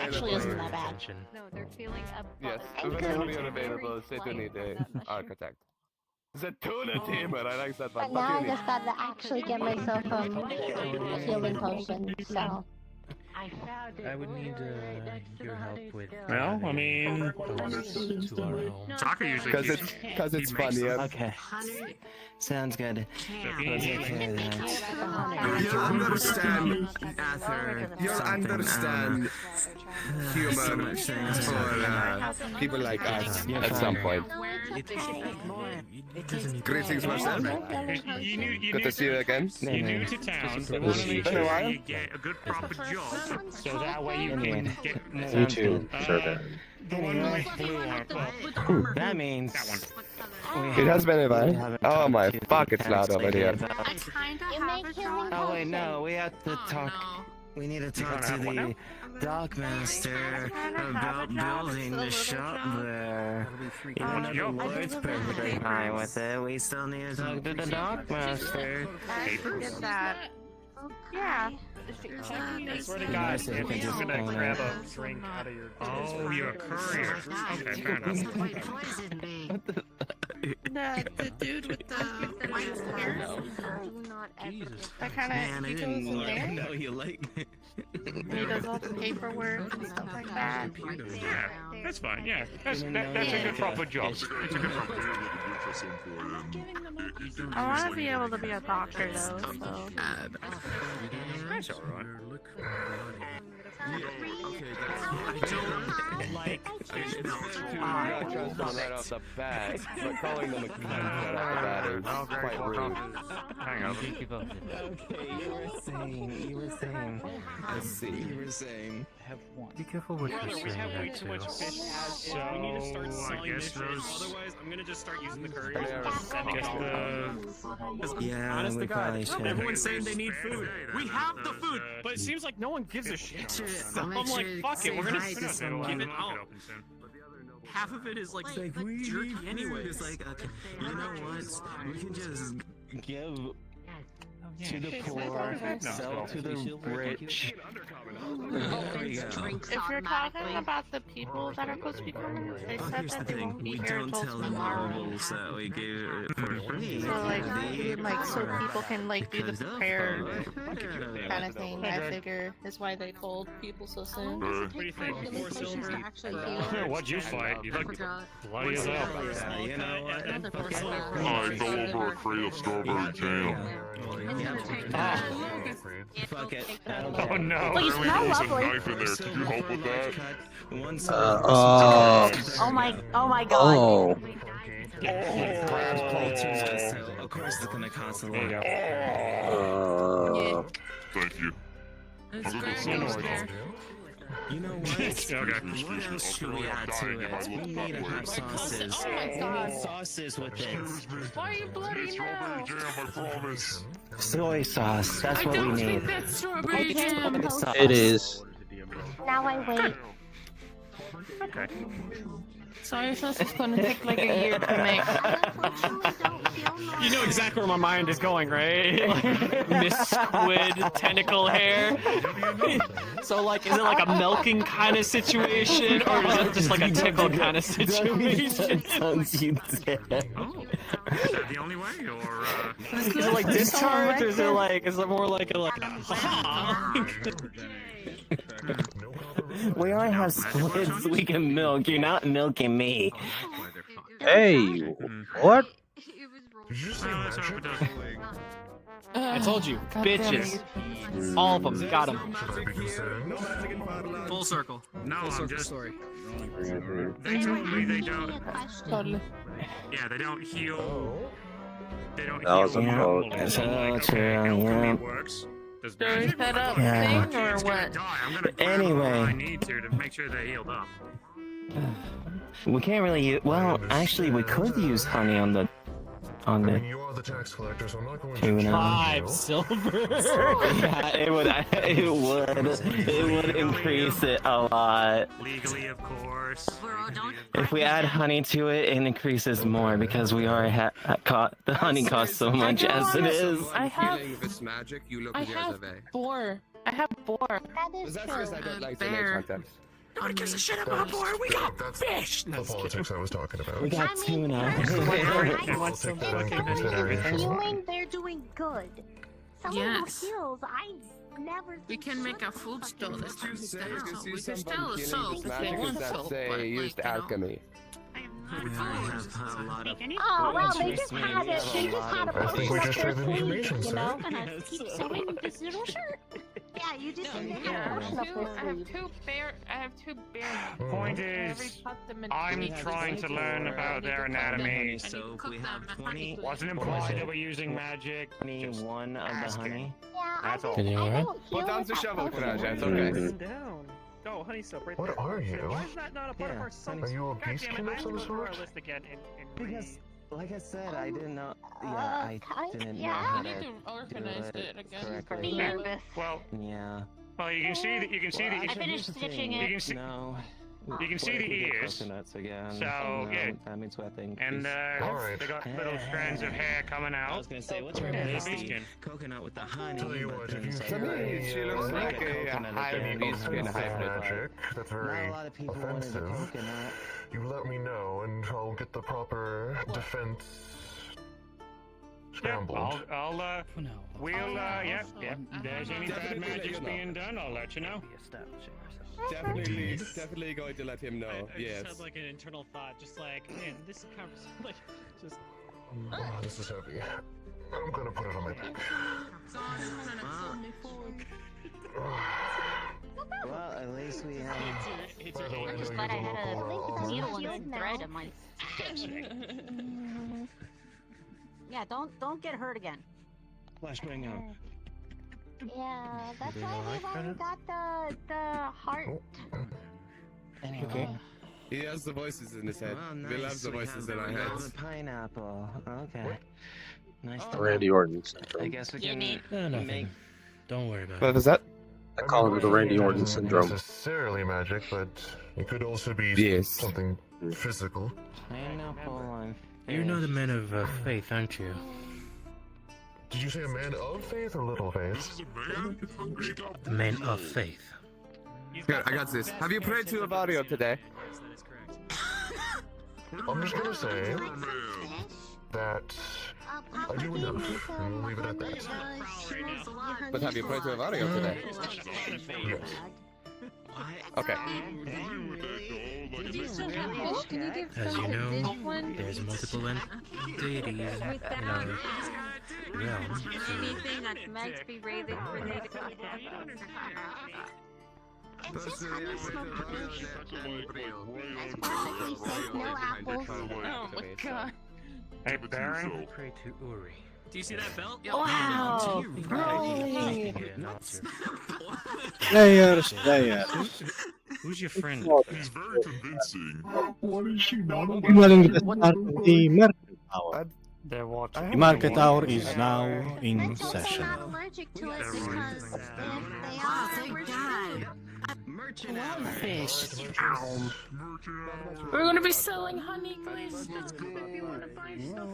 Actually, isn't that bad. No, they're feeling up. Yes, whenever you're available, say to need an architect. The tuna tamer, I like that one. But now I just gotta actually get myself a healing potion, so... I would need your help with. Well, I mean, Taka usually because it's funnier. Okay. Sounds good. Let's take care of that. You'll understand, Arthur. You'll understand humor for people like us at some point. Greetings, Marcel. Good to see you again. You're new to town, so we want to make sure you get a good proper job, so that way you can get more. You too, sir. The one with blue on it. That means that one. It has been a while. Oh my fuck, it's loud over here. Oh wait, no, we have to talk. We need to talk to the dockmaster about building the shop there. Even though the Lord's perfectly fine with it, we still need to talk to the dockmaster. Get that. Yeah. I swear to God, if you're gonna grab a drink out of your. Oh, you're a courier. Okay, fair enough. The dude with the white hair. Jesus. That kind of he goes in there. know you like me. He does all the paperwork and stuff like that. Yeah, that's fine. Yeah, that's a good proper job. It's a good proper job. I want to be able to be a doctor though, so. That's alright. Okay, I don't like fish milk. Not trust them right off the bat, but calling them a cunt right off the bat is quite rude. Hang on. Okay, you were saying. Let's see. You were saying. Have one. Be careful what you're saying. We have way there, too too. much fish as is. We need to start selling this fish. Otherwise, I'm gonna just start using the couriers and sending it all. Yeah, Honest we to God, probably should. everyone's saying they need food. We have the food, but it seems like no one gives a shit. So I'm like, fuck it, we're gonna give it out. Half of it is like jerky anyway. It's like, okay, you know what? We can just give to the poor, sell to the rich. If you're talking about the people that are supposed to be coming, they said that they won't be We here don't until tell them tomorrow. the rules that we gave it for free. So so people can like do the prayer kind of thing. I figure is why they told people so soon. What do you think? 4 silver. What'd you fight? You look bloody as hell. Yeah, you know what? I fell over a crate of strawberry jam. Fuck it. Oh no. Please, Apparently there was a knife in there. Could you help with that? Oh my god. Oh. Of course it's gonna cost a lot. Thank you. You know what? What else should we add to it? We need to have sauces. We need sauces with it. Why are you bloody now? Jam, I promise. Soy sauce. That's what we need. That's strawberry jam. It is. Now I wait. Okay. Soy sauce is gonna take like a year to make. You know exactly where my mind is going, right? Miss Squid, tentacle hair. So, like, is it like a milking kind of situation, or is it just like a tickle kind of situation? Sounds you did. Oh, is that the only way, or Is it like discharge, or is it more like a We only have squids we can milk. You're not milking me. Hey, what? Did you say magic? I told you, bitches. All of them, got them. Full circle. no? I'm just. Sorry. They told me they don't. Totally. Yeah, they don't heal. They don't That was heal. a quote. So, like, So okay, true, alchemy yeah. works. Does Do we magic set work? up Yeah. thing or It's gonna what? die. I'm gonna grab Anyway. whatever I need to make sure they're healed up. We can't really use. Well, actually, we could use honey on the. You are the tax collector, so I'm not going to Tuna. charge 5 silver. Yeah, it would increase it a lot. Legally, of course. If we add honey to it, it increases more because we already the honey costs so much as it is. I have If it's magic, you look I at the have reserve. boar. I have boar. That is That's true. because I don't like the bear. nature content. Nobody gives a shit about boar. We got That's fish. the politics I was talking about. We got tuna. I'll take that into consideration. Healing, they're doing good. Someone Yes. who heals, I never. We can make a food store this time. We can Somebody still can soap use if they magic want that soap, say but used like, alchemy. Oh well, they just had it. They just had a I think we post just up their traded sleeve, information, you sir. know, and I keep sewing this little shirt. Yeah, you just need to have a potion up their I have sleeve. two bear. Point is, I'm trying to learn about their anatomy. So if we have 20, Wasn't implied that we're using magic. 21 of the asking. honey. Yeah, That's all. I don't heal Put down the without shovel, potion. Courage, it's okay. Down. Go, honey soap right What there. are you? Why is that not a part of our soap? Are you a God damn beastkin it, I of some have to go through our sort? list again and Because, like I said, I didn't know. Yeah, I didn't know yeah. how We need to to organize do it again. correctly. Be nervous. Well, Yeah. you can see that. You can see that. I finished stitching You it. can see. No. You can see What if the we get ears. coconuts again? So, No, yeah. that means wetting. And Alright. they got little strands of hair coming I out. was gonna say, what's wrong Yeah, with they the beastkin. coconut with the honey? Tell you but what, then if you it's To like, me, she looks like like a coconut high again. beastkin hybrid. magic, that's Not very a lot of people wanted the offensive. coconut. You let me know, and I'll get the proper defense scrambled. I'll For now. we'll yep. If there's any bad magic being done, I'll let you know. Definitely going to let him know. I Yes. just had like an internal thought, just like, man, this conversation, like, just. Oh, this is heavy. I'm gonna put it on my back. Well, at least we have. I'm just glad I had a needle and thread in my. Yeah, don't get hurt again. Flashbang out. Yeah, that's why we went and got the heart. Okay. He has the voices in his head. Well, We nice. love the voices in our The heads. pineapple. Okay. Nice to Randy know. Orton I syndrome. guess we can Nothing. make. Don't worry about What it. was that? I call it the Randy Orton Isn't syndrome. necessarily magic, but it could also be something physical. Pineapple on. You're not a man of faith, aren't you? Did you say a man of faith or little faith? A man of faith. Good, I got this. Have you prayed to Avario today? I'm just gonna say that I do enough, and we'll leave it at that. But have you prayed to Avario today? Yes. Okay. As you know, there's multiple deities in our realm. Anything that's meant to be related. No apples. Oh my god. Hey, Baron. Pray to Uri. Do you see that belt? Wow. Really? Players. Who's your friend? He's very convincing. What is she not? The market hour. They're watching. The market hour is now in session. Allergic to it because if they Oh, are, thank God. Fish. We're gonna be selling honey glaze. That's cool if you wanna buy stuff.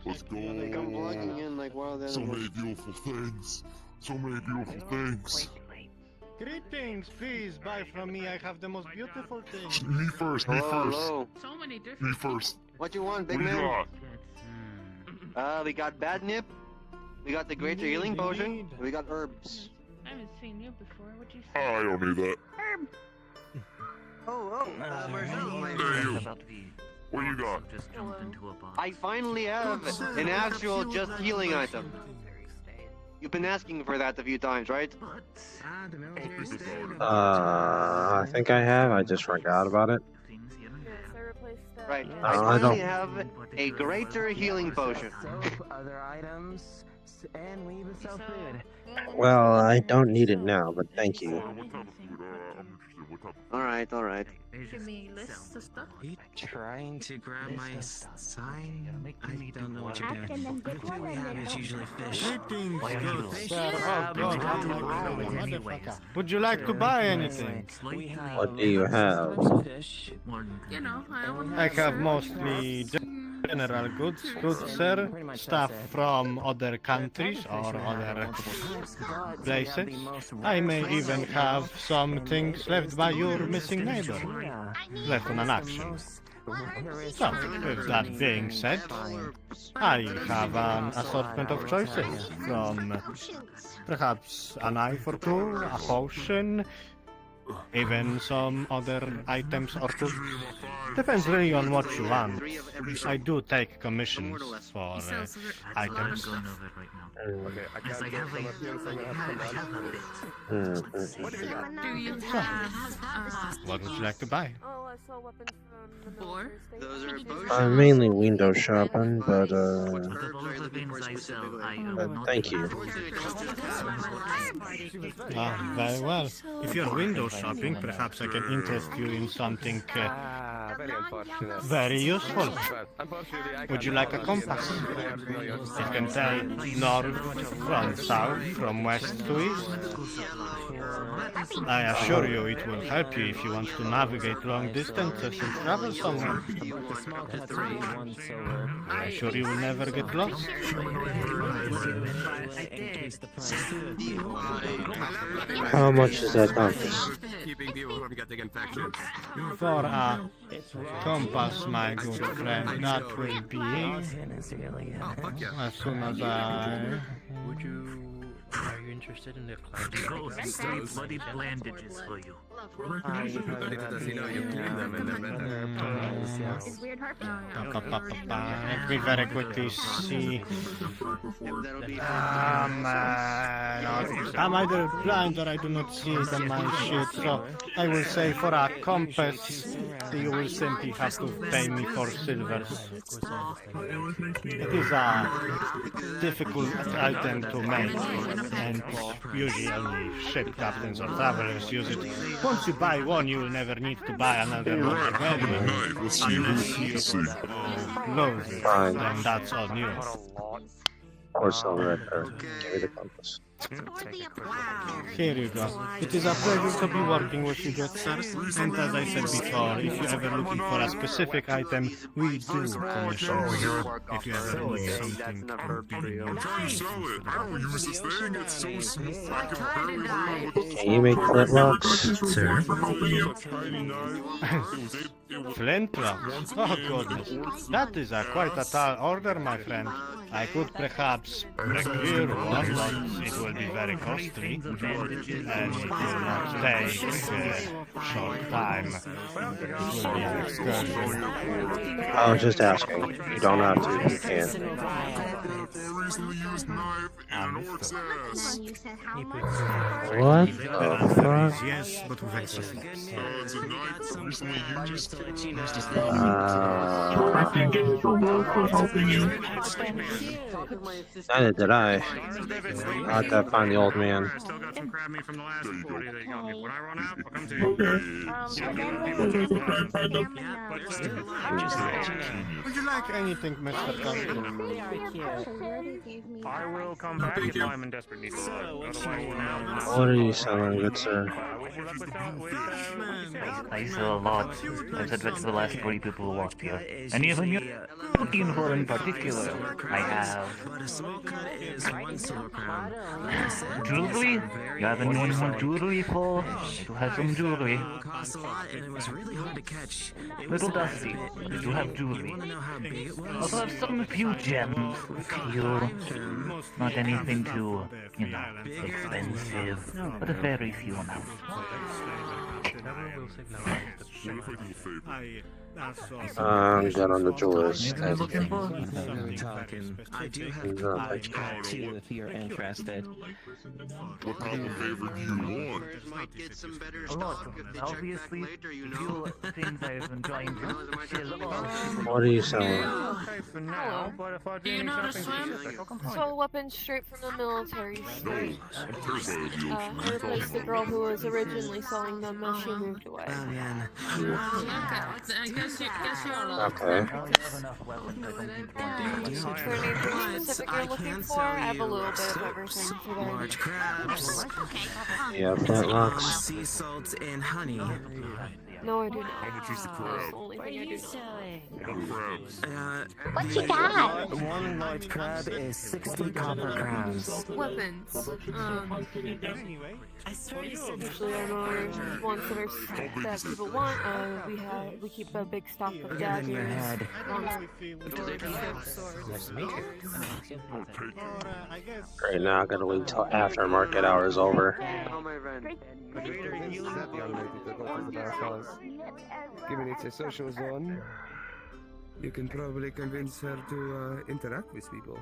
Let's go. They come vlogging in like wild animals. So many beautiful things. So many beautiful things. Greetings, please buy from me. I have the most beautiful things. Me first. Hello. So many different. Me first. What you want, big What do you man? got? We got bad nip. We got the greater healing potion. We got herbs. I haven't seen you before. What'd you say? I don't need that. Herb. Where's Hey, you. What you got? I finally have an actual just healing item. You've been asking for that a few times, right? I think I have. I just forgot about it. Right. I I don't- finally have a greater healing potion. Other items, and we even sell food. Well, I don't need it now, but thank you. Alright. Give me lists of stuff. You trying to grab my sign? I don't know what you're Ask and then doing. get one and then usually fish. Greetings, Why good not? sir. Oh God, motherfucker. Would you like to buy anything? What do you have? You know, I only I have mostly general goods, good sir. Stuff from other countries or other places. I may even have some things left by your missing neighbor. Left on an action. So, with that being said, I have an assortment of choices from perhaps a knife or two, a potion, even some other items or two. Depends really on what you want. I do take commissions for items. Okay, I can't get some of you, so I'm gonna have to come back. Do you have What would you like to buy? Oh, I saw weapons from the four? Those are I'm mainly window shopping, but thank you. Very well. If you're window shopping, perhaps I can interest you in something Very unfortunate. very useful. But unfortunately, I Would you can't like a afford compass? to have your It can tell north from south, from west to east. I assure you it will help you if you want to navigate long distances and travel somewhere. I'm sure you will never get lost. How much is that compass? keeping people from getting infections. For a compass, my good friend, that will be as soon as I... Are you interested in the cloud? Bloody bandages for you. Does he know you clean them and they're better? Is Weird Harp? Let me very quickly see. I'm either blind or I do not see it on my shit, so I will say for a compass, you will simply have to pay me 4 silvers. It is a difficult item to make, and usually only ship captains or travelers use it. Once you buy one, you will never need to buy another one again. Unless you lose it, then that's on you. Or silver, or give me the compass. Here you go. It is a pleasure to be working with you, good sir. And as I said before, if you're ever looking for a specific item, we do commission. If you ever need something convenient. I'm trying to sell it. I don't use this thing. It's so small. I can barely read with the Can you make flintlocks? Sir? It Flintlocks? Oh goodness. That is quite a tall order, my friend. I could perhaps procure one, but it will be very costly, and it will not take a short time. It will be an excursion. I was just asking. You don't have to if you can. What the fuck? Yes, but with excellence. Neither did I. I had to find the old man. Still got some crab meat from the last 40 that you got me. When I run out, I'll come to you. Would you like anything, Mr. Constable? I will come back if I'm in desperate need of blood. What are you selling, good sir? I sell a lot. I've said that to the last 40 people who walked here. Any of them you're looking for in particular? I have jewelry. You have anyone who wants jewelry for? I do have some jewelry. Little dusty, but I do have jewelry. Also have some few gems. Few. Not anything too, expensive, but a very few amounts. I'm good on the jewelers. Anything you're looking for? I do have a large cat too if you're interested. What type of favor do you want? A lot of them. Obviously, few things I've been trying to chill off. What are you selling? Hello. Do you know how to swim? Stole weapons straight from the military state. I replaced the girl who was originally selling them as she moved away. Okay. Is there anything specific you're looking for? I have a little bit of everything today. Large crabs. Yeah, flintlocks. Sea salt and honey. No, I do not. How much is the That's crab? the only thing I do not. Crabs. What you got? One large crab is 60 copper crowns. Weapons. Usually I know ones that people want. We keep a big stock of daggers. Right now, I gotta wait until after market hours over. Given it's a social zone, you can probably convince her to interact with people.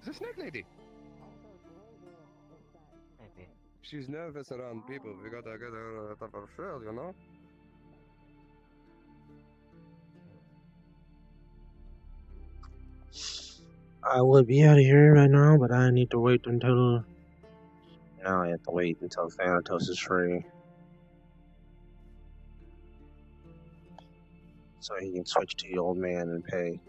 The snake lady. She's nervous around people. We gotta get her out of her shell, you know? I would be out of here right now, but I need to wait until... Now I have to wait until Thanatos is free. So he can switch to the old man and pay.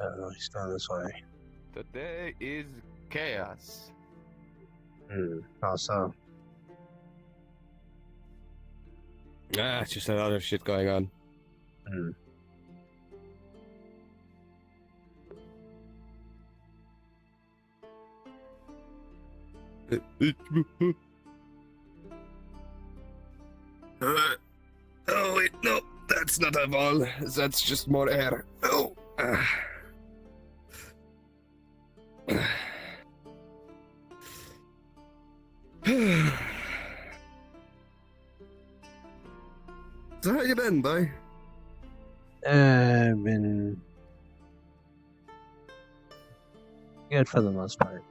Oh, he's going this way. Today is chaos. How so? It's just a lot of shit going on. Oh wait, no, that's not a ball. That's just more air. Oh. So how you been, boy? I've been good for the most part.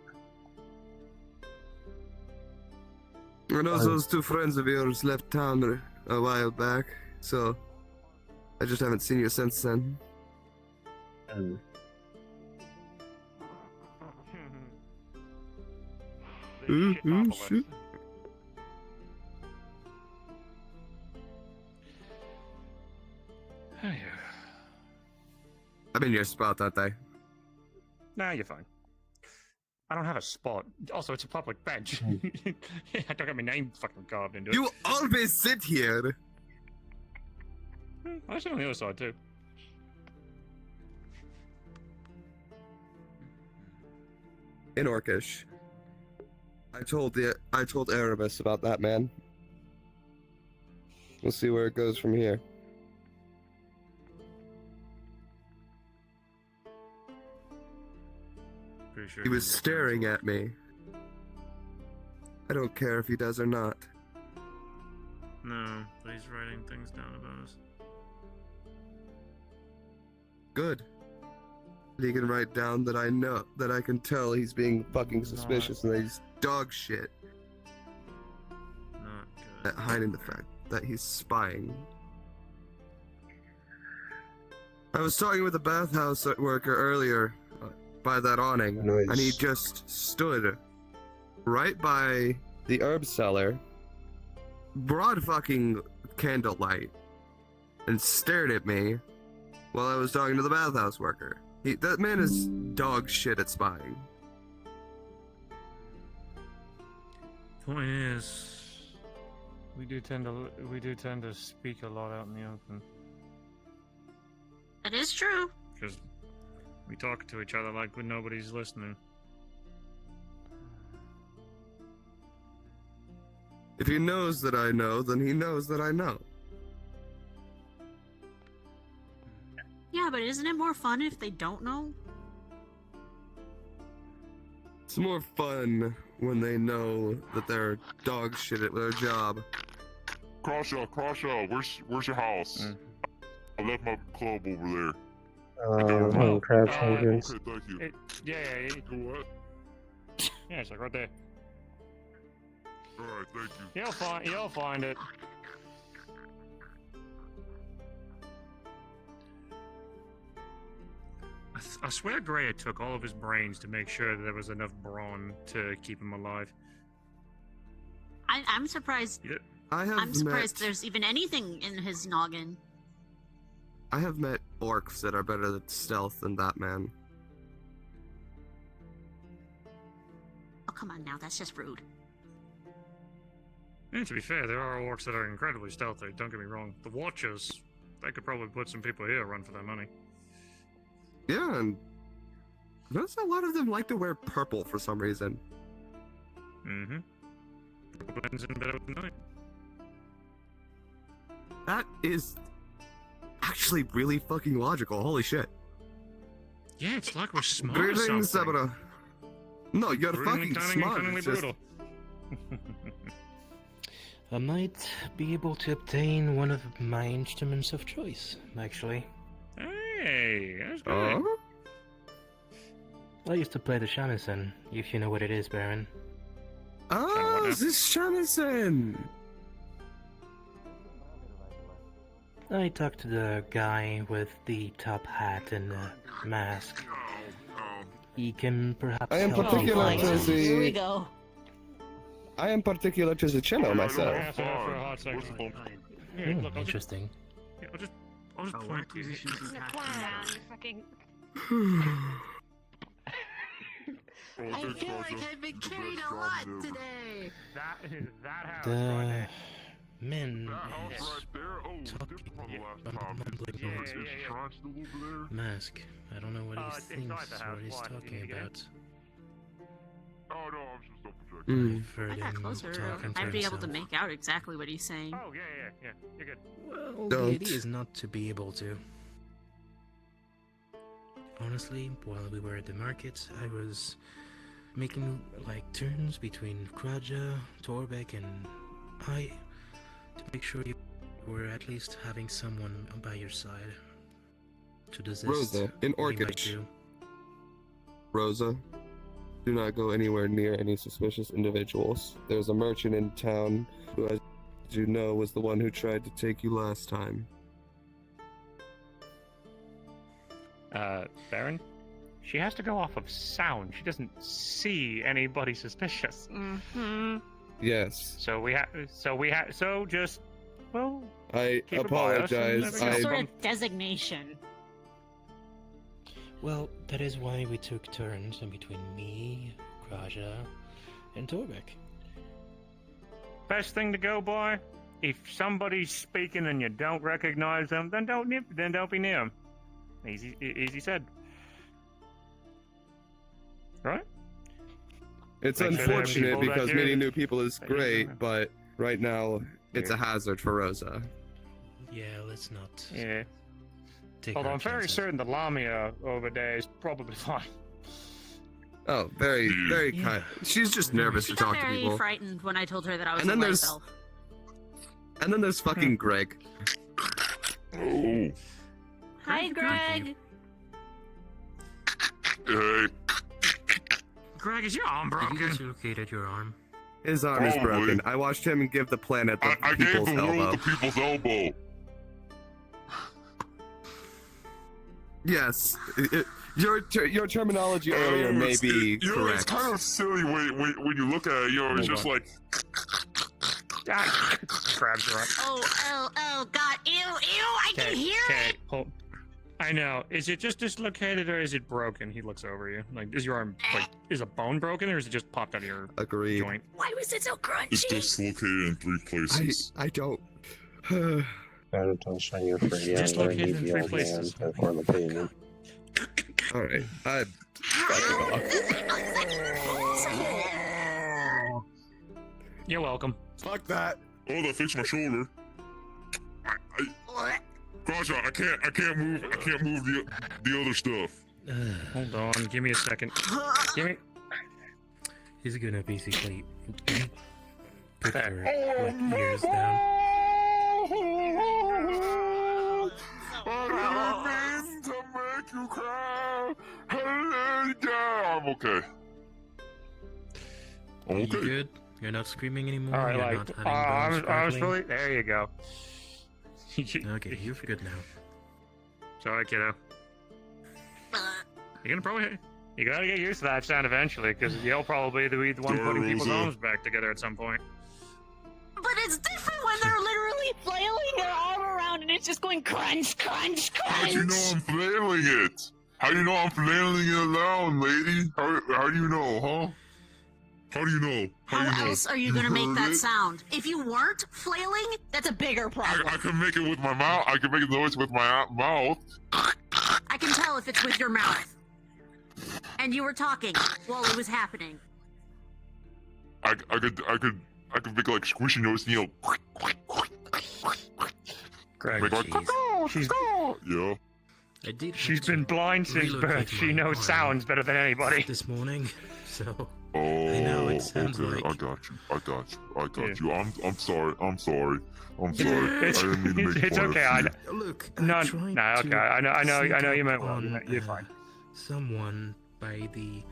I know those two friends of yours left town a while back, so I just haven't seen you since then. Shit. I'm in your spot, aren't I? Nah, you're fine. I don't have a spot. Also, it's a public bench. I don't have my name fucking carved into it. You always sit here. I sit on the other side too. In Orcish. I told Erebus about that man. We'll see where it goes from here. Pretty sure He was staring at me. I don't care if he does or not. No, but he's writing things down about us. Good. He can write down that I know, that I can tell he's being fucking suspicious and that he's dog shit. Not good. At hiding the fact that he's spying. I was talking with a bathhouse worker earlier by that awning, and he just stood right by the herb cellar, broad fucking candlelight, and stared at me while I was talking to the bathhouse worker. That man is dog shit at spying. Point is, we do tend to speak a lot out in the open. That is true. Because we talk to each other like when nobody's listening. If he knows that I know, then he knows that I know. Yeah, but isn't it more fun if they don't know? It's more fun when they know that they're dog shit at their job. Crosha, where's your house? I left my club over there. Crab changes. Okay, thank you. Yeah. What? Yeah, it's like right there. Alright, thank you. You'll find it. I swear Greya took all of his brains to make sure that there was enough brawn to keep him alive. I'm surprised. Yeah. I'm surprised there's even anything in his noggin. I have met orcs that are better at stealth than that man. Oh, come on now, that's just rude. And to be fair, there are orcs that are incredibly stealthy, don't get me wrong. The Watchers, they could probably put some people here run for their money. Yeah, and notice a lot of them like to wear purple for some reason. Mm-hmm. Blends in better with night. That is actually really fucking logical. Holy shit. Yeah, it's like we're smart. Greetings, Sabra. No, you're Brutally fucking cunning and smart. cunningly It's just... brutal. I might be able to obtain one of my instruments of choice, actually. Hey, that's good. I used to play the shamisen, if you know what it is, Baron. Oh, this is shamisen! I talked to the guy with the top hat and the mask. He can perhaps I am help particular me to find the... Here we go. I am particular to the cello myself. Interesting. I'll just point musicians and fucking... I feel like I've been carried a lot today. That house The men is talking mask. I don't know what he thinks, what he's talking about. Oh no, I'm just double checking. I've heard I got him closer. talking to I'd be able to himself. make out exactly what he's saying. Oh, yeah, you're good. Well, the idea is not to be able to. Honestly, while we were at the market, I was making like turns between Kraja, Torbeck, and I to make sure you were at least having someone by your side to desist. Rosa, in what you might Orchid. do. Rosa, do not go anywhere near any suspicious individuals. There's a merchant in town who, as you know, was the one who tried to take you last time. Baron? She has to go off of sound. She doesn't see anybody suspicious. Mm-hmm. Yes. So just, well... I keep it by us and apologize. never Some sort of designation. Well, that is why we took turns in between me, Kraja, and Torbeck. Best thing to go by? If somebody's speaking and you don't recognize them, then don't be near them. Easy said. Right? It's Make sure there are unfortunate people that because do meeting this. new people is great, but right now it's a hazard for Rosa. Yeah, let's not. Yeah. Take Although our I'm very chances. certain the Lamia over there is probably fine. Oh, very, very kind. She's just nervous She to got talk to very people. frightened when I told her that I was And a then white there's- elf. And then there's fucking Greg. Oh. Hi, Greg. Hey. Greg, is your arm Did you broken? dislocate your arm? His arm is Probably. broken. I watched him give the planet the I gave people's the world elbow. the people's elbow. Yes, your terminology earlier may be It's correct. kind of silly when you look at it. You know, it's just like. Grabs her up. Oh, God. Ew, I can hear it. Hold. I know. Is it just dislocated or is it broken? He looks over you. Like, is your arm, like, is a bone broken or is it just popped out of your joint? Why was it so crunchy? It's dislocated in 3 places. I don't. Don't your free Dislocated in 3 places. for the payment. Alright, I'm You're welcome. Fuck that. Oh, that fixed my shoulder. Gotcha, I can't move the other stuff. Hold on, give me a second. Give me. He's gonna basically put her like, ears down. I didn't mean to make you cry. Yeah, I'm okay. I'm You okay. good? You're not screaming anymore? All right, You're like, not having bones I was crackling? really. There you go. Okay, you're good now. Sorry, kiddo. You're gonna probably. You gotta get used to that sound eventually, because you'll probably be the one putting people's arms back together at some point. But it's different when they're literally flailing their arm around and it's just going crunch, crunch, How do you crunch. know I'm flailing it? How do you know I'm flailing it around, lady? How do you know, huh? How do you know? How do you know? else are you gonna make heard that it? sound? If you weren't flailing, that's a bigger problem. I can make it with my mouth. I can make a noise with my mouth. I can tell if it's with your mouth. And you were talking while it was happening. I could make like squishy noise, you know. Greg, Make like, she's yeah. I did. She's been blind since birth. She knows sounds better than anybody. This morning, so Oh, I know it sounds okay. like. I got you. I'm sorry. I'm sorry. It's, I didn't mean to make it's fun okay. of I you. know. Look, No, tried no, okay. to I know sneak you meant up well. on, You're fine. Someone by the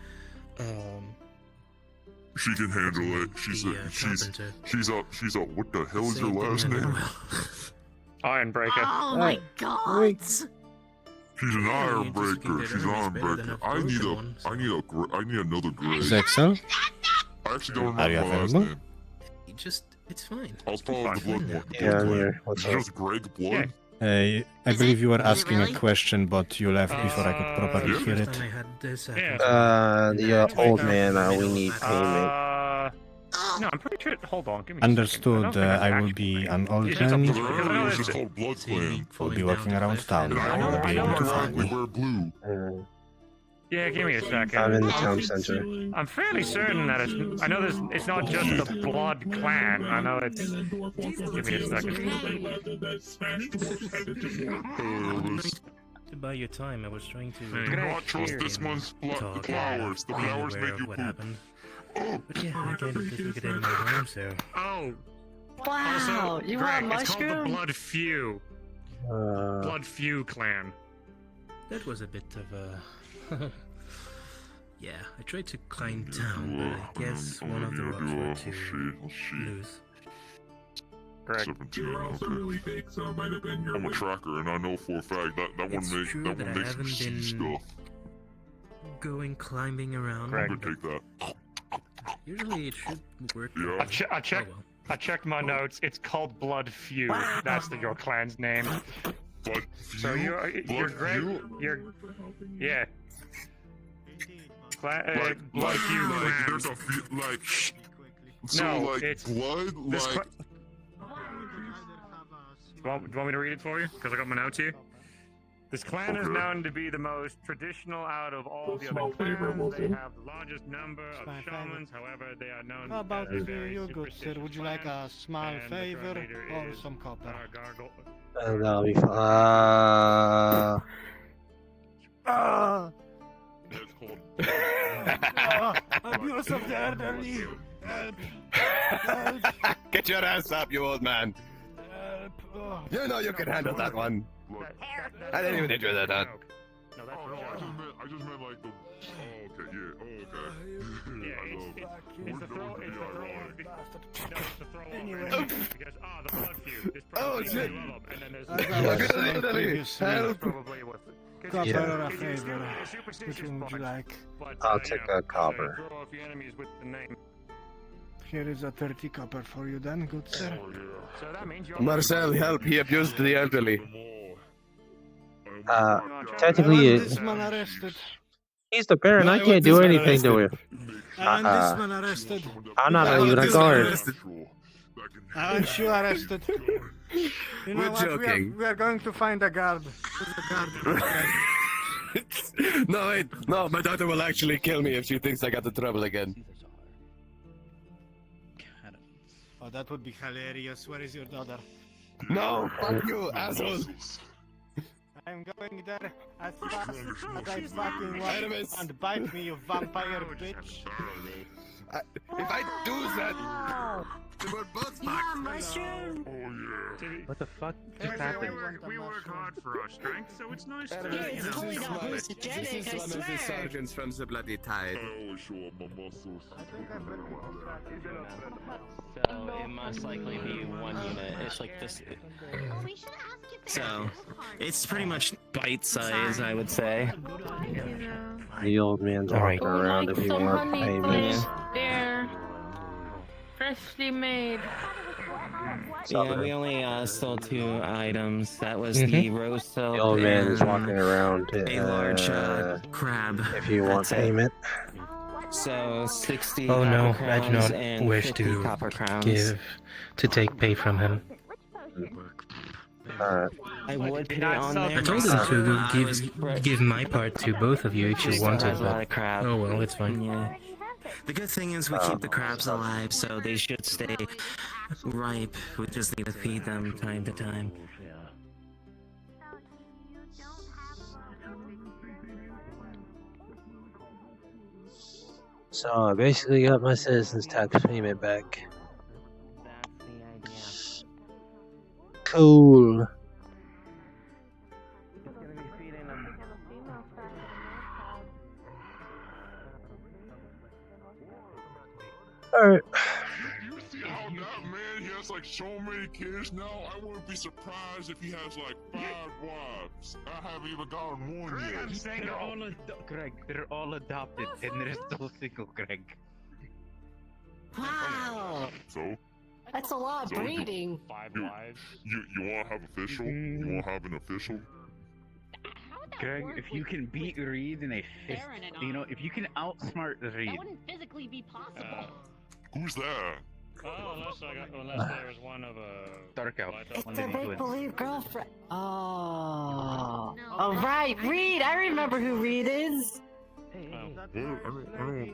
She can handle it. She's a what the hell is your last name? Ironbreaker. Oh my god! She's an Ironbreaker. She's an Ironbreaker. I need another grade. Zexel? I actually don't Are you remember my last available? name. It's fine. I was probably the blood one. Yeah, I'm here. What's Is it up? just Greg Blood? I believe you were asking a question, but you left before I could properly hear it. The old man, we need payment. No, I'm pretty sure. Hold on, give me. Understood. I will be an old It's just a man. blue- Earlier it was just called Blood Clan. Will be walking around town. I will be able to find We me. wear blue. Yeah, give me a second. I'm in the town center. I'm fairly certain that it's. I know there's. It's not just the Blood Clan. I know it's. Give me a second. To buy your time, I was trying to. Do not trust this one's blood. The flowers. The flowers make you what poop. happened. But yeah, again, this will get in my home, so. Oh. Wow, Also, you Greg, want it's called the mushroom? Blood Few. Blood Few Clan. That was a bit of a. Yeah, I tried to climb down, but I guess one of the rocks were too loose. Greg. 17, okay. I'm a tracker, and I know for a fact that one makes some sea stuff. Going climbing around. Greg. I'm gonna take that. Usually it should work. Yeah. I checked my notes. It's called Blood Feud. That's your clan's name. Blood So Feud? you're Blood Greg. Feud? Yeah. Like Blood Feud clan. there's a few, like, so No, like it's blood, this like. do you want me to read it for you? Because I got my notes here. This clan is known to be the most traditional out of all the other clans. They have the largest number of shamans. However, they are known How about as a very you, good sir? superstitious Would you like clan, a small and the current favor leader or is some copper? Gargoyle. That'll be fine. It's called. Abuse of the elderly. Get your ass up, you old man. You know you can handle that one. I didn't even enjoy that. No, Oh, no, I just meant like the. Oh, okay, yeah, oh, okay. It's the throw. It's the throw. No, it's the throw Anyway. over. Because the blood feud. This probably shit. you love 'em, and then there's As I was saying previously, probably with. copper or a favor? Which one would you like? I'll take a copper. Throw off your enemies with the name. Here is a 30 copper for you then, good sir. So that means you're. Marcel, help! He abused the elderly. Technically, This man arrested. he's the Baron. I can't do anything to him. I want this man arrested. I'm not even a guard. I want you arrested. You know We're what? joking. We are going to find a guard. Who's the guard? No, wait. No, my daughter will actually kill me if she thinks I got in trouble again. Oh, that would be hilarious. Where is your daughter? No, fuck you, asshole. I'm going there as fast as I fucking want and bite me, you vampire bitch. If I do that, then we're both fucked. mushroom? Oh, yeah. What the fuck just happened? We work hard for our strength, so it's nice to, It's totally not hallucinogenic, This is I one of the swear. sergeants from the bloody tide. I always show up my muscles. So it must likely be one unit. It's like this. So it's pretty much bite size, I would say. The old man's Alright. walking around if you Some want honey, payment. please. There. Freshly made. Yeah, we only stole 2 items. That was the roast The soap old man is and walking around. a large crab. If you want That's it. payment. So 60 Oh no, copper I do crowns not and wish 50 to copper crowns. take pay from him. Alright. I would put it on there. I told him to give my part to both of you if you wanted, Has a lot but of crab. oh well, it's fine. Yeah. The good thing is we keep the crabs alive, so they should stay ripe. We just need to feed them time to time. So I basically got my citizens tax payment back. Cool. Alright. You see how that man, he has like so many kids now? I wouldn't be surprised if he has like 5 wives. I haven't even gotten one yet. They're all Greg, they're all adopted, and they're still single, Greg. Wow. So? That's a lot of So you- breeding. 5 wives. You want to have official? You want to have an official? Greg, if you can beat Reed in a fist, you know, if you can outsmart Reed. That wouldn't physically be possible. Who's that? Oh, unless there was one of a Dark Elf. It's their make-believe girlfriend. Oh. Oh, right, Reed. I remember who Reed is. I don't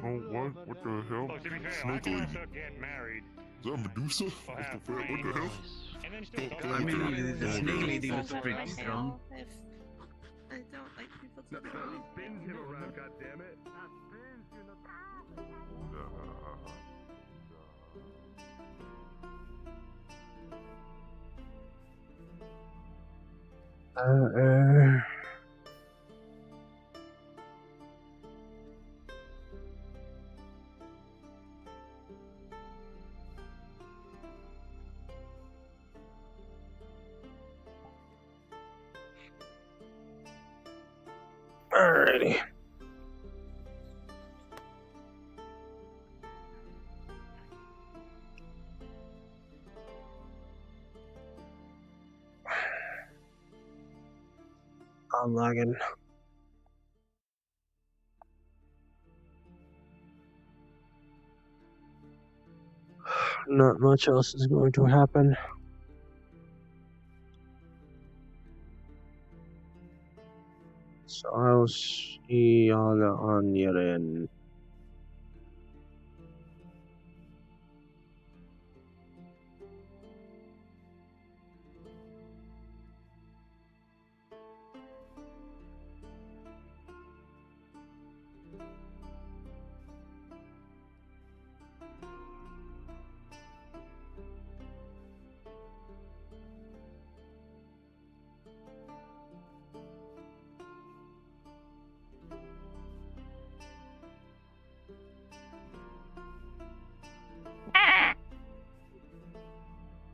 know what the hell? Oh, to be fair, I Snake can lady. also get married. Is that Medusa? What the hell? And then still I mean, the snake lady was pretty strong. I don't like people to Spin him around, goddammit. Alrighty. I'm lagging. Not much else is going to happen. So I'll see y'all on your end.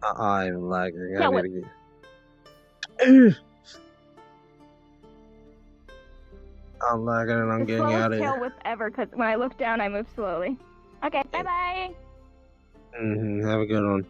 I'm lagging. Yeah, I what- need to get... I'm lagging and I'm The getting out slowest of tail here. whip ever, because when I look down, I move slowly. Okay, bye bye. Have a good one.